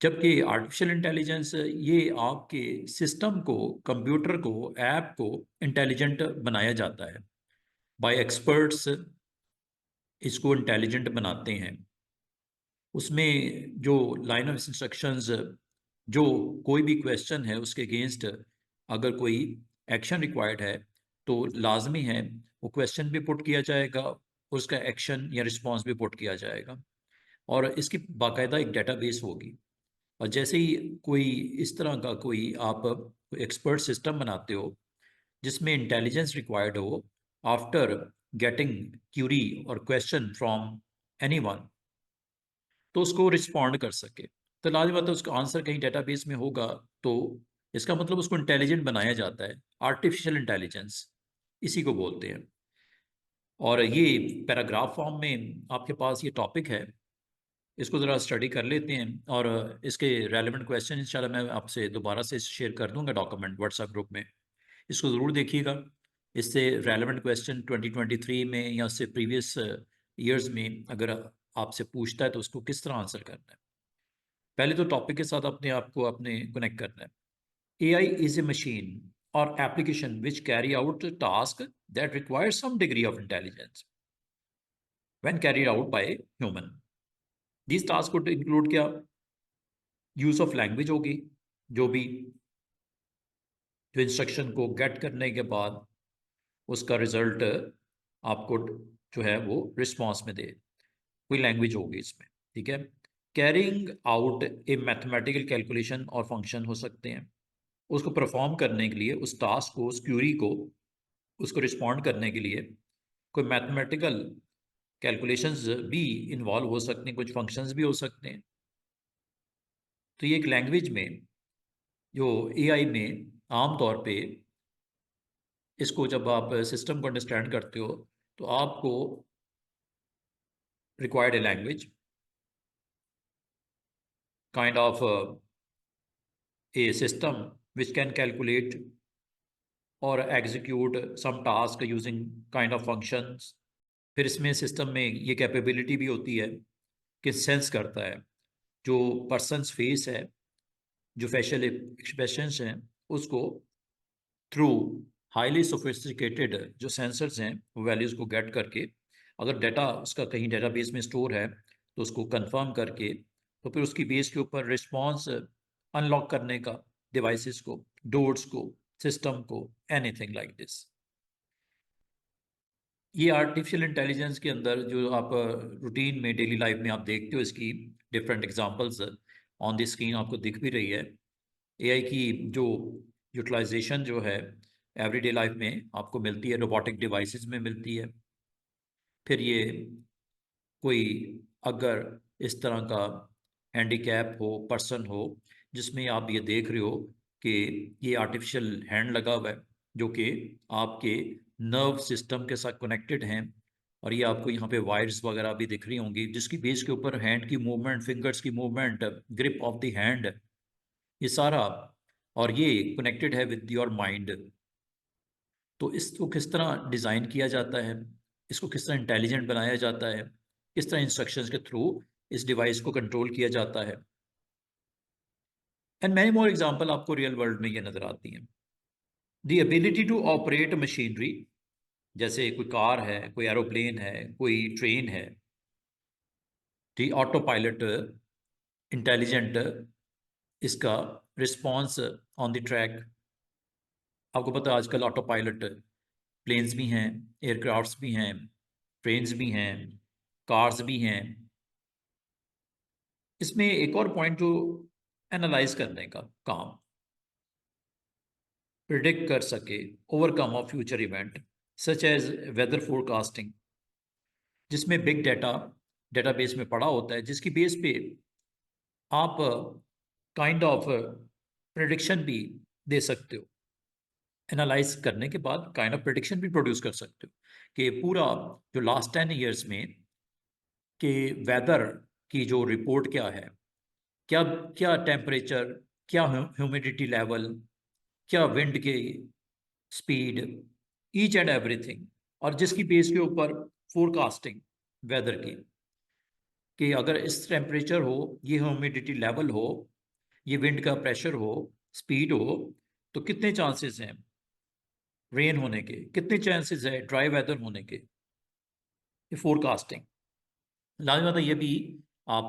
जबकि आर्टिफिशियल इंटेलिजेंस ये आपके सिस्टम को, कंप्यूटर को, ऐप को इंटेलिजेंट बनाया जाता है बाय एक्सपर्ट्स, इसको इंटेलिजेंट बनाते हैं। उसमें जो लाइन ऑफ इंस्ट्रक्शंस, जो कोई भी क्वेश्चन है उसके अगेंस्ट अगर कोई एक्शन रिक्वायर्ड है तो लाजमी है वो क्वेश्चन भी पुट किया जाएगा, उसका एक्शन या रिस्पॉन्स भी पुट किया जाएगा, और इसकी बाकायदा एक डेटाबेस होगी। और जैसे ही कोई इस तरह का कोई आप एक्सपर्ट सिस्टम बनाते हो जिसमें इंटेलिजेंस रिक्वायर्ड हो आफ्टर गेटिंग क्यूरी और क्वेश्चन फ्रॉम एनीवन, तो उसको रिस्पॉन्ड कर सके, तो लाजमी बात है उसका आंसर कहीं डेटाबेस में होगा, तो इसका मतलब उसको इंटेलिजेंट बनाया जाता है। आर्टिफिशियल इंटेलिजेंस इसी को बोलते हैं। और ये पैराग्राफ फॉर्म में आपके पास ये टॉपिक है, इसको ज़रा स्टडी कर लेते हैं, और इसके रेलेवेंट क्वेश्चन इंशाल्लाह मैं आपसे दोबारा से शेयर कर दूंगा डॉक्यूमेंट व्हाट्सएप ग्रुप में, इसको ज़रूर देखिएगा। इससे रेलेवेंट क्वेश्चन 2023 में या उससे प्रीवियस ईयर्स में अगर आपसे पूछता है तो उसको किस तरह आंसर करना है। पहले तो टॉपिक के साथ अपने आप को अपने कनेक्ट करना है। AI इज ए मशीन और application which carry out task that require some degree of intelligence when carried out by human. This task could include क्या, यूज ऑफ लैंग्वेज होगी, जो भी जो इंस्ट्रक्शन को गेट करने के बाद उसका रिजल्ट आपको जो है वो रिस्पॉन्स में दे, कोई लैंग्वेज होगी इसमें। ठीक है, कैरिंग आउट ए मैथमेटिकल कैलकुलेशन और फंक्शन हो सकते हैं, उसको परफॉर्म करने के लिए, उस टास्क को, उस क्यूरी को, उसको रिस्पॉन्ड करने के लिए कोई मैथमेटिकल कैलकुलेशंस भी इन्वॉल्व हो सकते हैं, कुछ फंक्शंस भी हो सकते हैं। तो ये एक लैंग्वेज में, जो एआई में आमतौर पे इसको जब आप सिस्टम को अंडरस्टैंड करते हो तो आपको required a language kind of a system which can calculate और execute some task using kind of functions. फिर इसमें सिस्टम में ये कैपेबिलिटी भी होती है कि सेंस करता है जो पर्सनस फेस है, जो फेशियल एक्सप्रेशंस हैं, उसको थ्रू हाईली सोफिस्टिकेटेड जो सेंसर्स हैं वो वैल्यूज़ को गेट करके, अगर डाटा उसका कहीं डेटाबेस में स्टोर है तो उसको कंफर्म करके, तो फिर उसकी बेस के ऊपर रिस्पॉन्स अनलॉक करने का डिवाइसेस को, डोर्स को, सिस्टम को, एनीथिंग लाइक दिस। ये आर्टिफिशियल इंटेलिजेंस के अंदर जो आप रूटीन में डेली लाइफ में आप देखते हो, इसकी different examples on the screen आपको दिख भी रही है। एआई की जो यूटिलाइजेशन जो है एवरीडे लाइफ में आपको मिलती है, रोबोटिक डिवाइसेस में मिलती है। फिर ये कोई अगर इस तरह का हैंडीकैप हो, पर्सन हो, जिसमें आप ये देख रहे हो कि ये आर्टिफिशियल हैंड लगा हुआ है जो कि आपके नर्व सिस्टम के साथ कनेक्टेड हैं, और ये आपको यहाँ पे वायर्स वगैरह भी दिख रही होंगी जिसकी बेस के ऊपर हैंड की मूवमेंट, फिंगर्स की movement, grip of the hand, ये सारा, और ये कनेक्टेड है विद योर माइंड। तो इसको किस तरह डिज़ाइन किया जाता है, इसको किस तरह इंटेलिजेंट बनाया जाता है, किस तरह इंस्ट्रक्शंस के थ्रू इस डिवाइस को कंट्रोल किया जाता है, एंड मैनी मोर एग्जांपल आपको रियल वर्ल्ड में ये नज़र आती हैं। The ability to operate machinery, जैसे कोई कार है, कोई एरोप्लेन है, कोई ट्रेन है, द ऑटो पायलट इंटेलिजेंट इसका रिस्पॉन्स ऑन द ट्रैक। आपको पता है आजकल ऑटो पायलट प्लेन्स भी हैं, एयरक्राफ्ट्स भी हैं, ट्रेन्स भी हैं, कार्स भी हैं। इसमें एक और पॉइंट जो एनालाइज करने का काम, प्रिडिक्ट कर सके overcome of future event such as weather forecasting, जिसमें बिग डाटा डेटाबेस में पड़ा होता है, जिसकी बेस पे आप काइंड ऑफ प्रिडिक्शन भी दे सकते हो। एनालाइज करने के बाद काइंड ऑफ प्रिडिक्शन भी प्रोड्यूस कर सकते हो कि पूरा जो लास्ट 10 ईयर्स में कि वेदर की जो रिपोर्ट क्या है, क्या क्या टेम्परेचर, क्या ह्यूमिडिटी लेवल, क्या विंड की स्पीड, ईच एंड एवरीथिंग, और जिसकी बेस के ऊपर फोरकास्टिंग वेदर की कि अगर इस टेम्परेचर हो, ये ह्यूमिडिटी लेवल हो, ये विंड का प्रेशर हो, स्पीड हो, तो कितने चांसेस हैं रेन होने के, कितने चांसेस है ड्राई वेदर होने के, ये फोरकास्टिंग। लाजमी बात है ये भी आप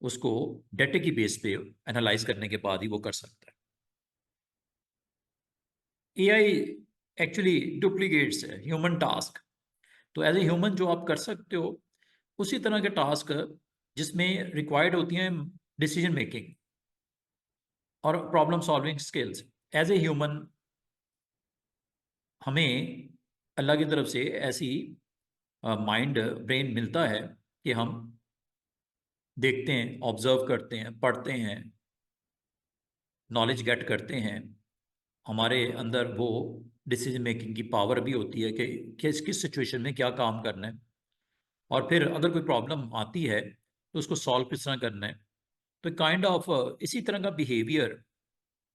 उसको डेटा की बेस पे एनालाइज करने के बाद ही वो कर सकता है। AI actually duplicates human task. तो एज ए ह्यूमन जो आप कर सकते हो उसी तरह के टास्क जिसमें रिक्वायर्ड होती हैं डिसीजन मेकिंग और problem solving skills, as a human हमें अल्लाह की तरफ से ऐसी माइंड ब्रेन मिलता है कि हम देखते हैं, ऑब्जर्व करते हैं, पढ़ते हैं, नॉलेज गेट करते हैं। हमारे अंदर वो डिसीजन मेकिंग की पावर भी होती है कि किस किस सिचुएशन में क्या काम करना है, और फिर अगर कोई प्रॉब्लम आती है तो उसको सॉल्व किस तरह करना है। तो काइंड ऑफ इसी तरह का बिहेवियर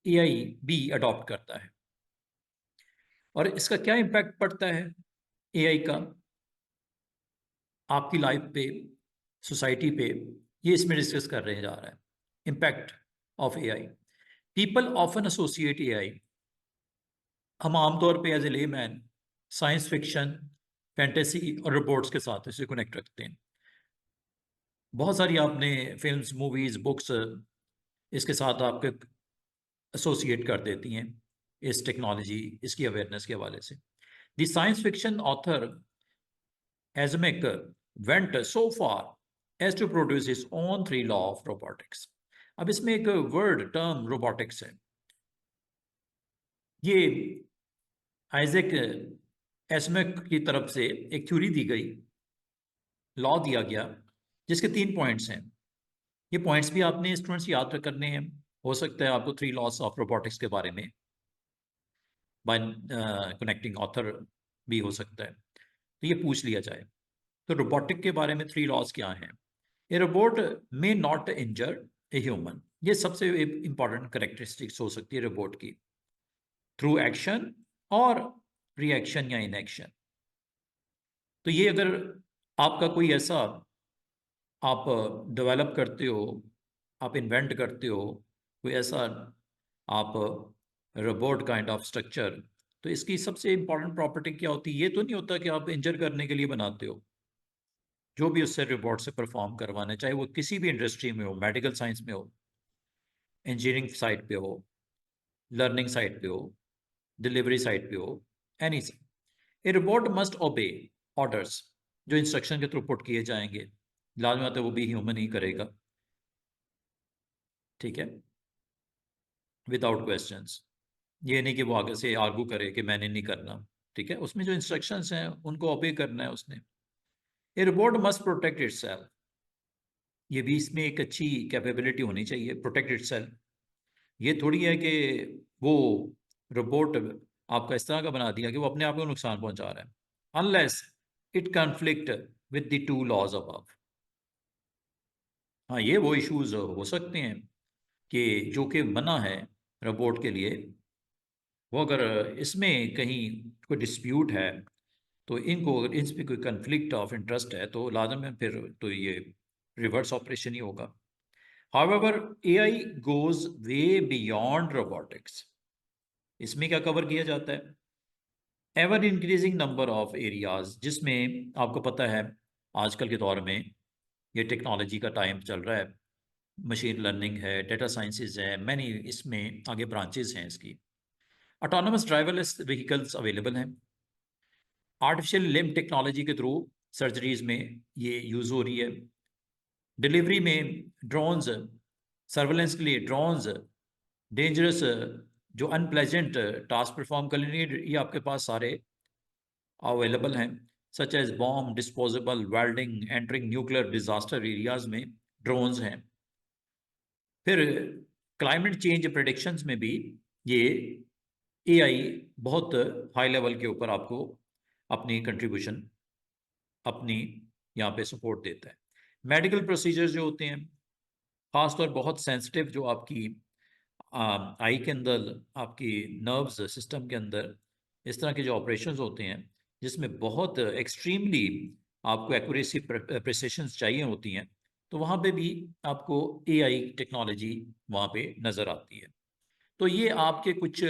एआई भी अडॉप्ट करता है। और इसका क्या इम्पैक्ट पड़ता है एआई का आपकी लाइफ पे, सोसाइटी पे, ये इसमें डिस्कस कर रहे जा रहा है। Impact of AI, people often associate AI, हम आमतौर पे as a layman science fiction, fantasy और रिपोर्ट्स के साथ इसे कनेक्ट रखते हैं। बहुत सारी आपने फिल्म्स, मूवीज, बुक्स इसके साथ आपके एसोसिएट कर देती हैं इस टेक्नोलॉजी, इसकी अवेयरनेस के हवाले से। The science fiction author Asmik went so far as to produce his own three law of robotics. अब इसमें एक वर्ड टर्म रोबोटिक्स है, ये आइजैक एस्मिक की तरफ से एक थ्योरी दी गई, लॉ दिया गया, जिसके 3 पॉइंट्स हैं। ये पॉइंट्स भी आपने स्टूडेंट्स याद करने हैं। हो सकता है आपको 3 लॉस ऑफ रोबोटिक्स के बारे में बाय कनेक्टिंग ऑथर भी हो सकता है, तो ये पूछ लिया जाए। तो रोबोटिक के बारे में 3 लॉज क्या हैं? A robot may not injure a human, ये सबसे इंपॉर्टेंट करेक्टरिस्टिक्स हो सकती है रोबोट की, थ्रू एक्शन और रिएक्शन या इनएक्शन। तो ये अगर आपका कोई ऐसा आप डेवलप करते हो, आप इन्वेंट करते हो कोई ऐसा आप रोबोट काइंड ऑफ स्ट्रक्चर, तो इसकी सबसे इंपॉर्टेंट प्रॉपर्टी क्या होती है? ये तो नहीं होता कि आप इंजर करने के लिए बनाते हो, जो भी उससे रोबोट से परफॉर्म करवाना है, चाहे वो किसी भी इंडस्ट्री में हो, मेडिकल साइंस में हो, इंजीनियरिंग साइड पे हो, लर्निंग साइड पे हो, डिलीवरी साइड पे हो, एनी ए रोबोट मस्ट ओबे ऑर्डर्स, जो इंस्ट्रक्शन के थ्रू पुट किए जाएंगे, लाजमी बात है वो भी ह्यूमन ही करेगा, ठीक है, विदाउट क्वेश्चंस। ये नहीं कि वो आगे से आर्गू करे कि मैंने नहीं करना, ठीक है, उसमें जो इंस्ट्रक्शंस हैं उनको ओबे करना है उसने। ए रोबोट मस्ट प्रोटेक्ट इटसेल्फ, ये भी इसमें एक अच्छी कैपेबिलिटी होनी चाहिए, प्रोटेक्ट इटसेल्फ। ये थोड़ी है कि वो रोबोट आपका इस तरह का बना दिया कि वो अपने आप को नुकसान पहुंचा रहा है, unless it conflict with the 2 laws above. हाँ, ये वो इश्यूज हो सकते हैं कि जो कि मना है रोबोट के लिए वो अगर इसमें कहीं कोई डिस्प्यूट है तो इनको अगर इन पर कोई कन्फ्लिक्ट ऑफ इंटरेस्ट है तो लाजम है फिर तो ये रिवर्स ऑपरेशन ही होगा। However AI goes way beyond robotics. इसमें क्या कवर किया जाता है? Ever increasing number of areas, जिसमें आपको पता है आजकल के दौर में ये टेक्नोलॉजी का टाइम चल रहा है, मशीन लर्निंग है, डेटा साइंसेज है, मैनी इसमें आगे ब्रांचेस हैं इसकी। ऑटोनमस ड्राइवरलेस व्हीकल्स अवेलेबल हैं। आर्टिफिशियल लिम्ब टेक्नोलॉजी के थ्रू सर्जरीज में ये यूज़ हो रही है। डिलीवरी में ड्रोन्स, सर्वेलेंस के लिए ड्रोन्स, डेंजरस जो अनप्लेजेंट टास्क परफॉर्म कर लेंगे, ये आपके पास सारे अवेलेबल हैं, such as bomb disposable, welding, entering nuclear disaster areas में ड्रोन्स हैं। फिर क्लाइमेट चेंज प्रेडिक्शंस में भी ये एआई बहुत हाई लेवल के ऊपर आपको अपनी कंट्रीब्यूशन अपनी यहाँ पे सपोर्ट देता है। मेडिकल प्रोसीजर्स जो होते हैं, ख़ासतौर बहुत सेंसिटिव जो आपकी आई के अंदर, आपकी नर्व्स सिस्टम के अंदर इस तरह के जो ऑपरेशंस होते हैं जिसमें बहुत एक्सट्रीमली आपको एक्यूरेसी प्रिसिशंस चाहिए होती हैं, तो वहाँ पे भी आपको एआई टेक्नोलॉजी वहाँ पे नज़र आती है। तो ये आपके कुछ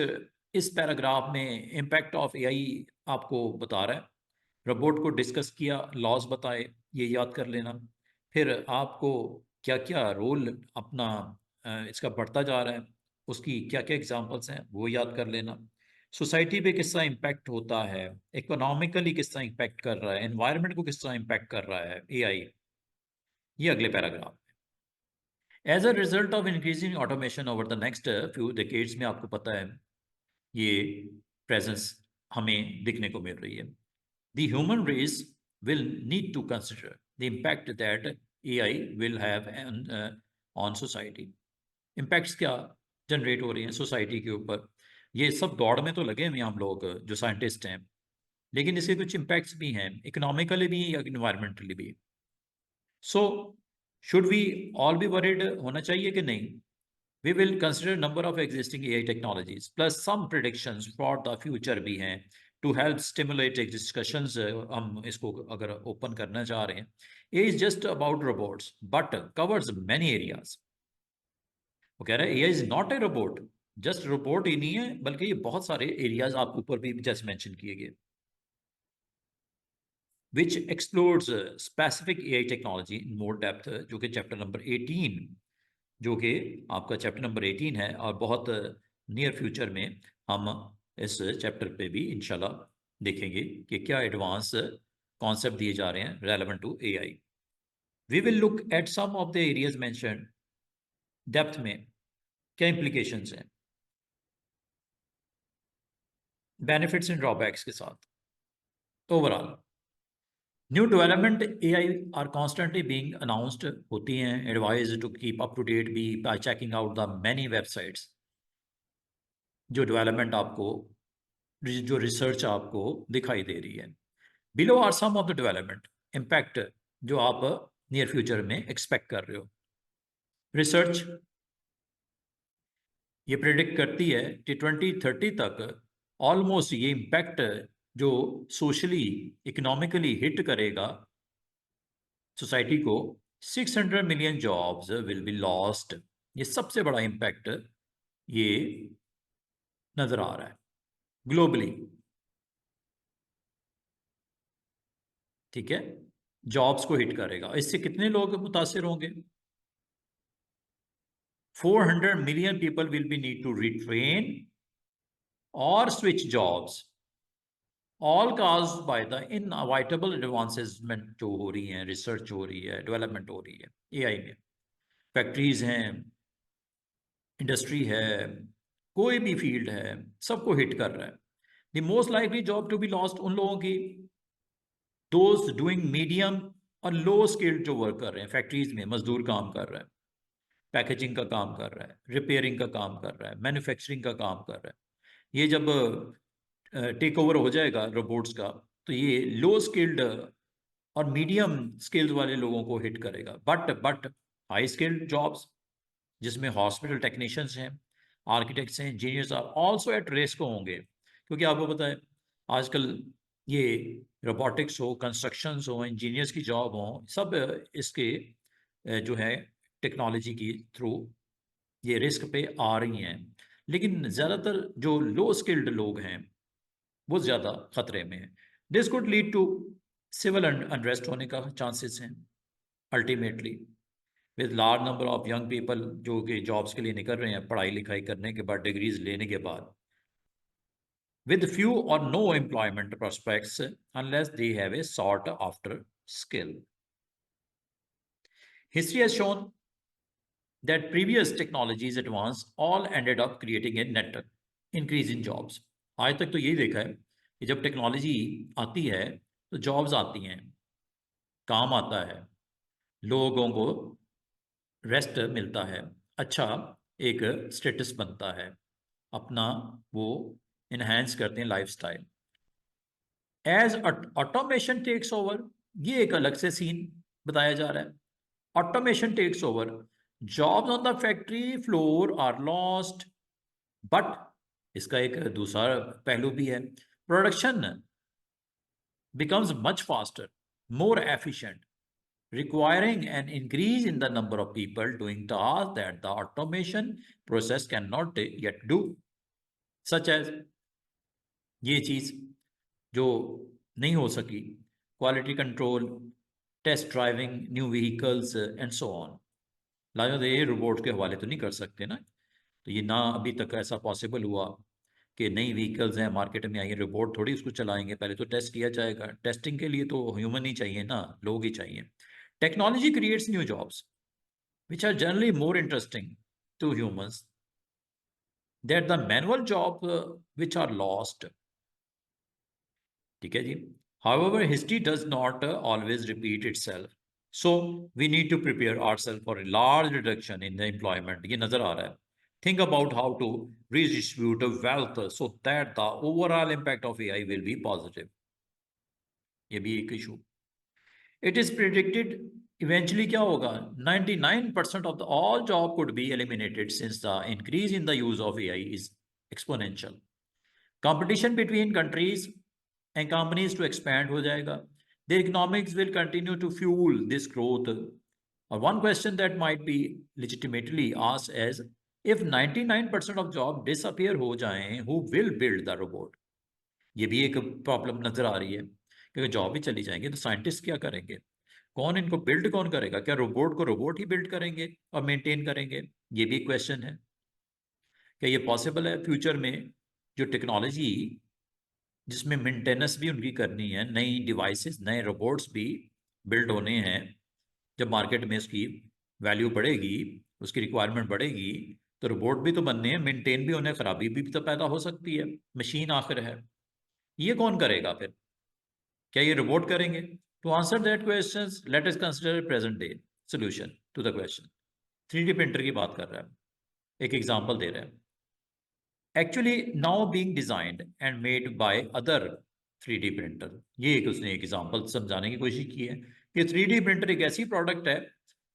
इस पैराग्राफ में इम्पैक्ट ऑफ एआई आपको बता रहा है। रोबोट को डिस्कस किया, लॉज बताए, ये याद कर लेना। फिर आपको क्या क्या रोल अपना इसका बढ़ता जा रहा है, उसकी क्या क्या एग्जांपल्स हैं वो याद कर लेना। सोसाइटी पे किस तरह इम्पैक्ट होता है, इकोनॉमिकली किस तरह इम्पैक्ट कर रहा है, एनवायरनमेंट को किस तरह इम्पैक्ट कर रहा है एआई, ये अगले paragraph. As a result of increasing automation over the next few decades में आपको पता है ये प्रेजेंस हमें दिखने को मिल रही है। The human race will need to consider the impact that AI will have on society. Impacts क्या जनरेट हो रही हैं सोसाइटी के ऊपर? ये सब दौड़ में तो लगे हुए हैं हम लोग जो साइंटिस्ट हैं, लेकिन इसके कुछ इम्पैक्ट्स भी हैं, इकोनॉमिकली भी या इन्वायरमेंटली भी। So should we all be worried, होना चाहिए कि नहीं? We will consider number of existing AI technologies plus some predictions for the future भी हैं to help stimulate discussions। हम इसको अगर ओपन करना चाह रहे हैं, AI is just about robots but covers many areas। वो कह रहा है AI is not a robot, just robot ही नहीं है बल्कि ये बहुत सारे एरियाज आपके ऊपर भी जैसे मेंशन किए गए, which explores specific AI technology in more depth, जो कि चैप्टर नंबर 18, जो कि आपका चैप्टर नंबर 18 है, और बहुत नियर फ्यूचर में हम इस चैप्टर पे भी इंशाल्लाह देखेंगे कि क्या एडवांस कॉन्सेप्ट दिए जा रहे हैं relevant to AI. We will look at some of the areas mentioned, depth में क्या इंप्लीकेशंस हैं, बेनिफिट्स एंड ड्रॉबैक्स के साथ। Overall new development AI are constantly being announced होती हैं, advise to keep up to date be by checking out the many websites. जो development आपको, जो रिसर्च आपको दिखाई दे रही है। Below are some of the development impact जो आप नियर फ्यूचर में एक्सपेक्ट कर रहे हो। रिसर्च ये प्रिडिक्ट करती है कि 2030 तक ऑलमोस्ट ये इम्पैक्ट जो सोशली इकोनॉमिकली हिट करेगा सोसाइटी को, 600 million jobs will be lost. ये सबसे बड़ा इम्पैक्ट ये नजर आ रहा है ग्लोबली। ठीक है, जॉब्स को हिट करेगा। इससे कितने लोग मुतासिर होंगे? 400 million people will be need to retrain और switch jobs, all cause by the unavoidable advancement जो हो रही हैं, रिसर्च हो रही है, डेवलपमेंट हो रही है एआई में। फैक्ट्रीज हैं, इंडस्ट्री है, कोई भी फील्ड है, सबको हिट कर रहा है। The most likely job to be lost उन लोगों की, दोज डूइंग मीडियम और लो स्किल्ड जो वर्क कर रहे हैं, फैक्ट्रीज में मजदूर काम कर रहा है, पैकेजिंग का काम कर रहा है, रिपेयरिंग का काम कर रहा है, मैन्युफैक्चरिंग का काम कर रहा है। ये जब टेक ओवर हो जाएगा रोबोट्स का, तो ये लो स्किल्ड और मीडियम स्किल्ड वाले लोगों को हिट करेगा। बट हाई स्किल्ड जॉब्स जिसमें हॉस्पिटल टेक्नीशियंस हैं, आर्किटेक्ट्स हैं, engineers are also at risk होंगे, क्योंकि आपको पता है आजकल ये रोबोटिक्स हो, कंस्ट्रक्शंस हो, इंजीनियर्स की जॉब हो, सब इसके जो है टेक्नोलॉजी की थ्रू ये रिस्क पे आ रही हैं। लेकिन ज़्यादातर जो लो स्किल्ड लोग हैं वो ज़्यादा खतरे में हैं। This could lead to civil unrest होने का चांसेस हैं ultimately, with large number of young people जो कि जॉब्स के लिए निकल रहे हैं पढ़ाई लिखाई करने के बाद, डिग्रीज लेने के बाद, with few or no employment prospects unless they have a sought after skill. History has shown that previous technologies advance all ended up creating a net increase in jobs. आज तक तो यही देखा है कि जब टेक्नोलॉजी आती है तो जॉब्स आती हैं, काम आता है, लोगों को रेस्ट मिलता है, अच्छा एक स्टेटस बनता है, अपना वो इन्हेंस करते हैं lifestyle. As automation takes over, ये एक अलग से सीन बताया जा रहा है। Automation takes over, jobs on the factory floor are lost, but इसका एक दूसरा पहलू भी है, production becomes much faster, more efficient, requiring an increase in the number of people doing tasks that the automation process cannot yet do, such as ये चीज़ जो नहीं हो सकी, quality control, test driving new vehicles and so on. लाजमत ये robot के हवाले तो नहीं कर सकते ना, तो ये ना अभी तक ऐसा पॉसिबल हुआ कि नई व्हीकल्स हैं मार्केट में आई, रोबोट थोड़ी उसको चलाएंगे, पहले तो टेस्ट किया जाएगा, टेस्टिंग के लिए तो ह्यूमन ही चाहिए ना, लोग ही चाहिए। Technology creates new jobs which are generally more interesting to humans that the manual job which are lost. ठीक है जी। However, history does not always repeat itself. So we need to prepare ourselves for a large reduction in the employment. ये नजर आ रहा है। Think about how to redistribute the wealth so that the overall impact of AI will be positive. ये भी एक issue. It is predicted eventually क्या होगा, 99% of the all job could be eliminated since the increase in the use of AI is exponential. Competition between countries and companies to expand हो जाएगा. Their economics will continue to fuel this growth. Or one question that might be legitimately asked is, if 99% of job disappear हो जाएं, who will build the robot? ये भी एक problem नजर आ रही है, क्योंकि जॉब ही चली जाएंगे तो साइंटिस्ट क्या करेंगे, कौन इनको बिल्ड कौन करेगा, क्या रोबोट को रोबोट ही बिल्ड करेंगे और मेंटेन करेंगे? ये भी क्वेश्चन है। क्या ये पॉसिबल है फ्यूचर में जो टेक्नोलॉजी जिसमें मेंटेनेंस भी उनकी करनी है, नई डिवाइसेस नए रोबोट्स भी बिल्ड होने हैं, जब मार्केट में उसकी वैल्यू बढ़ेगी, उसकी रिक्वायरमेंट बढ़ेगी, तो रोबोट भी तो बनने हैं, मेंटेन भी होने, खराबी भी तो पैदा हो सकती है, मशीन आखिर है। ये कौन करेगा फिर? क्या ये रोबोट करेंगे? To answer that question let us consider present day solution to the question. 3D printer की बात कर रहा है, एक एग्जाम्पल दे रहा है। Actually now being designed and made by other 3D printer, ये एक उसने एक एग्जांपल समझाने की कोशिश की है कि 3D प्रिंटर एक ऐसी प्रोडक्ट है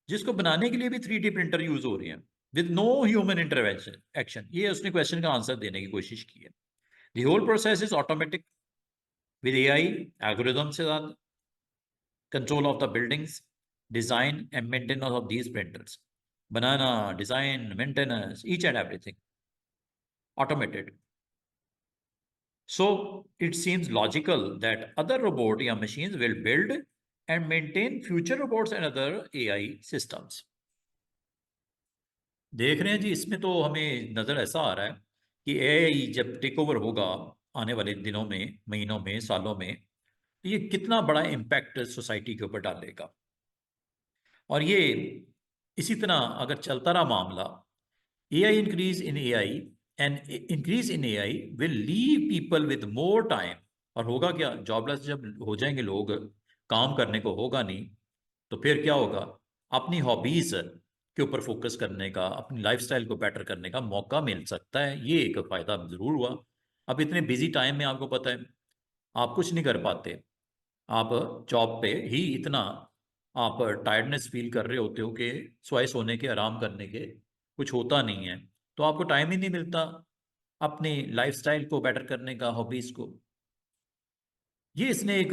जिसको बनाने के लिए भी 3D प्रिंटर यूज हो रही है with no human intervention action. ये उसने क्वेश्चन का आंसर देने की कोशिश की है। The whole process is automatic with AI algorithm से साथ, control of the buildings, design and maintenance of these printers, बनाना, design, maintenance, each and everything automated. So it seems logical that other robot या machines will build and maintain future robots and other AI systems. देख रहे हैं जी, इसमें तो हमें नज़र ऐसा आ रहा है कि AI जब टेक ओवर होगा आने वाले दिनों में, महीनों में, सालों में, तो ये कितना बड़ा इम्पैक्ट सोसाइटी के ऊपर डालेगा। और ये इसी तरह अगर चलता रहा मामला, AI increase in AI and increase in AI will leave people with more time। और होगा क्या, जॉबलेस जब हो जाएंगे लोग, काम करने को होगा नहीं, तो फिर क्या होगा, अपनी हॉबीज के ऊपर फोकस करने का, अपनी लाइफस्टाइल को बेटर करने का मौका मिल सकता है। ये एक फायदा जरूर हुआ। अब इतने बिजी टाइम में आपको पता है आप कुछ नहीं कर पाते, आप जॉब पे ही इतना आप टायर्डनेस फील कर रहे होते हो कि सोए सोने के, आराम करने के कुछ होता नहीं है। तो आपको टाइम ही नहीं मिलता अपनी लाइफस्टाइल को बेटर करने का, हॉबीज को। ये इसने एक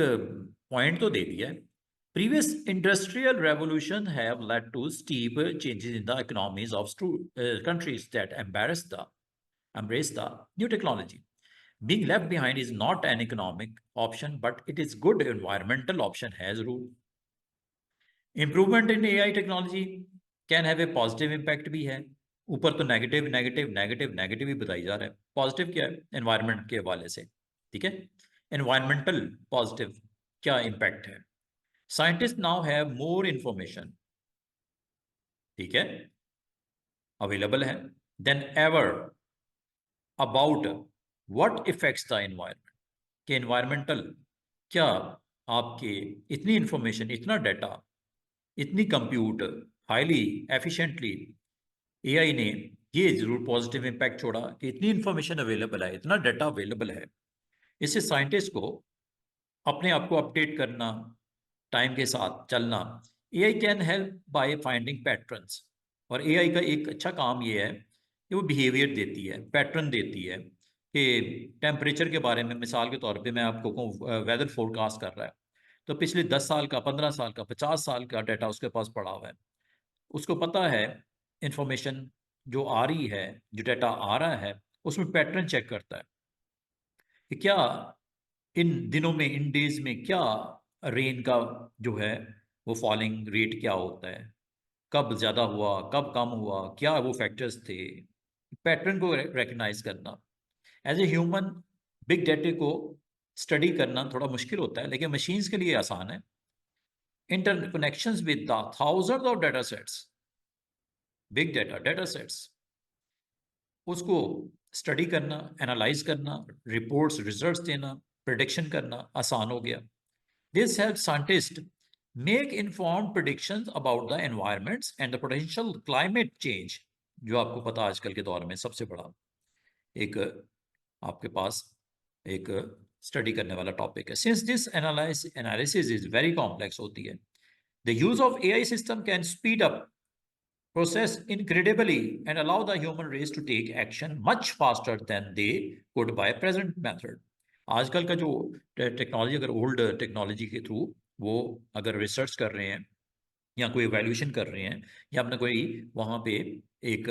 पॉइंट तो दे दिया है। Previous industrial revolution have led to steep changes in the economies of countries that embrace the new technology. Being left behind is not an economic option, but it is good environmental option has ruled. Improvement in AI technology can have a positive impact भी है। ऊपर तो negative negative negative negative ही बताई जा रहा है, positive क्या है एनवायरनमेंट के हवाले से, ठीक है। एनवायरमेंटल पॉजिटिव क्या इम्पैक्ट है? Scientist now have more information, ठीक है, अवेलेबल है then ever about what effects the environment, के एनवायरमेंटल क्या आपके, इतनी इंफॉर्मेशन, इतना डाटा, इतनी कंप्यूट हाईली एफिशिएंटली एआई ने ये जरूर पॉजिटिव इम्पैक्ट छोड़ा कि इतनी इंफॉर्मेशन अवेलेबल है, इतना डाटा अवेलेबल है। इससे साइंटिस्ट को अपने आप को अपडेट करना, टाइम के साथ चलना। AI can help by finding patterns, और एआई का एक अच्छा काम ये है कि वो बिहेवियर देती है, पैटर्न देती है कि टेम्परेचर के बारे में, मिसाल के तौर पे मैं आपको कहूँ वेदर फोरकास्ट कर रहा है, तो पिछले 10 साल का, 15 साल का, 50 साल का डाटा उसके पास पड़ा हुआ है। उसको पता है इंफॉर्मेशन जो आ रही है, जो डाटा आ रहा है, उसमें पैटर्न चेक करता है कि क्या इन दिनों में, इन डेज में क्या रेन का जो है वो फॉलिंग रेट क्या होता है, कब ज़्यादा हुआ, कब कम हुआ, क्या वो फैक्टर्स थे। पैटर्न को रिकग्नाइज करना as a human, big data को स्टडी करना थोड़ा मुश्किल होता है, लेकिन मशीन्स के लिए आसान है। Interconnections with the thousands of data sets, big data sets, उसको स्टडी करना, एनालाइज करना, रिपोर्ट्स, रिजल्ट्स देना, प्रिडिक्शन करना आसान हो गया। This help scientist make informed predictions about the environments and the potential climate change, जो आपको पता आजकल के दौर में सबसे बड़ा एक आपके पास एक स्टडी करने वाला टॉपिक है। Since this analysis is very complex होती है, the use of AI system can speed up process incredibly and allow the human race to take action much faster than they could by present method. आजकल का जो technology, अगर old technology के through वो अगर research कर रहे हैं या कोई वैल्यूएशन कर रहे हैं या अपना कोई वहाँ पे एक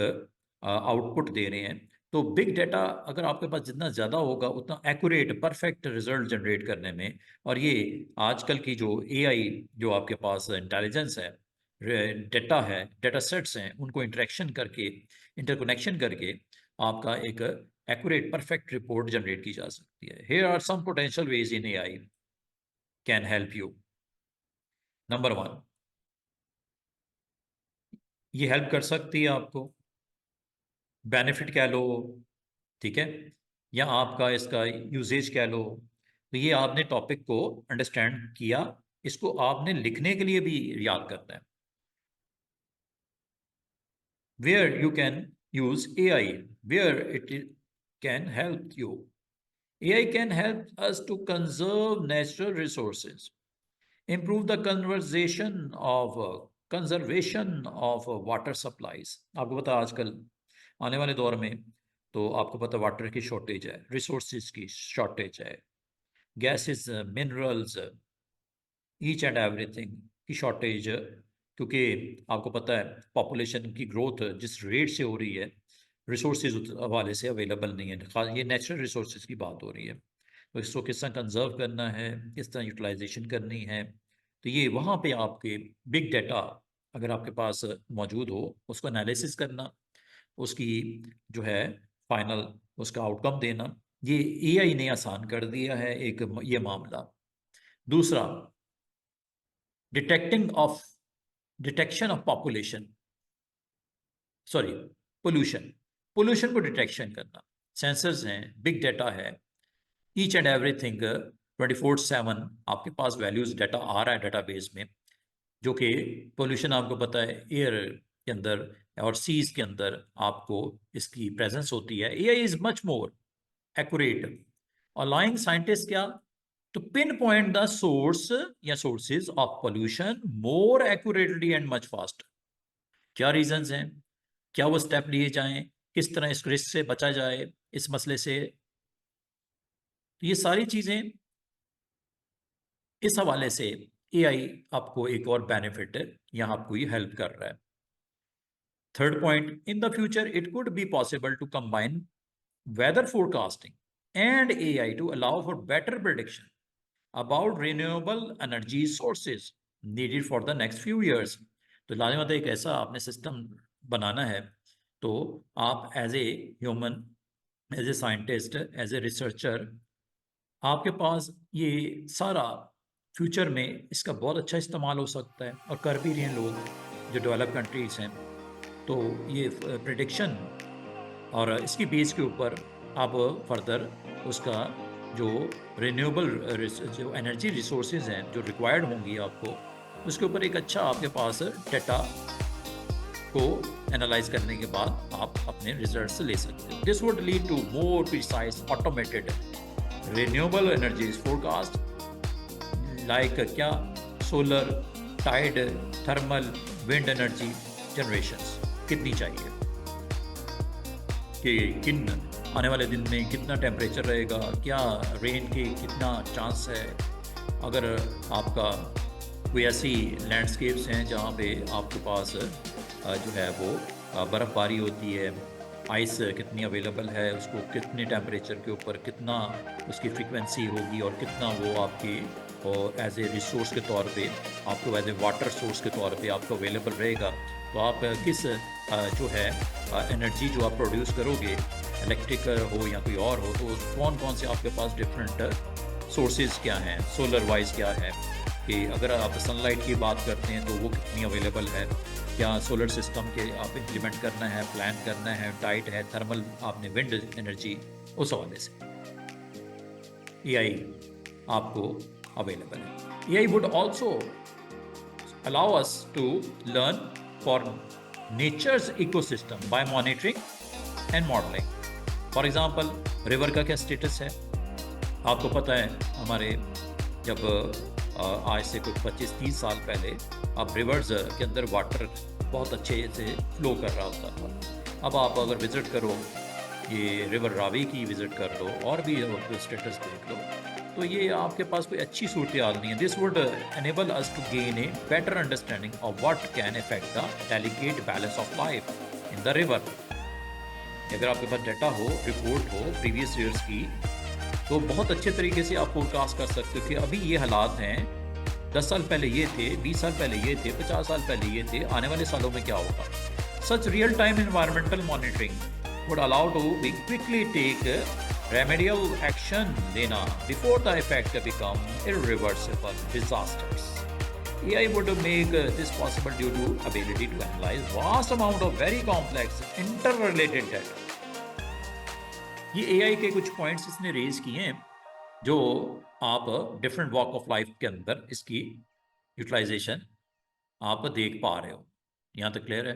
आउटपुट दे रहे हैं, तो बिग डाटा अगर आपके पास जितना ज़्यादा होगा उतना एक्यूरेट परफेक्ट रिजल्ट जनरेट करने में, और ये आजकल की जो एआई, जो आपके पास इंटेलिजेंस है, डेटा है, डेटा सेट्स हैं, उनको इंटरेक्शन करके, इंटरकनेक्शन करके आपका एक एक्यूरेट परफेक्ट रिपोर्ट जनरेट की जा सकती है। Here are some potential ways in AI can help you. Number 1, ये हेल्प कर सकती है आपको, बेनिफिट कह लो, ठीक है, या आपका इसका यूजेज कह लो। तो ये आपने टॉपिक को अंडरस्टैंड किया, इसको आपने लिखने के लिए भी याद करना है। Where you can use AI, where it can help you. AI can help us to conserve natural resources, improve the conservation of water supplies. आपको पता है आजकल आने वाले दौर में तो आपको पता वाटर की शॉर्टेज है, रिसोर्सेज की शॉर्टेज है, gases, minerals, each and everything की शॉर्टेज, क्योंकि आपको पता है पॉपुलेशन की ग्रोथ जिस रेट से हो रही है, रिसोर्सेज हवाले से अवेलेबल नहीं है, ये नेचुरल रिसोर्सेज की बात हो रही है। तो इसको किस तरह कंजर्व करना है, किस तरह यूटिलाइजेशन करनी है, तो ये वहाँ पे आपके बिग डाटा अगर आपके पास मौजूद हो, उसको एनालिसिस करना, उसकी जो है फाइनल उसका आउटकम देना, ये एआई ने आसान कर दिया है एक ये मामला। दूसरा, detection of population, sorry pollution, pollution को डिटेक्शन करना। सेंसर्स हैं, बिग डाटा है, ईच एंड एवरीथिंग 24/7 आपके पास वैल्यूज डाटा आ रहा है डाटाबेस में, जो कि पोल्यूशन आपको पता है एयर के अंदर और सीज के अंदर आपको इसकी प्रेजेंस होती है। AI is much more accurate, allowing scientist क्या, to pinpoint the source या sources of pollution more accurately and much faster. क्या रीजंस हैं, क्या वो स्टेप लिए जाएं किस तरह इस रिस्क से बचा जाए, इस मसले से। तो ये सारी चीज़ें इस हवाले से एआई आपको एक और बेनिफिट यहाँ आपको ये हेल्प कर रहा है। Third point, in the future it could be possible to combine weather forecasting and AI to allow for better prediction about renewable energy sources needed for the next few years। तो लाजमत एक ऐसा आपने system बनाना है, तो आप as a human, as a scientist, as a researcher, आपके पास ये सारा फ्यूचर में इसका बहुत अच्छा इस्तेमाल हो सकता है, और कर भी रहे हैं लोग जो डेवलप कंट्रीज हैं। तो ये प्रिडिक्शन और इसकी बेस के ऊपर आप फर्दर उसका जो रिन्यूएबल जो एनर्जी रिसोर्सेज हैं जो रिक्वायर्ड होंगी आपको, उसके ऊपर एक अच्छा आपके पास डेटा को एनालाइज करने के बाद आप अपने रिजल्ट्स ले सकते हो। This would lead to more precise automated renewable energies forecast, like क्या, solar, tide, thermal, wind energy generations कितनी चाहिए, कि किन आने वाले दिन में कितना टेम्परेचर रहेगा, क्या रेन के कितना चांस है। अगर आपका कोई ऐसी लैंडस्केप्स हैं जहाँ पे आपके पास जो है वो बर्फ़बारी होती है, आइस कितनी अवेलेबल है, उसको कितने टेम्परेचर के ऊपर कितना उसकी फ्रीक्वेंसी होगी, और कितना वो आपकी और एज ए रिसोर्स के तौर पे आपको एज ए वाटर सोर्स के तौर पे आपको अवेलेबल रहेगा। तो आप किस जो है एनर्जी जो आप प्रोड्यूस करोगे, इलेक्ट्रिक हो या कोई और हो, तो कौन कौन से आपके पास डिफरेंट सोर्सेज क्या हैं, सोलर वाइज क्या है, कि अगर आप सनलाइट की बात करते हैं तो वो कितनी अवेलेबल है, क्या सोलर सिस्टम के आप इम्प्लीमेंट करना है, प्लान करना है, टाइट है, थर्मल आपने विंड एनर्जी, उस हवाले से एआई आपको अवेलेबल है। AI would also allow us to learn for nature's ecosystem by monitoring and modelling. For example, river का क्या स्टेटस है, आपको पता है हमारे जब आज से कुछ 25-30 साल पहले अब रिवर्स के अंदर वाटर बहुत अच्छे से फ्लो कर रहा होता था। अब आप अगर विज़िट करो, ये रिवर रावी की विज़िट कर लो और भी स्टेटस देख लो, तो ये आपके पास कोई अच्छी सूरत हाल नहीं है। This would enable us to gain a better understanding of what can affect the delicate balance of life in the river. अगर आपके पास डाटा हो, रिपोर्ट हो प्रीवियस ईयर्स की, तो बहुत अच्छे तरीके से आप फोरकास्ट कर सकते हो कि अभी ये हालात हैं, 10 साल पहले ये थे, 20 साल पहले ये थे, 50 साल पहले ये थे, आने वाले सालों में क्या होगा। Such real time environmental monitoring would allow to be quickly take remedial action लेना before the effect become irreversible disasters. AI would make this possible due to ability to analyze vast amount of very complex interrelated data। ये AI के कुछ points इसने raise किए हैं जो आप different walk of life के अंदर इसकी यूटिलाइजेशन आप देख पा रहे हो। यहाँ तक क्लियर है?